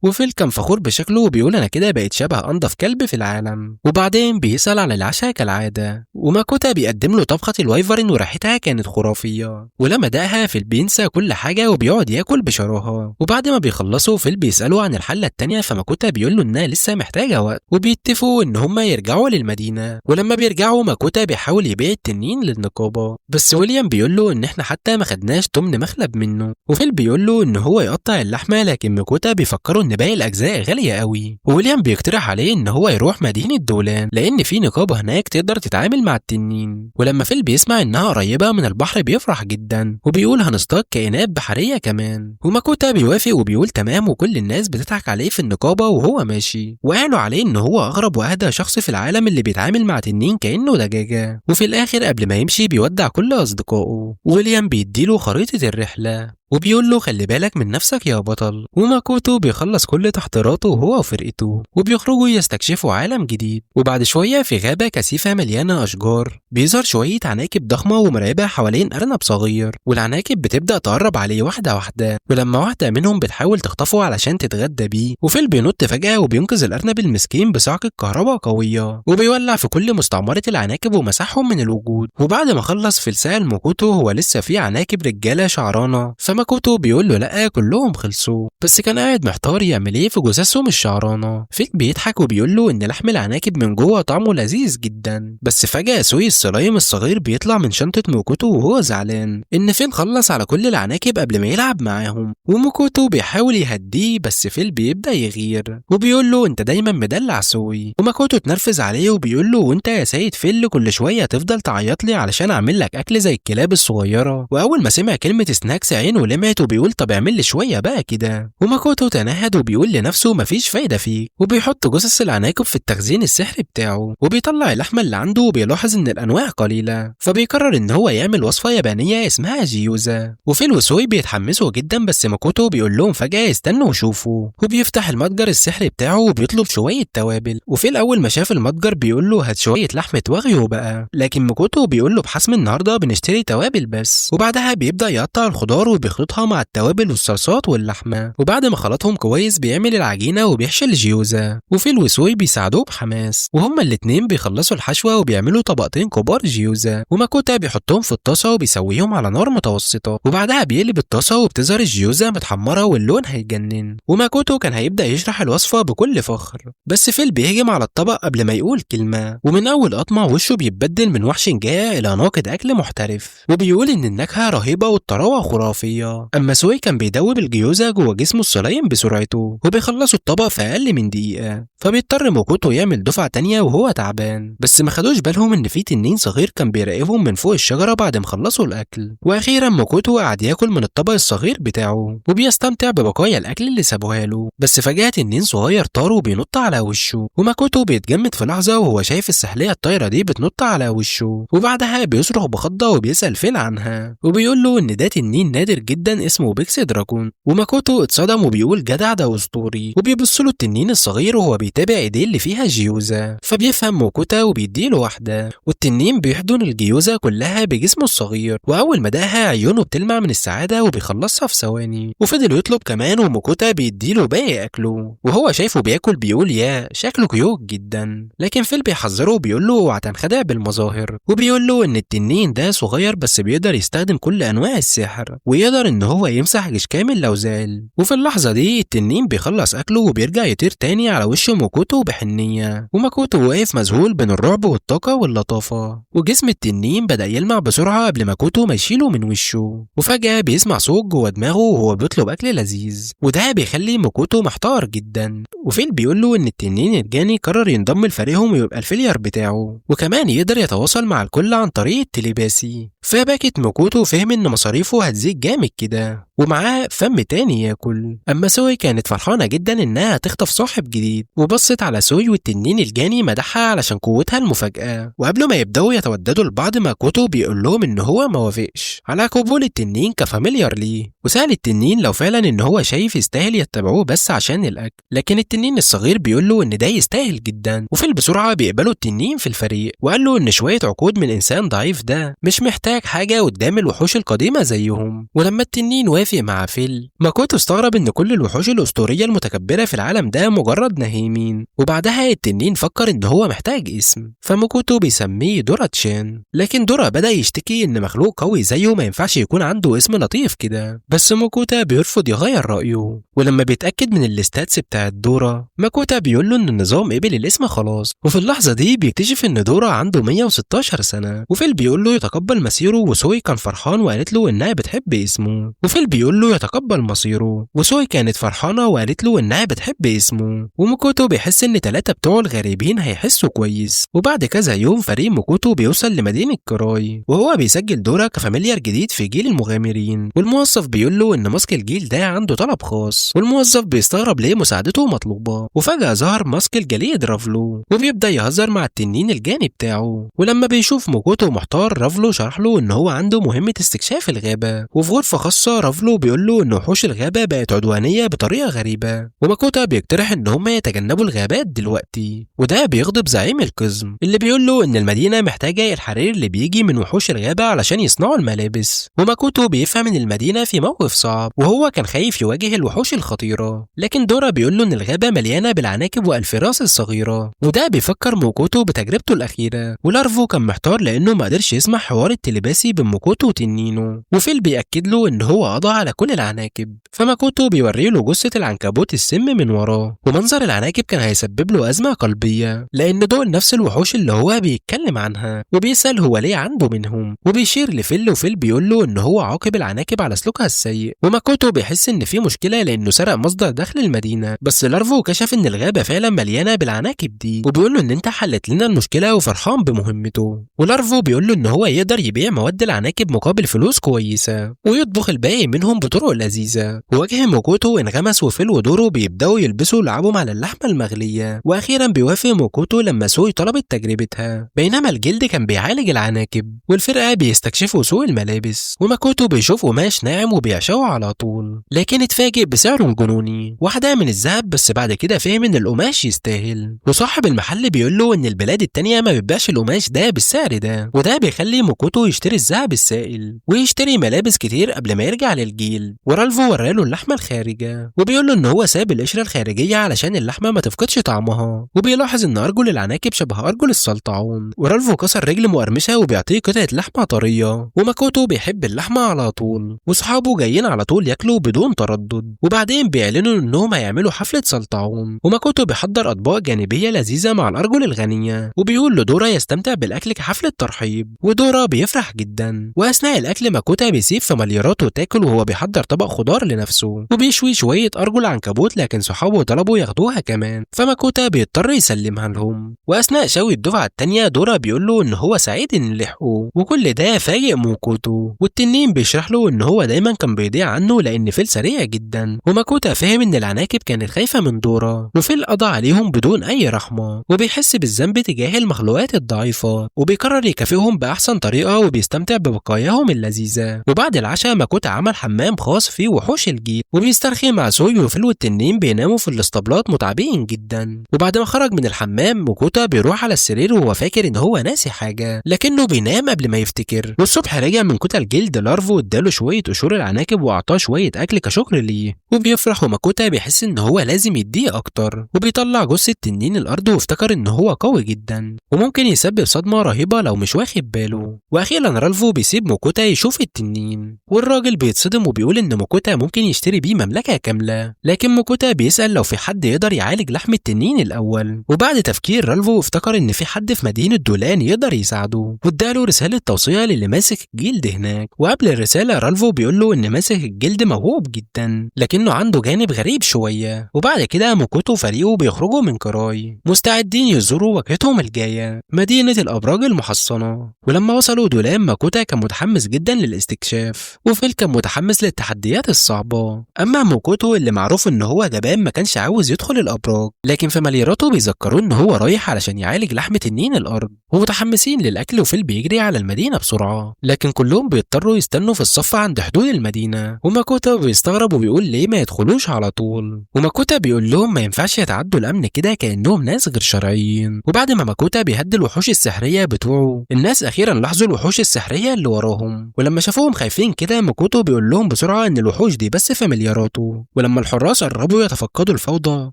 وفيل كان فخور بشكله وبيقول انا كده بقيت شبه انضف كلب في العالم، وبعدين بيسأل عن العشاء كالعاده، وماكوتا بيقدم له طبخه الوايفرين وريحتها كانت خرافيه، ولما دقها فيل بينسى كل حاجه وبيقعد ياكل بشراهه، وبعد ما بيخلصوا فيل بيسأله عن الحله التانيه، فماكوتا بيقول له انها لسه محتاجه وقت، وبيتفقوا ان هما يرجعوا للمدينه، ولما بيرجعوا ماكوتا بيحاول يبيع التنين للنقابه، بس ويليام بيقول له ان احنا حتى ما خدناش تمن مخلب منه، وفيل بيقول له ان هو يقطع اللحمه، لكن ماكوتا بيفكروا ان باقي الاجزاء غاليه قوي، وويليام بيقترح عليه ان هو يروح مدينه دولان لان في نقابه هناك تقدر تتعامل مع التنين، ولما فيل بيسمع انها قريبه من البحر بيفرح جدا وبيقول هنصطاد كائنات بحريه كمان، وماكوتا بيوافق وبيقول تمام، وكل الناس بتضحك عليه في النقابه وهو ماشي، وقالوا عليه ان هو اغرب واهدى شخص في العالم اللي بيتعامل مع تنين كانه دجاجه، وفي الاخر قبل ما يمشي بيودع كل اصدقائه، ويليام بيديله خريطه الرحله وبيقول له خلي بالك من نفسك يا بطل، وماكوتو بيخلص كل تحضيراته هو وفرقته وبيخرجوا يستكشفوا عالم جديد، وبعد شوية في غابة كثيفة مليانة أشجار بيظهر شوية عناكب ضخمة ومرعبة حوالين أرنب صغير، والعناكب بتبدأ تقرب عليه واحدة واحدة، ولما واحدة منهم بتحاول تخطفه علشان تتغدى بيه، وفيل بينط فجأة وبينقذ الأرنب المسكين بصعقة كهرباء قوية، وبيولع في كل مستعمرة العناكب ومسحهم من الوجود، وبعد ما خلص فيل سأل ماكوتو هو لسه في عناكب رجالة شعرانة، ماكوتو بيقول له لا كلهم خلصوا، بس كان قاعد محتار يعمل ايه في جثثهم الشعرانه. فيل بيضحك وبيقول له ان لحم العناكب من جوه طعمه لذيذ جدا، بس فجاه سوي السلايم الصغير بيطلع من شنطه ماكوتو وهو زعلان ان فيل خلص على كل العناكب قبل ما يلعب معاهم، وماكوتو بيحاول يهديه بس فيل بيبدا يغير وبيقول له انت دايما مدلع سوي، وماكوتو اتنرفز عليه وبيقول له وانت يا سيد فيل كل شويه تفضل تعيط لي علشان اعمل لك اكل زي الكلاب الصغيره، واول ما سمع كلمه سناكس عينه لمعت وبيقول طب اعمل لي شويه بقى كده، وماكوتو تنهد وبيقول لنفسه مفيش فايده فيك، وبيحط جثث العناكب في التخزين السحري بتاعه، وبيطلع اللحمه اللي عنده وبيلاحظ ان الانواع قليله، فبيقرر ان هو يعمل وصفه يابانيه اسمها جيوزا، وفيل وسوي بيتحمسوا جدا بس ماكوتو بيقول لهم فجاه استنوا وشوفوا، وبيفتح المتجر السحري بتاعه وبيطلب شويه توابل، وفيل اول ما شاف المتجر بيقول له هات شويه لحمه واغيو بقى، لكن ماكوتو بيقول له بحسم النهارده بنشتري توابل بس، وبعدها بيبدا يقطع الخضار بيخلطها مع التوابل والصلصات واللحمة، وبعد ما خلطهم كويس بيعمل العجينة وبيحشي الجيوزة، وفيل وسوي بيساعدوه بحماس، وهما الاتنين بيخلصوا الحشوة وبيعملوا طبقتين كبار جيوزة، وماكوتا بيحطهم في الطاسة وبيسويهم على نار متوسطة، وبعدها بيقلب الطاسة وبتظهر الجيوزة متحمرة واللون هيجنن. وماكوتو كان هيبدأ يشرح الوصفة بكل فخر، بس فيل بيهجم على الطبق قبل ما يقول كلمة، ومن أول قطمة وشه بيتبدل من وحش جائع إلى ناقد أكل محترف، وبيقول إن النكهة رهيبة والطراوة خرافية. أما سوي كان بيدوب الجيوزة جوه جسمه الصلايم بسرعته، وبيخلصوا الطبق في أقل من دقيقة، فبيضطر موكوتو يعمل دفعة تانية وهو تعبان، بس ما خدوش بالهم إن في تنين صغير كان بيراقبهم من فوق الشجرة بعد ما خلصوا الأكل. وأخيرا موكوتو قعد ياكل من الطبق الصغير بتاعه وبيستمتع ببقايا الأكل اللي سابوها له، بس فجأة تنين صغير طار وبينط على وشه، وماكوتو بيتجمد في لحظة وهو شايف السحلية الطايرة دي بتنط على وشه، وبعدها بيصرخ بخضة وبيسأل فيل عنها، وبيقول له إن ده تنين نادر جدا اسمه بيكس دراجون. وماكوتو اتصدم وبيقول جدع ده أسطوري، وبيبص له التنين الصغير وهو بيتابع ايديه اللي فيها جيوزة، فبيفهم موكوتا وبيديله واحدة، والتنين بيحضن الجيوزة كلها بجسمه الصغير، وأول ما داها عيونه بتلمع من السعادة وبيخلصها في ثواني، وفضل يطلب كمان وموكوتا بيديله باقي أكله، وهو شايفه بياكل بيقول يا شكله كيوت جدا، لكن فيل بيحذره وبيقول له اوعى تنخدع بالمظاهر، وبيقول له إن التنين ده صغير بس بيقدر يستخدم كل أنواع السحر، ويقدر إن هو يمسح جيش كامل لو زعل. وفي اللحظة دي التنين بيخلص أكله وبيرجع يطير تاني على وش موكوتو بحنية، وماكوتو واقف مذهول بين الرعب والطاقة واللطافة، وجسم التنين بدأ يلمع بسرعة قبل ماكوتو ما يشيله من وشه، وفجأة بيسمع صوت جوه دماغه وهو بيطلب أكل لذيذ، وده بيخلي ماكوتو محتار جدا. وفيل بيقول له إن التنين الجاني قرر ينضم لفريقهم ويبقى الفيلير بتاعه، وكمان يقدر يتواصل مع الكل عن طريق التليباسي. فبكت ماكوتو فهم إن مصاريفه هتزيد جامد كده، ومعاه فم تاني ياكل. أما سوي كانت فرحانة جدا إنها تخطف صاحب جديد، وبصت على سوي والتنين الجاني مدحها علشان قوتها المفاجأة، وقبل ما يبدأوا يتوددوا لبعض ماكوتو بيقول لهم إن هو ما وافقش على قبول التنين كفاميليار ليه، وسأل التنين لو فعلا إن هو شايف يستاهل يتبعوه بس عشان الأكل، لكن التنين الصغير بيقول له إن ده يستاهل جدا. وفيل بسرعة بيقبلوا التنين في الفريق، وقال له إن شوية عقود من إنسان ضعيف ده مش محتاج حاجة قدام الوحوش القديمة زيهم. ولما التنين وافق مع فيل، ماكوتو استغرب إن كل الوحوش الأسطورية المتكبرة في العالم ده مجرد نهيمين، وبعدها التنين فكر إن هو محتاج اسم، فماكوتو بيسميه دورا تشان، لكن دورا بدأ يشتكي إن مخلوق قوي زيه ما ينفعش يكون عنده اسم لطيف كده، بس ماكوتا بيرفض يغير رأيه. ولما بيتأكد من الاستاتس بتاعت دورا، ماكوتا بيقول له إن النظام قبل الاسم خلاص، وفي اللحظة دي بيكتشف إن دورا عنده 116 سنة، وفيل بيقول له يتقبل مسيره، وسوي كان فرحان وقالت له إنها بتحب اسمه، وفيل بيقول له يتقبل مصيره، وسوي كانت فرحانة وقالت له إنها بتحب اسمه. وماكوتو بيحس إن 3 بتوع الغريبين هيحسوا كويس، وبعد كذا يوم فريق ماكوتو بيوصل لمدينة كراي، وهو بيسجل دورا كفاميليار جديد في جيل المغامرين، والموظف بيقول له إن ماسك الجيل ده عنده طلب خاص، والموظف بيستغرب ليه مساعدته مطلوبة، وفجأة ظهر ماسك الجليد رافلو، وبيبدأ يهزر مع التنين الجاني بتاعه. ولما بيشوف ماكوتو محتار، رافلو شرح له إن هو عنده مهمة استكشاف الغابة، وفي غرفة خاصة رافلو بيقول له إن وحوش الغابة بقت عدوانية بطريقة غريبة، وماكوتا بيقترح إن هم يتجنبوا الغابات دلوقتي، وده بيغضب زعيم القزم اللي بيقول له إن المدينة محتاجة الحرير اللي بيجي من وحوش الغابة علشان يصنعوا الملابس. وماكوتو بيفهم إن المدينة في موقف صعب، وهو كان خايف يواجه الوحوش الخطيرة، لكن دورا بيقول له إن الغابة مليانة بالعناكب والفراس الصغيرة، وده بيفكر ماكوتو بتجربته الأخيرة. ولارفو كان محتار لأنه ما قدرش يسمع حوار التليباسي بين ماكوتو وتنينه، وفيل بيأكد له إن هو قضى على كل العناكب، فماكوتو بيوري له جثة العنكبوت السم من وراه، ومنظر العناكب كان هيسبب له أزمة قلبية لأن دول نفس الوحوش اللي هو بيتكلم عنها، وبيسأل هو ليه عنده منهم، وبيشير لفيل، وفيل بيقول له إن هو عاقب العناكب على سلوكها السيء. وماكوتو بيحس إن في مشكلة لأنه سرق مصدر دخل المدينة، بس لارفو كشف إن الغابة فعلا مليانة بالعناكب دي، وبيقول له إن أنت حلت لنا المشكلة وفرحان بمهمته. ولارفو بيقول له إن هو يقدر يبيع مواد العناكب مقابل فلوس كويسة ويطبخ الباقي منهم بطرق لذيذة. ووجه ماكوتو انغمس، وفيل ودورو بيبدأوا يلبسوا لعابهم على اللحمة المغلية، وأخيرا بيوافق ماكوتو لما سوي طلبت تجربتها، بينما الجلد كان بيعالج العناكب، والفرقة بيستكشفوا سوق الملابس، وماكوتو بيشوف قماش ناعم وبيعشقه على طول، لكن اتفاجئ بسعره الجنوني، واحدة من الذهب، بس بعد كده فهم إن القماش يستاهل، وصاحب المحل بيقول له إن البلاد التانية ما بتبيعش القماش ده بالسعر ده، وده بيخلي ماكوتو يشتري الذهب السائل ويشتري ملابس كتير قبل قبل ما يرجع للجيل، ورالفو وراله اللحمة الخارجة وبيقول له ان هو ساب القشرة الخارجية علشان اللحمة ما تفقدش طعمها، وبيلاحظ ان ارجل العناكب شبه ارجل السلطعون، ورالفو كسر رجل مقرمشة وبيعطيه قطعة لحمة طرية، وماكوتو بيحب اللحمة على طول، وصحابه جايين على طول ياكلوا بدون تردد، وبعدين بيعلنوا انهم هيعملوا حفلة سلطعون، وماكوتو بيحضر اطباق جانبية لذيذة مع الارجل الغنية، وبيقول لدورا يستمتع بالاكل كحفلة ترحيب، ودورا بيفرح جدا. واثناء الاكل ماكوتا بيسيب فاميلياراته تاكل وهو بيحضر طبق خضار لنفسه، وبيشوي شوية ارجل عنكبوت، لكن صحابه طلبوا ياخدوها كمان، فماكوتا بيضطر يسلمها لهم. واثناء شوي الدفعة التانية دورا بيقول له ان هو سعيد ان لحقه، وكل ده فاجئ موكوتو، والتنين بيشرح له ان هو دايما كان بيضيع عنه لان فيل سريع جدا، وماكوتا فهم ان العناكب كانت خايفة من دورا، وفيل قضى عليهم بدون اي رحمة، وبيحس بالذنب تجاه المخلوقات الضعيفة، وبيقرر يكافئهم باحسن طريقة وبيستمتع ببقاياهم اللذيذة. وبعد العشاء ماكوتا عمل حمام خاص فيه وحوش الجيل، وبيسترخي مع سوي، وفيل والتنين بيناموا في الاسطبلات متعبين جدا. وبعد ما خرج من الحمام ماكوتا بيروح على السرير وهو فاكر ان هو ناسي حاجة، لكنه بينام قبل ما يفتكر. والصبح رجع من كتل الجلد لارفو واداله شوية قشور العناكب واعطاه شوية اكل كشكر ليه، وبيفرح، وماكوتا بيحس ان هو لازم يديه اكتر، وبيطلع جثة تنين الارض وافتكر ان هو قوي جدا وممكن يسبب صدمة رهيبة لو مش واخد باله. واخيرا رالفو بيسيب ماكوتا يشوف التنين، والراجل بيتصدم وبيقول ان ماكوتا ممكن يشتري بيه مملكة كاملة، لكن ماكوتا بيسأل لو في حد يقدر يعالج لحم التنين الاول. وبعد تفكير رالفو افتكر ان في حد في مدينة دولان يقدر يساعده، واداله رسالة توصية للي ماسك الجلد هناك. وقبل الرسالة رالفو بيقول له ان ماسك الجلد موهوب جدا لكنه عنده جانب غريب شوية. وبعد كده ماكوتو وفريقه بيخرجوا من كراي مستعدين يزوروا وجهتهم الجاية مدينة الابراج المحصنة. ولما وصلوا دولان ماكوتا كان متحمس جدا للاستكشاف، وفيل كان متحمس للتحديات الصعبة. اما ماكوتو اللي معروف ان هو جبان ما كانش عاوز يدخل الابراج، لكن فاميلياراته بيذكروه ان هو رايح علشان يعالج لحم تنين الارض، ومتحمسين للاكل. وفيل بيجري على المدينة بسرعة، لكن كلهم بيضطروا يستنوا في الصف عند حدود المدينة، وماكوتا بيستغرب وبيقول ليه ما يدخلوش على طول. وماكوتا بيقول لهم ما ينفعش يتعدوا الامن كده كانهم ناس غير شرعيين. وبعد ما ماكوتا بيهدي الوحوش السحرية بتوعه، الناس اخيرا لاحظوا الوحوش السحرية اللي وراهم، ولما شافوهم خايفين كده ماكوتو بيقول لهم بسرعة ان الوحوش دي بس فاميلياراته. ولما الحراس قربوا يتفقدوا الفوضى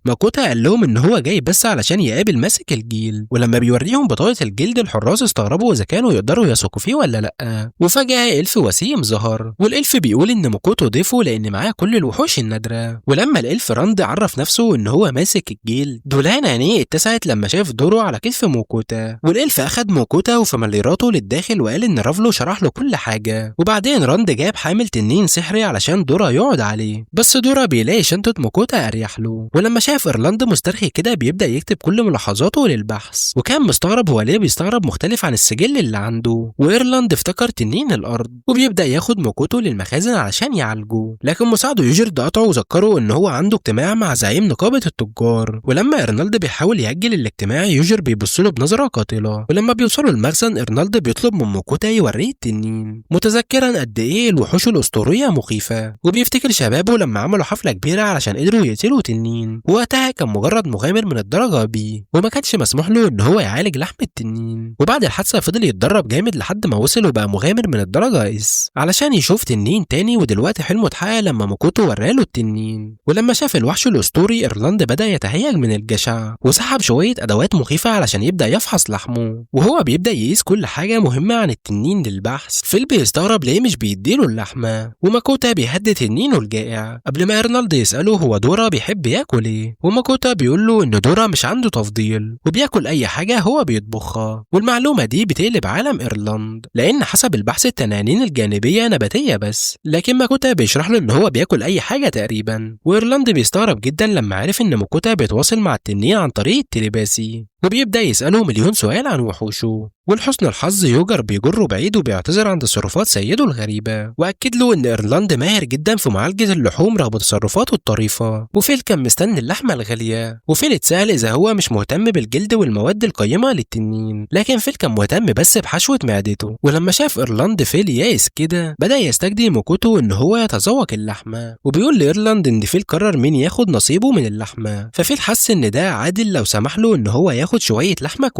ماكوتا قال لهم ان هو جاي بس علشان يقابل ماسك الجيل، ولما بيوريهم بطاقة الجلد الحراس استغربوا اذا كانوا يقدروا يثقوا فيه ولا لا. وفجأة الف وسيم ظهر، والالف بيقول ان ماكوتو ضيفه لان معاه كل الوحوش النادرة. ولما الالف راند عرف نفسه ان هو ماسك الجيل، دولان عينيه اتسعت لما شاف دوره على كتف ماكوتا، والالف اخد ماكوتا وفاميلياراته للداخل وقال ان رافلو شرح له كل حاجة. وبعدين راند جاب حامل تنين سحري علشان دورا يقعد عليه، بس دورا بيلاقي شنطة ماكوتا اريح له. ولما شاف ايرلاند مسترخي كده بيبدأ يكتب كل ملاحظاته للبحث، وكان مستغرب هو ليه بيستغرب مختلف عن السجل اللي عنده. وايرلاند افتكر تنين الارض وبيبدأ ياخد ماكوتو للمخازن علشان يعالجه، لكن مساعده يوجرد قطعه وذكره ان هو عنده اجتماع مع زعيم نقابة التجار. ولما ايرنالد بيحاول يأجل الاجتماع يوجر بيبص له بنظرة قاتلة. ولما بيوصلوا المخزن ايرنالد بيطلب من ماكوتا يوريه التنين، متذكرا قد ايه الوحوش الاسطورية مخيفة، وبيفتكر شبابه لما عملوا حفلة كبيرة علشان قدروا يقتلوا تنين، وقتها كان مجرد مغامر من الدرجة بي، وما كانش مسموح له ان هو يعالج لحم التنين. وبعد الحادثة فضل يتدرب جامد لحد ما وصل وبقى مغامر من الدرجة اس علشان يشوف تنين تاني، ودلوقتي حلمه اتحقق لما ماكوتو وراله التنين. ولما شاف الوحش الاسطوري ايرلاند بدأ يتهيج من الجشع، وسحب شوية ادوات مخيفة علشان يبدأ يفحص لحمه، وهو بيبدأ يقيس كل حاجة مهمة عن التنين للبحث. فيل بيستغرب ليه مش بيديله اللحمة، وماكوتا بيهدد تنينه الجائع قبل ما ايرنالد يسأله هو دورا بيحب ياكل ايه، وماكوتا بيقول له ان دورا مش عنده تفضيل وبياكل اي حاجة هو بيطبخها. والمعلومة دي بتقلب عالم ايرلاند، لان حسب البحث التنانين الجانبية نباتية بس، لكن ماكوتا بيشرح له ان هو بياكل اي حاجة تقريبا. وايرلاند بيستغرب جدا لما عرف ان ماكوتا بيتواصل مع التنين عن طريق التليباسي، وبيبدأ يسأله مليون سؤال عن وحوشه. ولحسن الحظ يوجر بيجره بعيد وبيعتذر عن تصرفات سيده الغريبة، وأكد له إن إيرلاند ماهر جدا في معالجة اللحوم رغم تصرفاته الطريفة. وفيل كان مستني اللحمة الغالية، وفيل اتسأل إذا هو مش مهتم بالجلد والمواد القيمة للتنين، لكن فيل كان مهتم بس بحشوة معدته. ولما شاف إيرلاند فيل يائس كده بدأ يستجدي ماكوتو إن هو يتذوق اللحمة، وبيقول لإيرلاند إن فيل قرر مين ياخد نصيبه من اللحمة، ففيل حس إن ده عادل لو سمح له إن هو ياخد شوية لحمة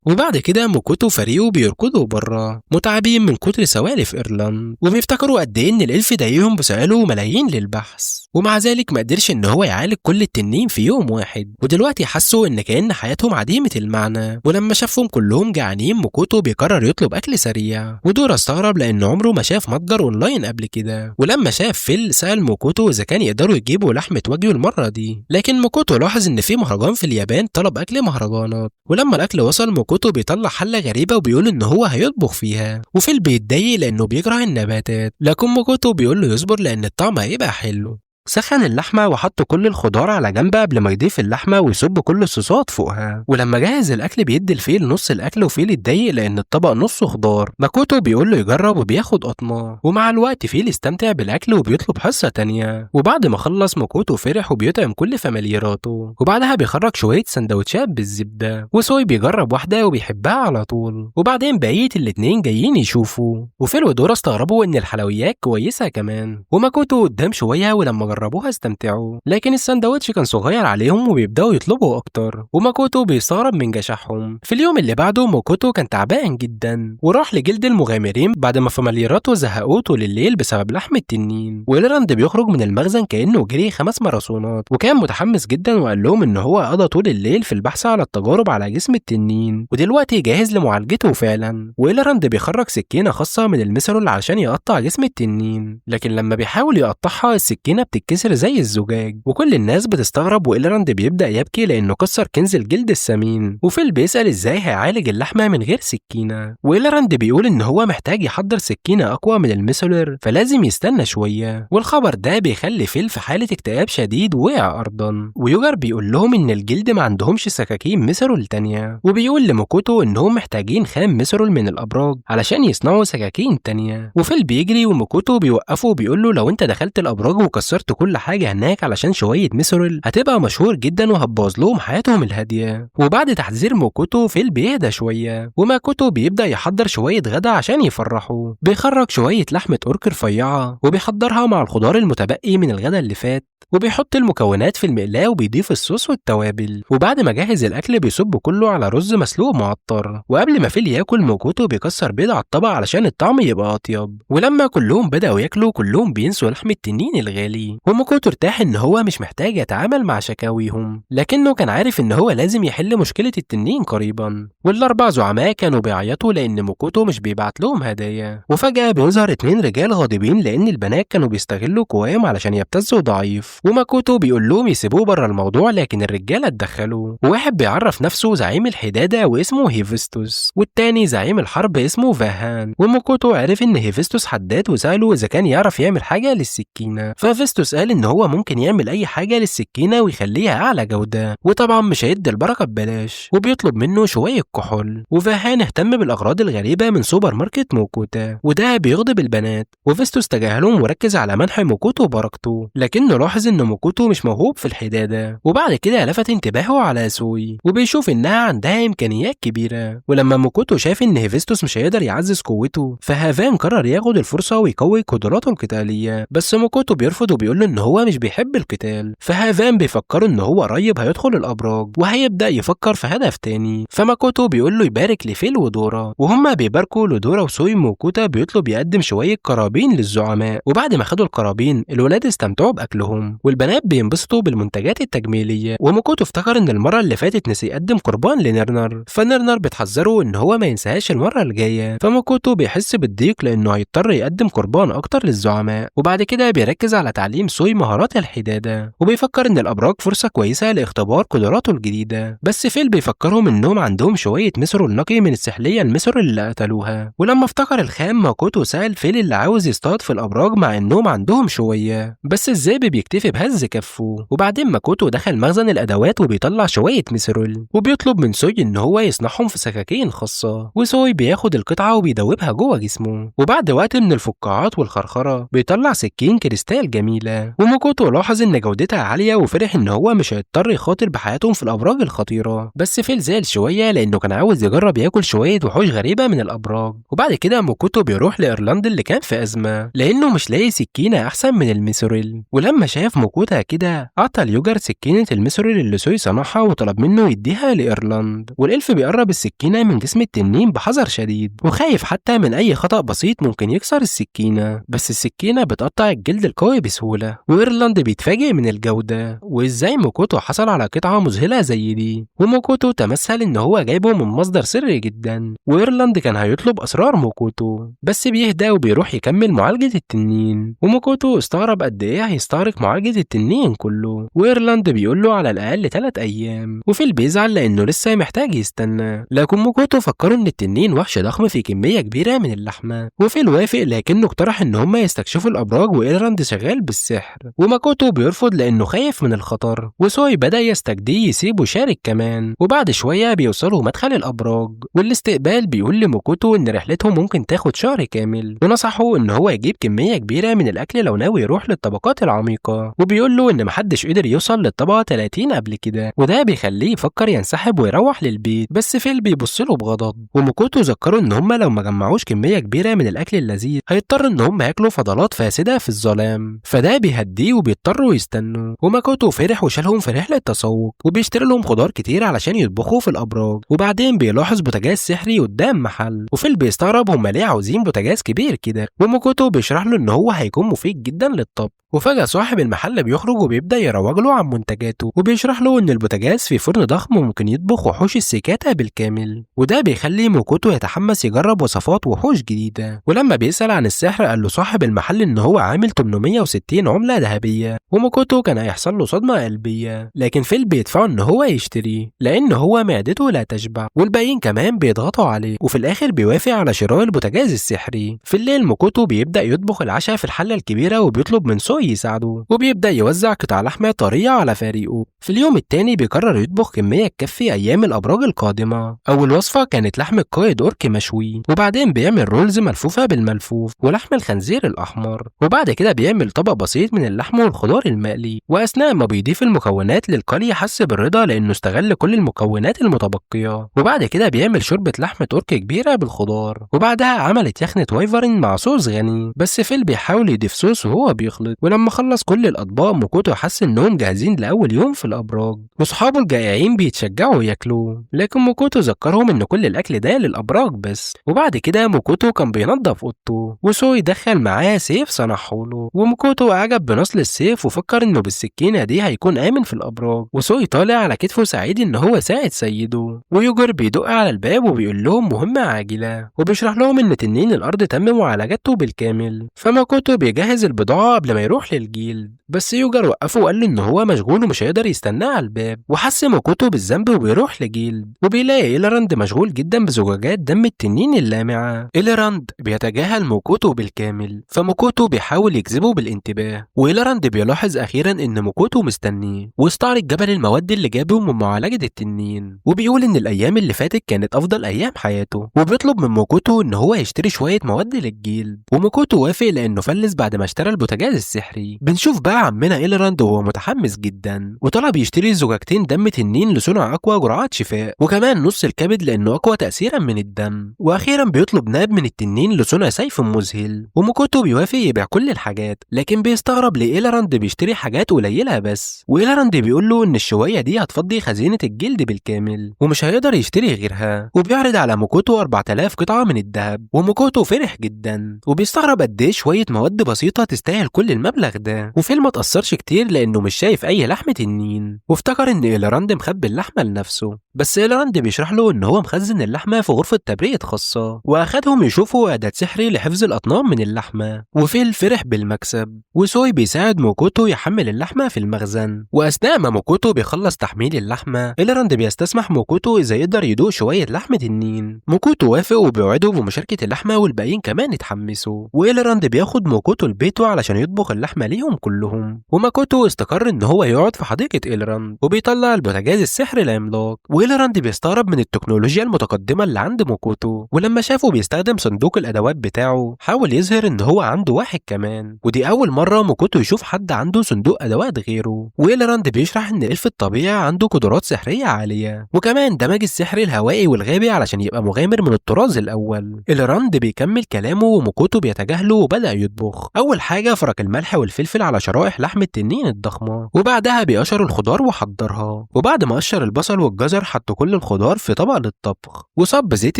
وبعد كده ماكوتو وفريقه بيركضوا بره متعبين من كتر سوالف إيرلاند، وبيفتكروا وافتكروا قد ايه ان الالف ضايقهم بسؤاله ملايين للبحث، ومع ذلك ما قدرش ان هو يعالج كل التنين في يوم واحد، ودلوقتي حسوا ان كأن حياتهم عديمة المعنى. ولما شافهم كلهم جعانين موكوتو بيقرر يطلب اكل سريع، ودورا استغرب لان عمره ما شاف متجر اونلاين قبل كده. ولما شاف فيل سأل موكوتو اذا كان يقدروا يجيبوا لحمة واجيو المرة دي، لكن موكوتو لاحظ ان في مهرجان في اليابان طلب اكل مهرجانات. ولما الاكل وصل موكوتو بيطلع حلة غريبة وبيقول ان هو هيطبخ فيها، وفيل بيتضايق لانه بيكره النباتات، لكن موكوتو بيقول له يصبر لان الطعم هيبقى حلو. سخن اللحمة وحط كل الخضار على جنب قبل ما يضيف اللحمة ويصب كل الصوصات فوقها. ولما جهز الأكل بيدي الفيل نص الأكل، وفيل يتضايق لأن الطبق نصه خضار. ماكوتو بيقول له يجرب وبياخد قطمة، ومع الوقت فيل يستمتع بالأكل وبيطلب حصة تانية. وبعد ما خلص ماكوتو فرح وبيطعم كل فاميلياراته، وبعدها بيخرج شوية سندوتشات بالزبدة، وسوي بيجرب واحدة وبيحبها على طول. وبعدين بقية الاتنين جايين يشوفوا، وفيل ودورا استغربوا إن الحلويات كويسة كمان. وماكوتو قدام شوية ولما جربوها استمتعوا، لكن السندوتش كان صغير عليهم وبيبداوا يطلبوا اكتر، وماكوتو بيستغرب من جشعهم. في اليوم اللي بعده ماكوتو كان تعبان جدا وراح لجلد المغامرين بعد ما فاميلياراته زهقوه طول الليل بسبب لحم التنين. وإيلاراند بيخرج من المخزن كأنه جري 5 ماراثونات، وكان متحمس جدا وقال لهم ان هو قضى طول الليل في البحث على التجارب على جسم التنين ودلوقتي جاهز لمعالجته فعلا. وإيلاراند بيخرج سكينة خاصة من الميسرول علشان يقطع جسم التنين، لكن لما بيحاول يقطعها السكينة بتتكسر زي الزجاج، وكل الناس بتستغرب. وإيلاراند بيبدأ يبكي لأنه كسر كنز الجلد الثمين. وفيل بيسأل ازاي هيعالج اللحمة من غير سكينة، وإيلاراند بيقول ان هو محتاج يحضر سكينة أقوى من الميسولر فلازم يستنى شوية. والخبر ده بيخلي فيل في حالة اكتئاب شديد وقع أرضا. ويوجر بيقول لهم ان الجلد ما عندهمش سكاكين ميسرول تانية، وبيقول لموكوتو انهم محتاجين خام ميسرول من الأبراج علشان يصنعوا سكاكين تانية. وفيل بيجري وموكوتو بيوقفه وبيقول له لو انت دخلت الأبراج وكسرت كل حاجة هناك علشان شوية ميسرول هتبقى مشهور جدا وهتبوظ لهم حياتهم الهادية. وبعد تحذير موكوتو فيل بيهدى شوية، وماكوتو بيبدأ يحضر شوية غدا عشان يفرحوا. بيخرج شوية لحمة أورك رفيعة وبيحضرها مع الخضار المتبقي من الغدا اللي فات، وبيحط المكونات في المقلاة وبيضيف الصوص والتوابل. وبعد ما جهز الأكل بيصب كله على رز مسلوق معطر. وقبل ما فيل ياكل موكوتو بيكسر بيض على الطبق علشان الطعم يبقى أطيب. ولما كلهم بدأوا ياكلوا كلهم بينسوا لحم التنين الغالي، وموكوتو ارتاح ان هو مش محتاج يتعامل مع شكاويهم، لكنه كان عارف ان هو لازم يحل مشكلة التنين قريبا. والاربع زعماء كانوا بيعيطوا لان موكوتو مش بيبعت لهم هدايا. وفجأة بيظهر 2 رجال غاضبين لان البنات كانوا بيستغلوا قواهم علشان يبتزوا ضعيف، وماكوتو بيقول لهم يسيبوه بره الموضوع لكن الرجالة اتدخلوا. وواحد بيعرف نفسه زعيم الحدادة واسمه هيفستوس، والتاني زعيم الحرب اسمه فاهان. وماكوتو عرف ان هيفستوس حداد وسأله اذا كان يعرف يعمل حاجة للسكينة، فهيفستوس قال ان هو ممكن يعمل اي حاجة للسكينة ويخليها اعلى جودة، وطبعا مش هيدي البركة ببلاش، وبيطلب منه شوية كحول. وفاهان اهتم بالاغراض الغريبة من سوبر ماركت موكوتا، وده بيغضب البنات. وفيستوس تجاهلهم وركز على منح موكوتو بركته، لكنه لاحظ ان موكوتو مش موهوب في الحدادة. وبعد كده لفت انتباهه على سوي وبيشوف انها عندها امكانيات كبيرة. ولما موكوتو شاف ان هيفستوس مش هيقدر يعزز قوته فهافان قرر ياخد الفرصة ويقوي قدراته القتالية، بس موكوتو بيرفض وبيقول له ان هو مش بيحب القتال. فهافان بيفكر ان هو قريب هيدخل الابراج وهيبدا يفكر في هدف تاني. فماكوتو بيقول له يبارك لفيل ودورا، وهما بيباركوا لدورا وسوي. موكوتا بيطلب يقدم شويه قرابين للزعماء، وبعد ما خدوا القرابين الولاد استمتعوا باكلهم والبنات بينبسطوا بالمنتجات التجميليه. وماكوتو افتكر ان المره اللي فاتت نسي يقدم قربان لنرنر، فنرنر بتحذره ان هو ما ينساهاش المره الجايه. فماكوتو بيحس بالضيق لانه هيضطر يقدم قربان اكتر للزعماء. وبعد كده بيركز على تعليم سوي مهارات الحدادة، وبيفكر ان الابراج فرصة كويسة لاختبار قدراته الجديدة. بس فيل بيفكرهم انهم عندهم شوية ميسرول نقي من السحلية الميسرول اللي قتلوها. ولما افتكر الخام ماكوتو سأل فيل اللي عاوز يصطاد في الابراج مع انهم عندهم شوية، بس الذئب بيكتفي بهز كفه. وبعدين ماكوتو دخل مخزن الادوات وبيطلع شوية ميسرول وبيطلب من سوي ان هو يصنعهم في سكاكين خاصة، وسوي بياخد القطعة وبيدوبها جوه جسمه. وبعد وقت من الفقاعات والخرخرة بيطلع سكين كريستال جميلة جديدة، وموكوتو لاحظ إن جودتها عالية وفرح إن هو مش هيضطر يخاطر بحياتهم في الأبراج الخطيرة. بس فيل زعل شوية لأنه كان عاوز يجرب ياكل شوية وحوش غريبة من الأبراج. وبعد كده موكوتو بيروح لإيرلاند اللي كان في أزمة لأنه مش لاقي سكينة أحسن من الميسوريل، ولما شاف موكوتا كده أعطى اليوجر سكينة الميسوريل اللي سوي صنعها وطلب منه يديها لإيرلاند. والإلف بيقرب السكينة من جسم التنين بحذر شديد وخايف حتى من أي خطأ بسيط ممكن يكسر السكينة، بس السكينة بتقطع الجلد القوي بسهولة. وإيرلاند بيتفاجئ من الجودة وإزاي موكوتو حصل على قطعة مذهلة زي دي، وموكوتو تمثل إن هو جايبه من مصدر سري جدا. وإيرلاند كان هيطلب أسرار موكوتو بس بيهدى وبيروح يكمل معالجة التنين. وموكوتو استغرب قد إيه هيستغرق معالجة التنين كله، وإيرلاند بيقول له على الأقل 3 أيام، وفيل بيزعل لأنه لسه محتاج يستنى. لكن موكوتو فكروا إن التنين وحش ضخم في كمية كبيرة من اللحمة، وفيل وافق لكنه اقترح إن هما يستكشفوا الأبراج وإيرلاند شغال بالسحر. وماكوتو بيرفض لأنه خايف من الخطر، وسوي بدأ يستجديه يسيبه يشارك كمان. وبعد شوية بيوصلوا مدخل الأبراج، والاستقبال بيقول لموكوتو إن رحلتهم ممكن تاخد شهر كامل، ونصحه إن هو يجيب كمية كبيرة من الأكل لو ناوي يروح للطبقات العميقة. وبيقول له إن محدش قدر يوصل للطبقة 30 قبل كده، وده بيخليه يفكر ينسحب ويروح للبيت. بس فيل بيبص له بغضب، وموكوتو ذكروا إن هما لو ما جمعوش كمية كبيرة من الأكل اللذيذ هيضطر إن هما ياكلوا فضلات فاسدة في الظلام، فده بيهديه وبيضطروا يستنوا. وماكوتو فرح وشالهم في رحلة تسوق، وبيشتري لهم خضار كتير علشان يطبخوا في الأبراج. وبعدين بيلاحظ بوتاجاز سحري قدام محل، وفيل بيستغرب هما ليه عاوزين بوتاجاز كبير كده، وماكوتو بيشرح له إن هو هيكون مفيد جدا للطبخ. وفجأة صاحب المحل بيخرج وبيبدأ يروج له عن منتجاته، وبيشرح له إن البوتاجاز في فرن ضخم وممكن يطبخ وحوش السيكاتا بالكامل، وده بيخلي موكوتو يتحمس يجرب وصفات وحوش جديدة. ولما بيسأل عن السحر قال له صاحب المحل إن هو عامل 860 عملة ذهبية، وموكوتو كان هيحصل له صدمة قلبية، لكن فيل بيدفعه إن هو يشتريه لأن هو معدته لا تشبع، والباقيين كمان بيضغطوا عليه. وفي الآخر بيوافق على شراء البوتاجاز السحري. في الليل موكوتو بيبدأ يطبخ العشاء في الحلة الكبيرة وبيطلب من سوي يساعده، وبيبدأ يوزع قطع لحمة طرية على فريقه. في اليوم التاني بيقرر يطبخ كمية تكفي أيام الأبراج القادمة. أول وصفة كانت لحم القائد أورك مشوي، وبعدين بيعمل رولز ملفوفة بالملفوف ولحم الخنزير الأحمر، وبعد كده بيعمل طبق بسيط من اللحم والخضار المقلي. وأثناء ما بيضيف المكونات للقلي حس بالرضا لأنه استغل كل المكونات المتبقية. وبعد كده بيعمل شوربة لحمة أورك كبيرة بالخضار، وبعدها عملت يخنة وايفرن مع صوص غني. بس فيل بيحاول يضيف صوص وهو بيخلط، ولما خلص كل الأطباق موكوتو حس إنهم جاهزين لأول يوم في الأبراج، وصحابه الجائعين بيتشجعوا ياكلوا، لكن موكوتو ذكرهم إن كل الأكل ده للأبراج بس. وبعد كده موكوتو كان بينظف أوضته، وسوي دخل معاه سيف صنعه له، وموكوتو أعجب بنصل السيف وفكر إنه بالسكينة دي هيكون آمن في الأبراج. وسوي طالع على كتفه سعيد إن هو ساعد سيده، ويوجر بيدق على الباب وبيقول لهم مهمة عاجلة، وبيشرح لهم إن تنين الأرض تم معالجته بالكامل. فموكوتو بيجهز البضاعة قبل ما يروح للجيلد، بس يوجر وقفه وقال له إن هو مشغول ومش هيقدر يستناه على الباب، وحس موكوتو بالذنب وبيروح لجيلد، وبيلاقي إيلراند مشغول جدا بزجاجات دم التنين اللامعة. إيلراند بيتجاهل موكوتو بالكامل، فموكوتو بيحاول يجذبه بالانتباه، وإيلراند بيلاحظ أخيرا إن موكوتو مستنيه، واستعرض جبل المواد اللي جابه من معالجة التنين، وبيقول إن الأيام اللي فاتت كانت أفضل أيام حياته، وبيطلب من موكوتو إن هو يشتري شوية مواد للجيلد. وموكوتو وافق لأنه فلس بعد ما اشترى البوتاجاز السحري. بنشوف بقى عمنا إيلراند وهو متحمس جدا، وطلب يشتري زجاجتين دم تنين لصنع أقوى جرعات شفاء، وكمان نص الكبد لأنه أقوى تأثيرا من الدم. وأخيرا بيطلب ناب من التنين لصنع سيف مذهل، وموكوتو بيوافق يبيع كل الحاجات، لكن بيستغرب ليه إيلراند بيشتري حاجات قليلة بس. وإيلراند بيقول له إن الشوية دي هتفضي خزينة الجلد بالكامل ومش هيقدر يشتري غيرها، وبيعرض على موكوتو 4000 قطعة من الذهب. وموكوتو فرح جدا وبيستغرب قد ايه شوية مواد بسيطة تستاهل كل المبلغ ده. وفيل ما تأثرش كتير لأنه مش شايف أي لحمة تنين، وافتكر إن إيلراند مخبي اللحمة لنفسه، بس إيلراند بيشرح له إن هو مخزن اللحمة في غرفة تبريد خاصة، وأخدهم يشوفوا أداة سحري لحفظ الأطنان من اللحمة. وفيل فرح بالمكسب، وسوي بيساعد موكوتو يحمل اللحمة في المخزن. وأثناء ما موكوتو بيخلص تحميل اللحمة إيلراند بيستسمح موكوتو إذا يقدر يدوق شوية لحمة النين. موكوتو وافق وبيوعده بمشاركة اللحمة، والباقيين كمان اتحمسوا. وإيلراند بياخد موكوتو لبيته علشان يطبخ اللحمة ليهم كلهم. وماكوتو استقر إن هو يقعد في حديقة إيلراند، وبيطلع البوتاجاز السحري العملاق. وإيلراند بيستغرب من التكنولوجيا المتقدمة اللي عند موكوتو، ولما شافه بيستخدم صندوق الأدوات بتاعه حاول يظهر إن هو عنده واحد كمان، ودي أول مرة موكوتو يشوف حد عنده صندوق ادوات غيره، وإيلراند بيشرح ان الالف الطبيعي عنده قدرات سحريه عاليه، وكمان دمج السحر الهوائي والغابي علشان يبقى مغامر من الطراز الاول. إيلراند بيكمل كلامه وموكوتو بيتجاهله وبدأ يطبخ. اول حاجه فرك الملح والفلفل على شرائح لحم التنين الضخمه، وبعدها بيقشر الخضار وحضرها، وبعد ما قشر البصل والجزر حط كل الخضار في طبق للطبخ وصب زيت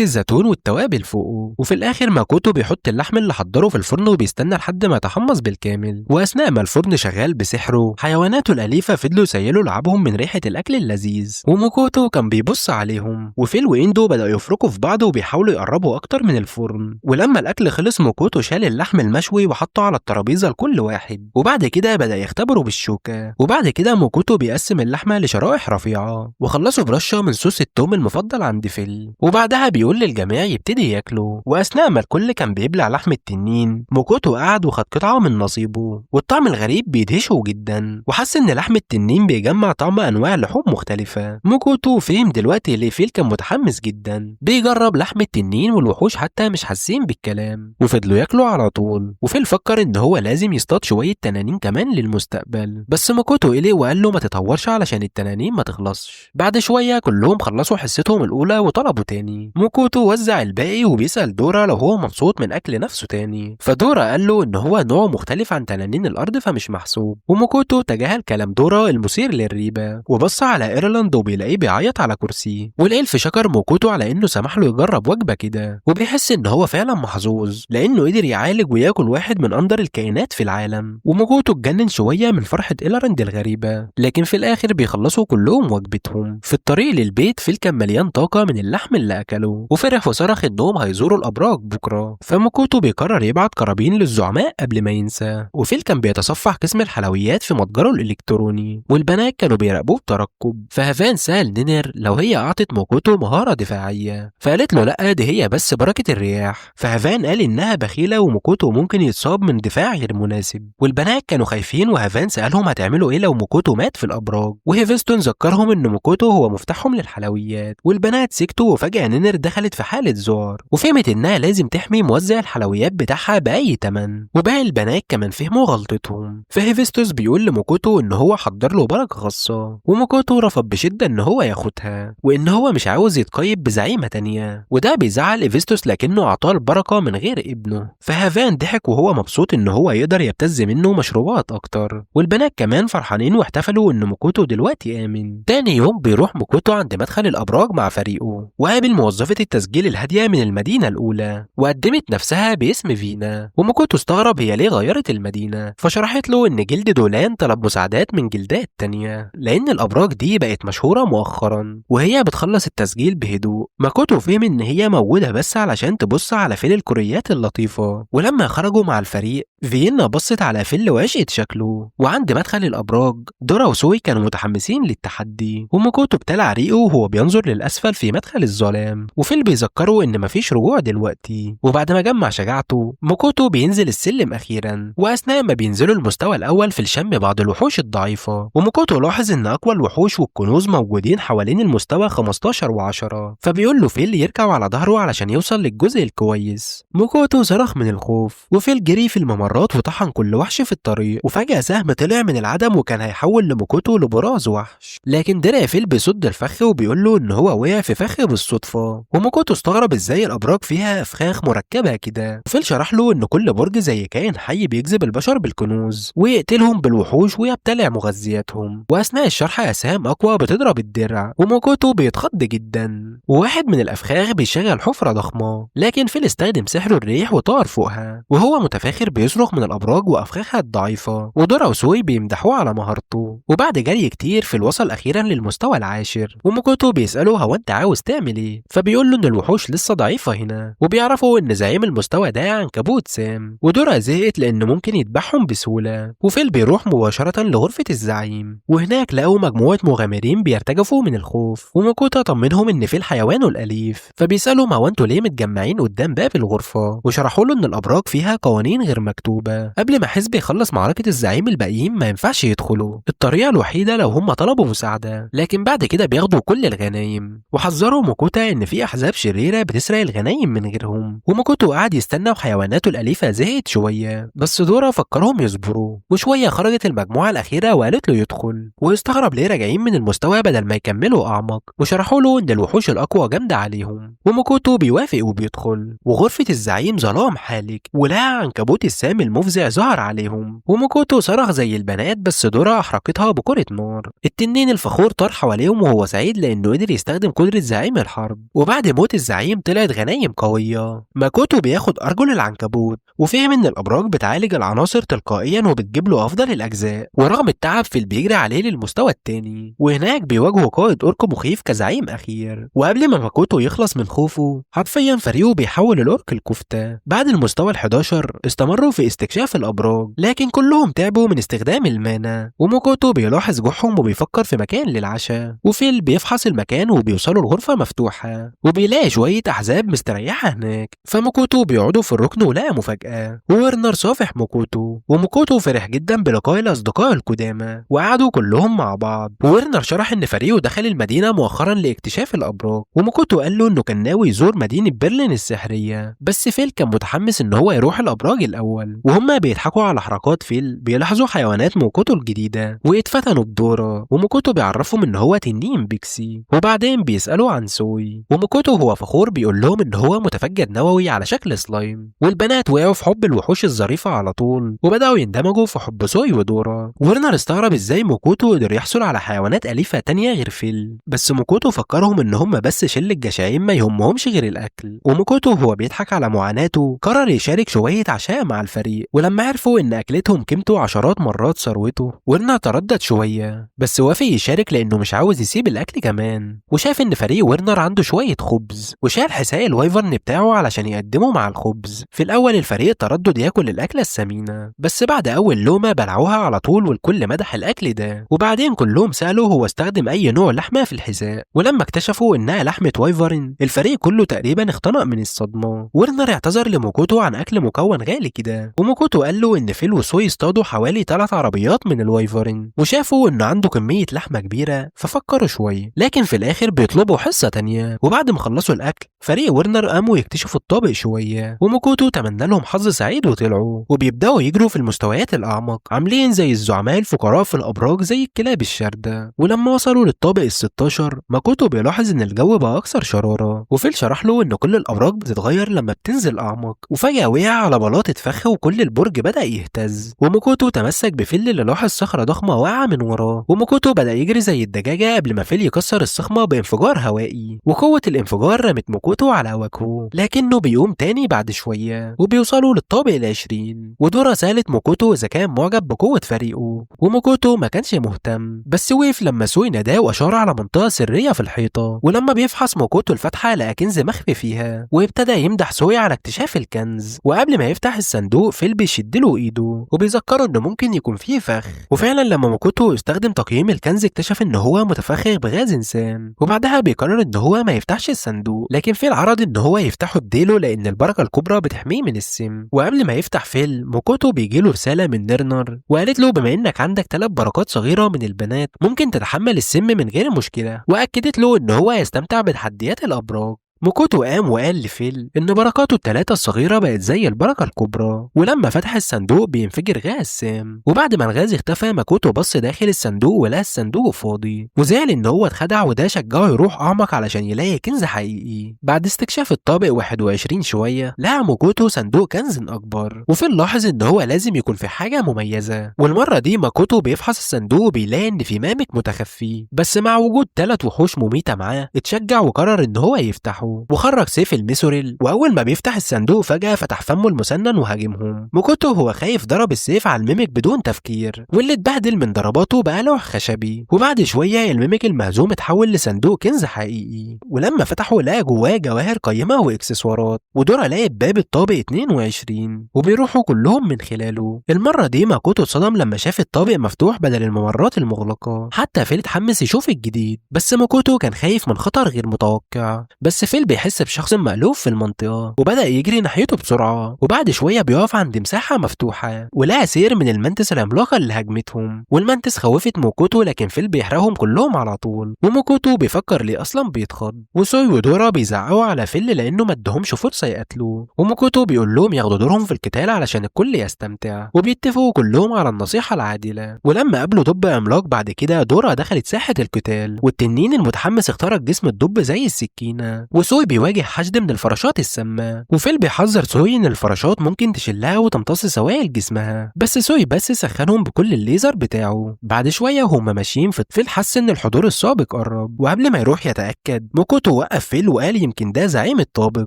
الزيتون والتوابل فوقه، وفي الاخر ماكوتو بيحط اللحم اللي حضره في الفرن وبيستنى لحد ما يتحمص بالكامل. واثناء ما الفرن شغال بسحره حيواناته الاليفه فضلوا يسيلوا لعابهم من ريحه الاكل اللذيذ، وموكوتو كان بيبص عليهم، وفيل واندو بداوا يفركوا في بعض وبيحاولوا يقربوا اكتر من الفرن. ولما الاكل خلص موكوتو شال اللحم المشوي وحطه على الترابيزه لكل واحد، وبعد كده بدا يختبروا بالشوكه. وبعد كده موكوتو بيقسم اللحمه لشرائح رفيعه وخلصوا برشه من صوص التوم المفضل عند فيل، وبعدها بيقول للجميع يبتدي ياكلوا. واثناء ما الكل كان بيبلع لحم التنين موكوتو قعد وخد قطعه من نصيبه، والطعم الغريب بيدهشه جدا وحس ان لحم التنين بيجمع طعم انواع لحوم مختلفه. موكوتو فهم دلوقتي ليه فيل كان متحمس جدا، بيجرب لحم التنين والوحوش حتى مش حاسين بالكلام، وفضلوا ياكلوا على طول. وفيل فكر ان هو لازم يصطاد شويه تنانين كمان للمستقبل، بس موكوتو إليه وقال له ما تتهورش علشان التنانين ما تخلصش. بعد شويه كلهم خلصوا حصتهم الاولى وطلبوا تاني. موكوتو وزع الباقي وبيسأل دورا لو هو مبسوط من اكل نفسه تاني، فدورا قال له ان هو نوع مختلف عن تنانين الارض فمش محسوب. وموكوتو تجاهل كلام دورا المثير للريبه وبص على ايرلاند وبيلاقيه بيعيط على كرسي، والالف شكر موكوتو على انه سمح له يجرب وجبه كده، وبيحس ان هو فعلا محظوظ لانه قدر يعالج وياكل واحد من اندر الكائنات في العالم. وموكوتو اتجنن شويه من فرحه ايرلاند الغريبه، لكن في الاخر بيخلصوا كلهم وجبتهم. في الطريق للبيت فيل كان مليان طاقه من اللحم اللي اكله، وفرح وصرخ انهم هيزوروا الابراج بكره، فموكوتو بيقرر يبعت قرابين للزعماء قبل ما ينسى. وفيل كان بيتصفح قسم الحلويات في متجره الالكتروني، والبنات كانوا بيراقبوه بترقب. فهافان سأل نينر لو هي اعطت موكوتو مهاره دفاعيه، فقالت له لا دي هي بس بركه الرياح. فهافان قال انها بخيله وموكوتو ممكن يتصاب من دفاع غير مناسب، والبنات كانوا خايفين. وهافان سألهم هتعملوا ايه لو موكوتو مات في الابراج، وهيفستون ذكرهم ان موكوتو هو مفتاحهم للحلويات. والبنات سكتوا، وفجأة نينر دخلت في حالة ذعر وفهمت انها لازم تحمي موزع الحلويات بتاعها بأي تمن، وباقي البنات كمان فهموا غلطتهم. فهيفستوس بيقول لموكوتو ان هو حضر له بركة خاصة، وموكوتو رفض بشدة ان هو ياخدها وان هو مش عاوز يتقيد بزعيمة تانية، وده بيزعل هيفستوس لكنه اعطاه البركة من غير ابنه. فهافان ضحك وهو مبسوط ان هو يقدر يبتز منه مشروبات اكتر، والبنات كمان فرحانين واحتفلوا ان موكوتو دلوقتي امن. تاني يوم بيروح موكوتو عند مدخل الابراج مع فريقه، وقابل موظفة التسجيل الهادية من المدينة الاولى وقدمت نفسها باسم فينا. وموكوتو استغرب هي ليه غيرت المدينة، فشرحت له ان جلد دولان طلب مساعدات من جلدات تانية لان الابراج دي بقت مشهورة مؤخرا وهي بتخلص التسجيل بهدوء. ماكوتو فهم ان هي موجودة بس علشان تبص على فيل الكوريات اللطيفة. ولما خرجوا مع الفريق فيينا بصت على فيل وعشقت شكله. وعند مدخل الابراج دورا وسوي كانوا متحمسين للتحدي، وماكوتو ابتلع ريقه وهو بينظر للاسفل في مدخل الظلام، وفيل بيذكره ان مفيش رجوع دلوقتي. وبعد ما جمع شجاعته ماكوتو بينزل السلم اخيرا، واثناء ما بينزلوا المستوى الاول في الشم بعض الوحوش الضعيفه، وماكوتو لاحظ ان اقوى الوحوش والكنوز موجودين حوالين المستوى 15 و10، فبيقول له فيل يركب على ظهره علشان يوصل للجزء الكويس. ماكوتو صرخ من الخوف، وفيل جري في الممرات وطحن كل وحش في الطريق، وفجأة سهم طلع من العدم وكان هيحول لماكوتو لبراز وحش، لكن درع فيل بيصد الفخ وبيقول له ان هو وقع في فخ بالصدفه. وماكوتو استغرب ازاي الابراج فيها افخاخ مركبه كده. فيل شرح له ان كل برج زي كائن حي بيجذب البشر بالكنوز ويقتلهم بالوحوش ويبتلع مغذياتهم، واثناء الشرح اسهام اقوى بتضرب الدرع، وماكوتو بيتخض جدا. وواحد من الافخاخ بيشغل حفره ضخمه، لكن فيل استخدم سحر الريح وطار فوقها، وهو متفاخر بيصرخ من الابراج وافخاخها الضعيفه. ودورا وسوي بيمدحوه على مهارته. وبعد جري كتير في الوصل اخيرا للمستوى العاشر، وماكوتو بيساله هو انت عاوز تعمل ايه، فبيقول له ان الوحوش لسه ضعيفه هنا، وبيعرفوا ان زعيم المستوى ده عنكبوت سام. ودورا زهقت لانه ممكن يذبحهم بسهوله، وفيل بيروح مباشره لغرفه الزعيم، وهناك لقوا مجموعه مغامرين بيرتجفوا من الخوف. وماكوتو طمنهم ان فيل حيوانه الاليف، فبيسالهم هو انتوا ليه متجمعين قدام باب الغرفه، وشرحوا له ان الابراج فيها قوانين غير مكتوبه مكتوبة قبل ما حزب يخلص معركة الزعيم الباقيين ما ينفعش يدخلوا، الطريقة الوحيدة لو هم طلبوا مساعدة، لكن بعد كده بياخدوا كل الغنايم. وحذروا موكوتا إن في أحزاب شريرة بتسرق الغنايم من غيرهم، وموكوتو قعد يستنى وحيواناته الأليفة زهقت شوية، بس دورا فكرهم يصبروا. وشوية خرجت المجموعة الأخيرة وقالت له يدخل، واستغرب ليه راجعين من المستوى بدل ما يكملوا أعمق، وشرحوا له إن الوحوش الأقوى جامدة عليهم. وموكوتو بيوافق وبيدخل، وغرفة الزعيم ظلام حالك، ولقى عنكبوت السام المفزع ظهر عليهم. وموكوتو صرخ زي البنات، بس دورا أحرقتها بكرة نار. التنين الفخور طار حواليهم وهو سعيد لأنه قدر يستخدم قدرة زعيم الحرب. وبعد موت الزعيم طلعت غنايم قوية. ماكوتو بياخد أرجل العنكبوت، وفهم إن الأبراج بتعالج العناصر تلقائيا وبتجيب له أفضل الأجزاء، ورغم التعب في بيجري عليه للمستوى التاني. وهناك بيواجهه قائد أورك مخيف كزعيم أخير. وقبل ما ماكوتو يخلص من خوفه حرفيا فريقه بيحول الأورك الكفتة. بعد المستوى ال11 استمروا في استكشاف الأبراج، لكن كلهم تعبوا من استخدام المانا. وماكوتو بيلاحظ جوعهم وبيفكر في مكان للعشاء. وفيل بيفحص المكان وبيوصلوا الغرفة مفتوحة، وبيلاقي شوية أحزاب مستريحة هناك. فماكوتو بيقعدوا في الركن ولقى مفاجأة، وورنر صافح ماكوتو، وماكوتو فرح جدا بلقاء الأصدقاء القدامى، وقعدوا كلهم مع بعض. وورنر شرح إن فريقه دخل المدينة مؤخرا لاكتشاف الأبراج، وماكوتو قال له إنه كان ناوي يزور مدينة برلين السحرية، بس فيل كان متحمس إن هو يروح الأبراج الأول. وهما بيضحكوا على حركات فيل بيلاحظوا حيوانات ماكوتو الجديدة ويتفتنوا بدورة، وماكوتو بيعرفهم إن هو تنين بيكسي. وبعدين بيسألوا عن سوي، وماكوتو هو فخور بيقول لهم إن هو متفجر نووي على شكل سلايم. والبنات وقعوا في حب الوحوش الظريفة على طول، وبدأوا يندمجوا في حب سوي ودورة. ورنر استغرب إزاي ماكوتو قدر يحصل على حيوانات أليفة تانية غير فيل، بس ماكوتو فكرهم إن هم بس شلة جشعين ما يهمهمش غير الأكل. وماكوتو هو بيضحك على معاناته قرر يشارك شوية عشاء مع الفريق. ولما عرفوا إن أكلتهم قيمته عشرات مرات ثروته، ورنر تردد شوية بس وافق يشارك لأنه مش عاوز يسيب الأكل كمان. وشاف إن فريق ورنر عنده شوية خبز، وشال حساء الوايفرن بتاعه علشان يقدمه مع الخبز. في الأول الفريق تردد ياكل الأكلة السمينة، بس بعد أول لومة بلعوها على طول والكل مدح الأكل ده. وبعدين كلهم سألوا هو استخدم أي نوع لحمة في الحساء، ولما اكتشفوا إنها لحمة وايفرن الفريق كله تقريبا اختنق من الصدمة. ورنر اعتذر لموكوتو عن أكل مكون غالي كده، وموكوتو قال له إن فيل وسوي اصطادوا حوالي 3 عربيات من الوايفرن، وشافوا إنه عنده كمية لحمة كبيرة ففكروا شوية، لكن في الآخر بيطلبوا حصة تانية. وبعد ما خلصوا الأكل فريق ورنر قاموا يكتشفوا الطابق شوية، وموكوتو تمنى لهم حظ سعيد وطلعوا، وبيبدأوا يجروا في المستويات الأعمق عاملين زي الزعماء الفقراء في الأبراج زي الكلاب الشاردة. ولما وصلوا للطابق ال16 ماكوتو بيلاحظ إن الجو بقى أكثر شرارة، وفيل شرح له إن كل الأبراج بتتغير لما بتنزل أعمق. وفجأة وقع على بلاطة فخ وكل البرج بدأ يهتز، وماكوتو تمسك بفيل اللي لاحظ صخرة ضخمة واقعة من وراه، وماكوتو بدأ يجري زي الدجاجة قبل ما فيل يكسر الصخمة بانفجار هوائي. وقوة الانفجار رمت ماكوتو على وجهه، لكنه بيقوم تاني بعد شوية. وبيوصلوا للطابق ال20، ودورا سألت ماكوتو إذا كان معجب بقوة فريقه، وماكوتو ما كانش مهتم، بس وقف لما سوي ناداه وأشار على منطقة سرية في الحيطة. ولما بيفحص ماكوتو الفتحة لقى كنز مخفي فيها، وابتدى يمدح سوي على اكتشاف الكنز. وقبل ما يفتح الصندوق فيل بيشدله ايده وبيذكره انه ممكن يكون فيه فخ. وفعلا لما ماكوتو استخدم تقييم الكنز اكتشف ان هو متفخر بغاز انسان، وبعدها بيقرر ان هو ما يفتحش الصندوق، لكن فيل عرض ان هو يفتحه بديله لان البركة الكبرى بتحميه من السم. وقبل ما يفتح فيل ماكوتو بيجيله رسالة من نيرنر، وقالت له بما انك عندك 3 بركات صغيرة من البنات ممكن تتحمل السم من غير مشكلة، واكدت له ان هو يستمتع بتحديات الابراج. ماكوتو قام وقال لفيل إن بركاته ال3 الصغيرة بقت زي البركة الكبرى، ولما فتح الصندوق بينفجر غاز سام. وبعد ما الغاز اختفى ماكوتو بص داخل الصندوق ولقى الصندوق فاضي، وزعل إن هو اتخدع، وده شجعه يروح أعمق علشان يلاقي كنز حقيقي. بعد استكشاف الطابق 21 شوية لقى ماكوتو صندوق كنز أكبر، وفيل لاحظ إن هو لازم يكون في حاجة مميزة. والمرة دي ماكوتو بيفحص الصندوق وبيلاقي إن في مامك متخفي، بس مع وجود 3 وحوش مميتة معاه اتشجع وقرر إن هو يفتحه، وخرج سيف الميسوريل. واول ما بيفتح الصندوق فجأة فتح فمه المسنن وهاجمهم. ماكوتو هو خايف ضرب السيف على الميمك بدون تفكير، واللي اتبهدل من ضرباته بقى لوح خشبي. وبعد شوية الميمك المهزوم اتحول لصندوق كنز حقيقي، ولما فتحه لقى جواه جواهر قيمة واكسسوارات. ودورا لقى باب الطابق 22 وبيروحوا كلهم من خلاله. المرة دي ماكوتو اتصدم لما شاف الطابق مفتوح بدل الممرات المغلقة. حتى فيل اتحمس يشوف الجديد، بس ماكوتو كان خايف من خطر غير متوقع. بس فيل وفيل بيحس بشخص مألوف في المنطقة وبدأ يجري ناحيته بسرعة، وبعد شوية بيقف عند مساحة مفتوحة ولقى سير من المنتس العملاقة اللي هاجمتهم، والمنتس خوفت موكوتو لكن فيل بيحرقهم كلهم على طول، وموكوتو بيفكر ليه أصلا بيتخض، وسوي ودورا بيزعقوا على فيل لأنه ما ادهمش فرصة يقتلوه، وموكوتو بيقول لهم ياخدوا دورهم في القتال علشان الكل يستمتع، وبيتفقوا كلهم على النصيحة العادلة. ولما قابلوا دب عملاق بعد كده دورا دخلت ساحة القتال، والتنين المتحمس اخترق جسم الدب زي السكينة، وسوي بيواجه حشد من الفراشات السامة، وفيل بيحذر سوي ان الفراشات ممكن تشلها وتمتص سوائل جسمها، بس سوي بس سخنهم بكل الليزر بتاعه. بعد شوية وهم ماشيين فيل حس ان الحضور السابق قرب، وقبل ما يروح يتأكد موكوتو وقف فيل وقال يمكن ده زعيم الطابق،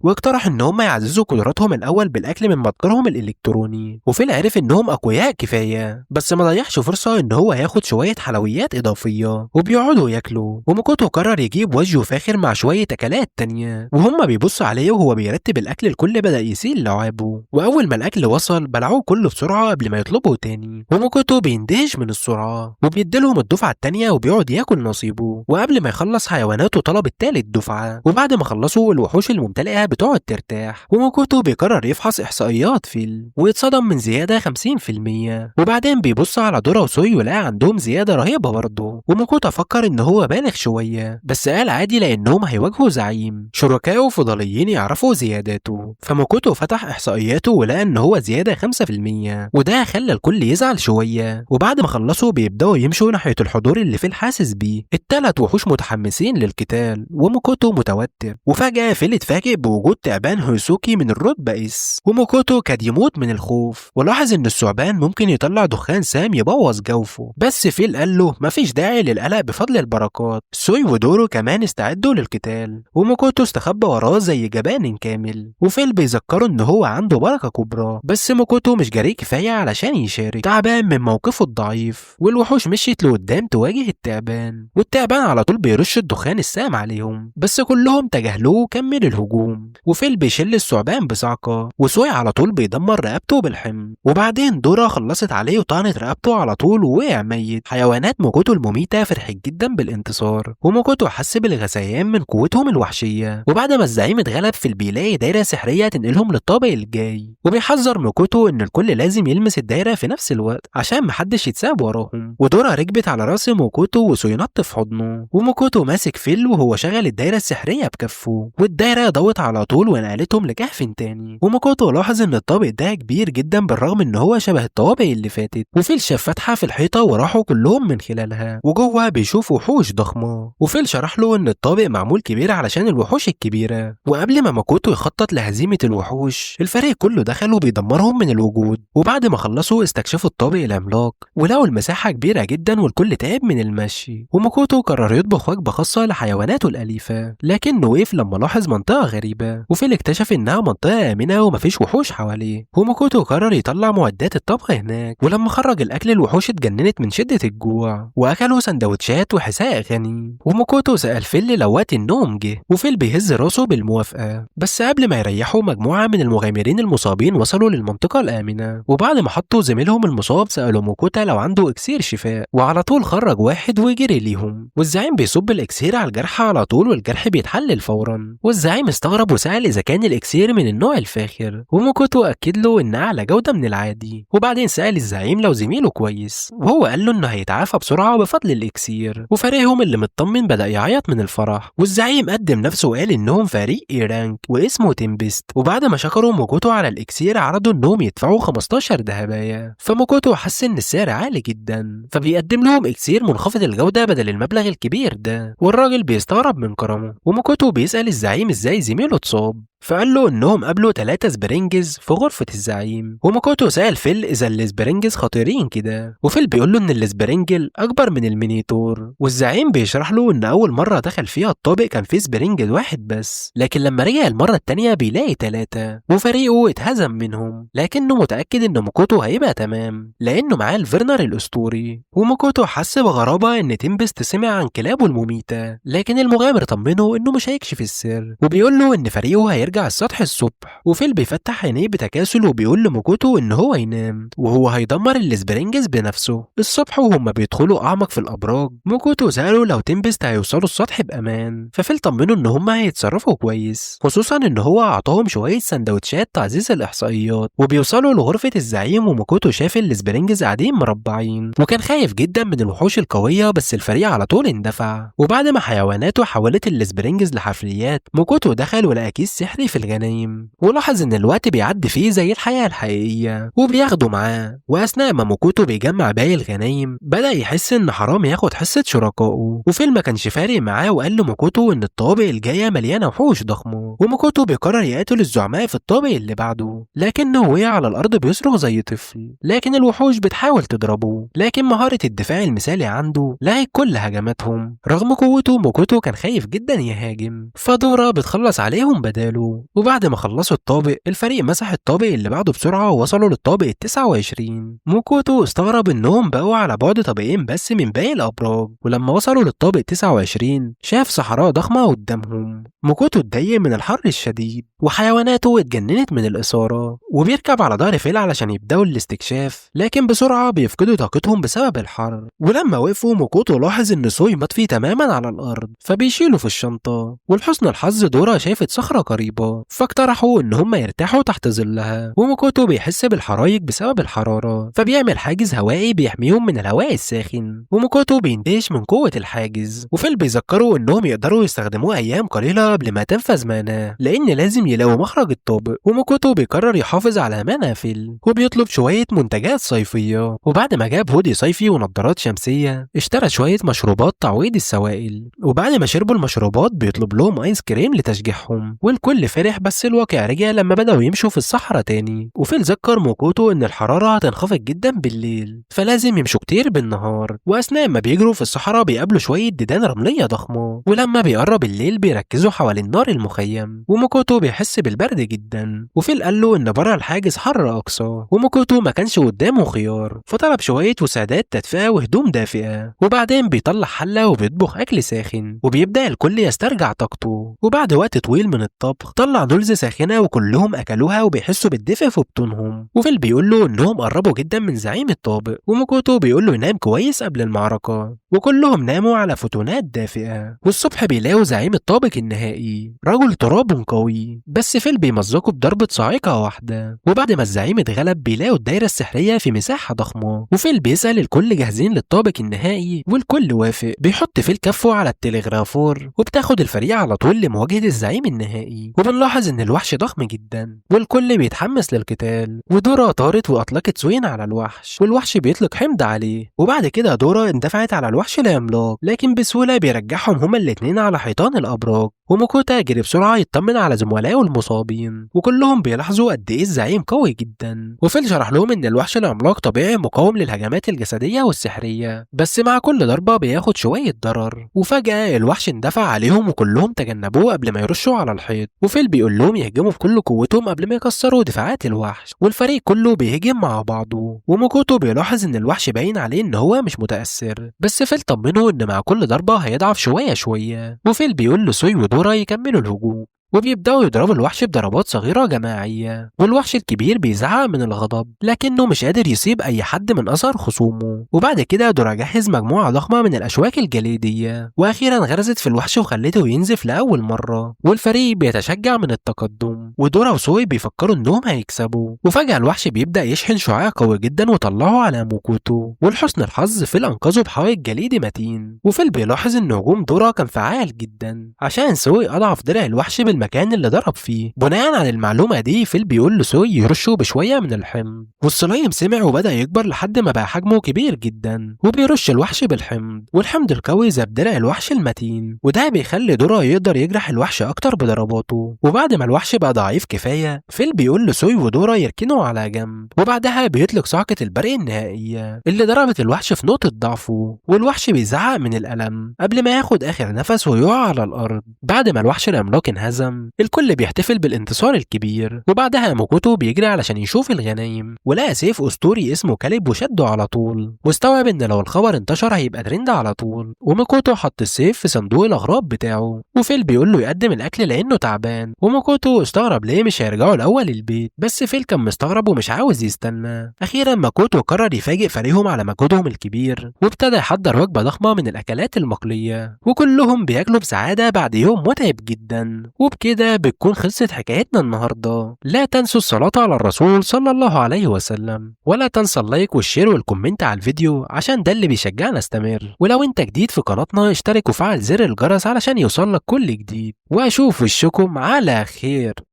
واقترح ان هم يعززوا قدراتهم الاول بالاكل من متجرهم الالكتروني، وفيل عرف انهم اقوياء كفاية، بس ما ضيعش فرصة ان هو ياخد شوية حلويات اضافية وبيقعدوا ياكلوا، وموكوتو قرر يجيب وجه فاخر مع شوية اكلات تانية، وهم بيبصوا عليه وهو بيرتب الاكل الكل بدأ يسيل لعابه، واول ما الاكل وصل بلعوه كله بسرعة قبل ما يطلبوا تاني، وموكوتو بيندهش من السرعة وبيديلهم الدفعة التانية وبيقعد ياكل نصيبه، وقبل ما يخلص حيواناته طلب التالت دفعة، وبعد ما خلصوا الوحوش الممتلئة بتقعد ترتاح، وموكوتو بيقرر يفحص احصائيات فيل ويتصدم من زيادة 50%، وبعدين بيبص على دورا وسوي ولاقي عندهم زيادة رهيبة برضه، وموكوتو فكر ان هو بالغ شوية بس قال عادي لانهم هيواجهوا زعيم، شركائه فضوليين يعرفوا زياداته، فموكوتو فتح احصائياته ولقى ان هو زيادة 5%، وده خلى الكل يزعل شوية، وبعد ما خلصوا بيبدأوا يمشوا ناحية الحضور اللي فيل حاسس بيه، التلات وحوش متحمسين للقتال وموكوتو متوتر، وفجأة فيل اتفاجئ بوجود تعبان هيسوكي من الرتبة اس، وموكوتو كاد يموت من الخوف، ولاحظ ان الثعبان ممكن يطلع دخان سام يبوظ جوفه، بس فيل قال له مفيش داعي للقلق بفضل البركات، سوي ودورو كمان استعدوا للقتال، وموكوتو استخبى وراه زي جبان كامل، وفيل بيذكره ان هو عنده بركة كبرى، بس موكوتو مش جريء كفاية علشان يشارك، تعبان من موقفه الضعيف، والوحوش مشيت لقدام تواجه التعبان، والتعبان على طول بيرش الدخان السام عليهم، بس كلهم تجاهلوه وكمل الهجوم، وفيل بيشل الثعبان بصعقة، وسوي على طول بيدمر رقبته بالحمل، وبعدين دورا خلصت عليه وطعنت رقبته على طول ووقع ميت. حيوانات موكوتو المميتة فرحت جدا بالانتصار، وموكوتو حس بالغثيان من قوتهم الوحشية، وبعد ما الزعيم اتغلب فيل بيلاقي دايرة سحرية تنقلهم للطابق الجاي، وبيحذر موكوتو ان الكل لازم يلمس الدايرة في نفس الوقت عشان محدش يتساب وراهم، ودورا ركبت على راس موكوتو وسوي نط في حضنه، وموكوتو ماسك فيل وهو شغل الدايرة السحرية بكفه، والدايرة ضوت على طول ونقلتهم لكهف تاني، وموكوتو لاحظ ان الطابق ده كبير جدا بالرغم ان هو شبه الطوابق اللي فاتت، وفيل شاف فتحة في الحيطة وراحوا كلهم من خلالها، وجوه بيشوف وحوش ضخمة، وفيل شرح له ان الطابق معمول كبير علشان الوحوش الكبيرة، وقبل ما موكوتو يخطط لهزيمة الوحوش الفريق كله دخل وبيدمرهم من الوجود، وبعد ما خلصوا استكشفوا الطابق العملاق ولقوا المساحة كبيرة جدا والكل تعب من المشي، وموكوتو قرر يطبخ وجبة خاصة لحيواناته الأليفة، لكنه وقف لما لاحظ منطقة غريبة، وفيل اكتشف انها منطقة آمنة ومفيش وحوش حواليه، وموكوتو قرر يطلع معدات الطبخ هناك، ولما خرج الأكل الوحوش اتجننت من شدة الجوع وأكلوا سندوتشات وحساء غني، وموكوتو سأل فيل لو وقت النوم جه، وفيل بيهز راسه بالموافقة، بس قبل ما يريحوا مجموعة من المغامرين المصابين وصلوا للمنطقة الآمنة، وبعد ما حطوا زميلهم المصاب سألوا موكوتا لو عنده إكسير شفاء، وعلى طول خرج واحد وجري ليهم، والزعيم بيصب الإكسير على الجرح على طول والجرح بيتحلل فورا، والزعيم استغرب وسأل إذا كان الإكسير من النوع الفاخر، وموكوتو أكد له إن أعلى جودة من العادي، وبعدين سأل الزعيم لو زميله كويس، وهو قال له إنه هيتعافى بسرعة بفضل الإكسير، وفريقهم اللي مطمن بدأ يعيط من الفرح، والزعيم قدم نفسه وقال إنهم فريق إيرانك واسمه تيمبست، وبعد ما شكروا موكوتو على الإكسير عرضوا إنهم يدفعوا 15 ذهباية، فموكوتو حس إن السعر عالي جدا، فبيقدم لهم إكسير منخفض الجودة بدل المبلغ الكبير ده، والراجل بيستغرب من كرمه، وموكوتو بيسأل الزعيم إزاي زميله اتصاب، فقال له انهم قابلوا 3 سبرينجز في غرفة الزعيم، وموكوتو سأل فيل اذا السبرينجز خطيرين كده، وفيل بيقول له ان السبرينجل اكبر من المينيتور، والزعيم بيشرح له ان اول مرة دخل فيها الطابق كان فيه سبرينجل واحد بس، لكن لما رجع المرة التانية بيلاقي 3 وفريقه اتهزم منهم، لكنه متأكد ان موكوتو هيبقى تمام لانه معاه الفيرنر الاسطوري، وموكوتو حس بغرابة ان تيمبست سمع عن كلابه المميتة، لكن المغامر طمنه انه مش هيكشف السر، وبيقول له ان فريقه بيرجع السطح الصبح، وفيل بيفتح عينيه بتكاسل وبيقول لموكوتو إن هو ينام وهو هيدمر السبرينجز بنفسه. الصبح وهم بيدخلوا أعمق في الأبراج، موكوتو سأله لو تمبست هيوصلوا السطح بأمان، ففيل طمنه إن هم هيتصرفوا كويس، خصوصا إن هو أعطاهم شوية سندوتشات تعزيز الإحصائيات. وبيوصلوا لغرفة الزعيم وموكوتو شاف السبرينجز قاعدين مربعين، وكان خايف جدا من الوحوش القوية، بس الفريق على طول اندفع. وبعد ما حيواناته حولت السبرينجز لحفريات، موكوتو دخل ولقى كيس سحري في الغنايم، ولاحظ إن الوقت بيعدي فيه زي الحياة الحقيقية، وبياخده معاه. وأثناء ما موكوتو بيجمع باقي الغنايم بدأ يحس إن حرام ياخد حصة شركائه، وفيل ما كانش فارق معاه وقال لموكوتو إن الطوابق الجاية مليانة وحوش ضخمة. وموكوتو بيقرر يقاتل الزعماء في الطابق اللي بعده، لكنه وقع على الأرض بيصرخ زي طفل، لكن الوحوش بتحاول تضربه، لكن مهارة الدفاع المثالي عنده لقت كل هجماتهم. رغم قوته موكوتو كان خايف جدا يهاجم، فدورا بتخلص عليهم بداله. وبعد ما خلصوا الطابق الفريق مسح الطابق اللي بعده بسرعة ووصلوا للطابق ال29. موكوتو استغرب انهم بقوا على بعد طابقين بس من باقي الابراج، ولما وصلوا للطابق 29 شاف صحراء ضخمة قدامهم. موكوتو اتضايق من الحر الشديد وحيواناته اتجننت من الإثارة، وبيركب على ظهر فيل علشان يبدأوا الاستكشاف، لكن بسرعة بيفقدوا طاقتهم بسبب الحر. ولما وقفوا موكوتو لاحظ إن سوي مطفي تماما على الأرض، فبيشيله في الشنطة. ولحسن الحظ دورا شافت صخرة قريبة، فاقترحوا إن هم يرتاحوا تحت ظلها. وموكوتو بيحس بالحرايق بسبب الحرارة، فبيعمل حاجز هوائي بيحميهم من الهواء الساخن. وموكوتو بيندهش من قوة الحاجز، وفيل بيذكروا إنهم يقدروا يستخدموه أيام قليلة قبل ما تنفذ ماناه، لأن لازم يلاقوا مخرج الطابق. وموكوتو بيقرر يحافظ على مانا فيل، وبيطلب شوية منتجات صيفية. وبعد ما جاب هودي صيفي ونظارات شمسية اشترى شوية مشروبات تعويض السوائل. وبعد ما شربوا المشروبات بيطلب لهم آيس كريم لتشجيعهم، والكل فرح. بس الواقع رجع لما بدأوا يمشوا في الصحراء تاني، وفيل ذكر موكوتو إن الحرارة هتنخفض جدا بالليل، فلازم يمشوا كتير بالنهار. وأثناء ما بيجروا في الصحراء بيقابلوا شوية ديدان رملية ضخمة، ولما بيقرب الليل بيركزوا حوالين نار المخيم. وموكوتو بيحس بالبرد جدا، وفيل قال له إن بره الحاجز حر أقصى، وموكوتو ما كانش قدامه خيار، فطلب شوية وسادات تدفئة وهدوم دافئة. وبعدين بيطلع حلة وبيطبخ أكل ساخن، وبيبدأ الكل يسترجع طاقته. وبعد وقت طويل من الطبخ طلع نولز ساخنة وكلهم أكلوها وبيحسوا بالدفء في بطونهم. وفيل بيقول له إنهم قربوا جدا من زعيم الطابق، وموكوتو بيقول له ينام كويس قبل المعركة، وكلهم ناموا على فتونات دافئة. والصبح بيلاقوا زعيم الطابق النهائي رجل تراب قوي، بس فيل بيمزقه بضربة صاعقة واحدة. وبعد ما الزعيم اتغلب بيلاقوا الدايرة السحرية في مساحة ضخمة، وفيل بيسأل الكل جاهزين للطابق النهائي، والكل وافق. بيحط فيل كفه على التلغرافور، وبتاخد الفريق على طول لمواجهة الزعيم النهائي. وبنلاحظ ان الوحش ضخم جدا والكل بيتحمس للقتال. ودورا طارت واطلقت سوين على الوحش، والوحش بيطلق حمض عليه. وبعد كده دورا اندفعت على الوحش العملاق، لكن بسهولة بيرجعهم هما الاتنين على حيطان الابراج. وموكوتا جري بسرعة يطمن على زملائه المصابين، وكلهم بيلاحظوا قد ايه الزعيم قوي جدا. وفيل شرح لهم ان الوحش العملاق طبيعي مقاوم للهجمات الجسدية والسحرية، بس مع كل ضربة بياخد شوية ضرر. وفجأة الوحش اندفع عليهم وكلهم تجنبوه قبل ما يرشوا على الحيط. وفيل بيقول لهم يهجموا بكل قوتهم قبل ما يكسروا دفاعات الوحش، والفريق كله بيهجم مع بعضه. وموكوتو بيلاحظ ان الوحش باين عليه ان هو مش متأثر، بس فيل طمنه ان مع كل ضربة هيضعف شوية شوية. وفيل بيقول لسوي ودورا يكملوا الهجوم، وبيبدأوا يضربوا الوحش بضربات صغيرة جماعية. والوحش الكبير بيزعق من الغضب لكنه مش قادر يصيب أي حد من أثر خصومه. وبعد كده دورا جهز مجموعة ضخمة من الأشواك الجليدية، وأخيرا غرزت في الوحش وخلته ينزف لأول مرة، والفريق بيتشجع من التقدم. ودورا وسوي بيفكروا إنهم هيكسبوا، وفجأة الوحش بيبدأ يشحن شعاع قوي جدا وطلعه على موكوتو. ولحسن الحظ فيل أنقذه بحائط جليدي متين. وفيل بيلاحظ إن هجوم دورا كان فعال جدا عشان سوي أضعف درع الوحش المكان اللي ضرب فيه. بناء على المعلومة دي فيل بيقول لسوي يرشه بشوية من الحمض، والصليم سمع وبدأ يكبر لحد ما بقى حجمه كبير جدا، وبيرش الوحش بالحمض. والحمض القوي زي درع الوحش المتين، وده بيخلي دورا يقدر يجرح الوحش أكتر بضرباته. وبعد ما الوحش بقى ضعيف كفاية فيل بيقول لسوي ودورا يركنوا على جنب، وبعدها بيطلق صعقة البرق النهائية اللي ضربت الوحش في نقطة ضعفه. والوحش بيزعق من الألم قبل ما ياخد آخر نفس ويقع على الأرض. بعد ما الوحش العملاق انهزم القسم. الكل بيحتفل بالانتصار الكبير، وبعدها ماكوتو بيجري علشان يشوف الغنايم، ولقى سيف أسطوري اسمه كاليب وشده على طول، واستوعب إن لو الخبر انتشر هيبقى ترند على طول. وماكوتو حط السيف في صندوق الأغراض بتاعه، وفيل بيقول له يقدم الأكل لأنه تعبان، وماكوتو استغرب ليه مش هيرجعوا الأول البيت، بس فيل كان مستغرب ومش عاوز يستنى. أخيرا ماكوتو قرر يفاجئ فريقهم على مجهودهم الكبير، وابتدى يحضر وجبة ضخمة من الأكلات المقلية، وكلهم بياكلوا بسعادة بعد يوم متعب جدا. وبكده بتكون خلصت حكايتنا النهاردة. لا تنسوا الصلاة على الرسول صلى الله عليه وسلم، ولا تنسى اللايك والشير والكومنت على الفيديو عشان ده اللي بيشجعنا استمر. ولو انت جديد في قناتنا اشترك وفعل زر الجرس علشان يوصلك كل جديد، واشوف وشكم على خير.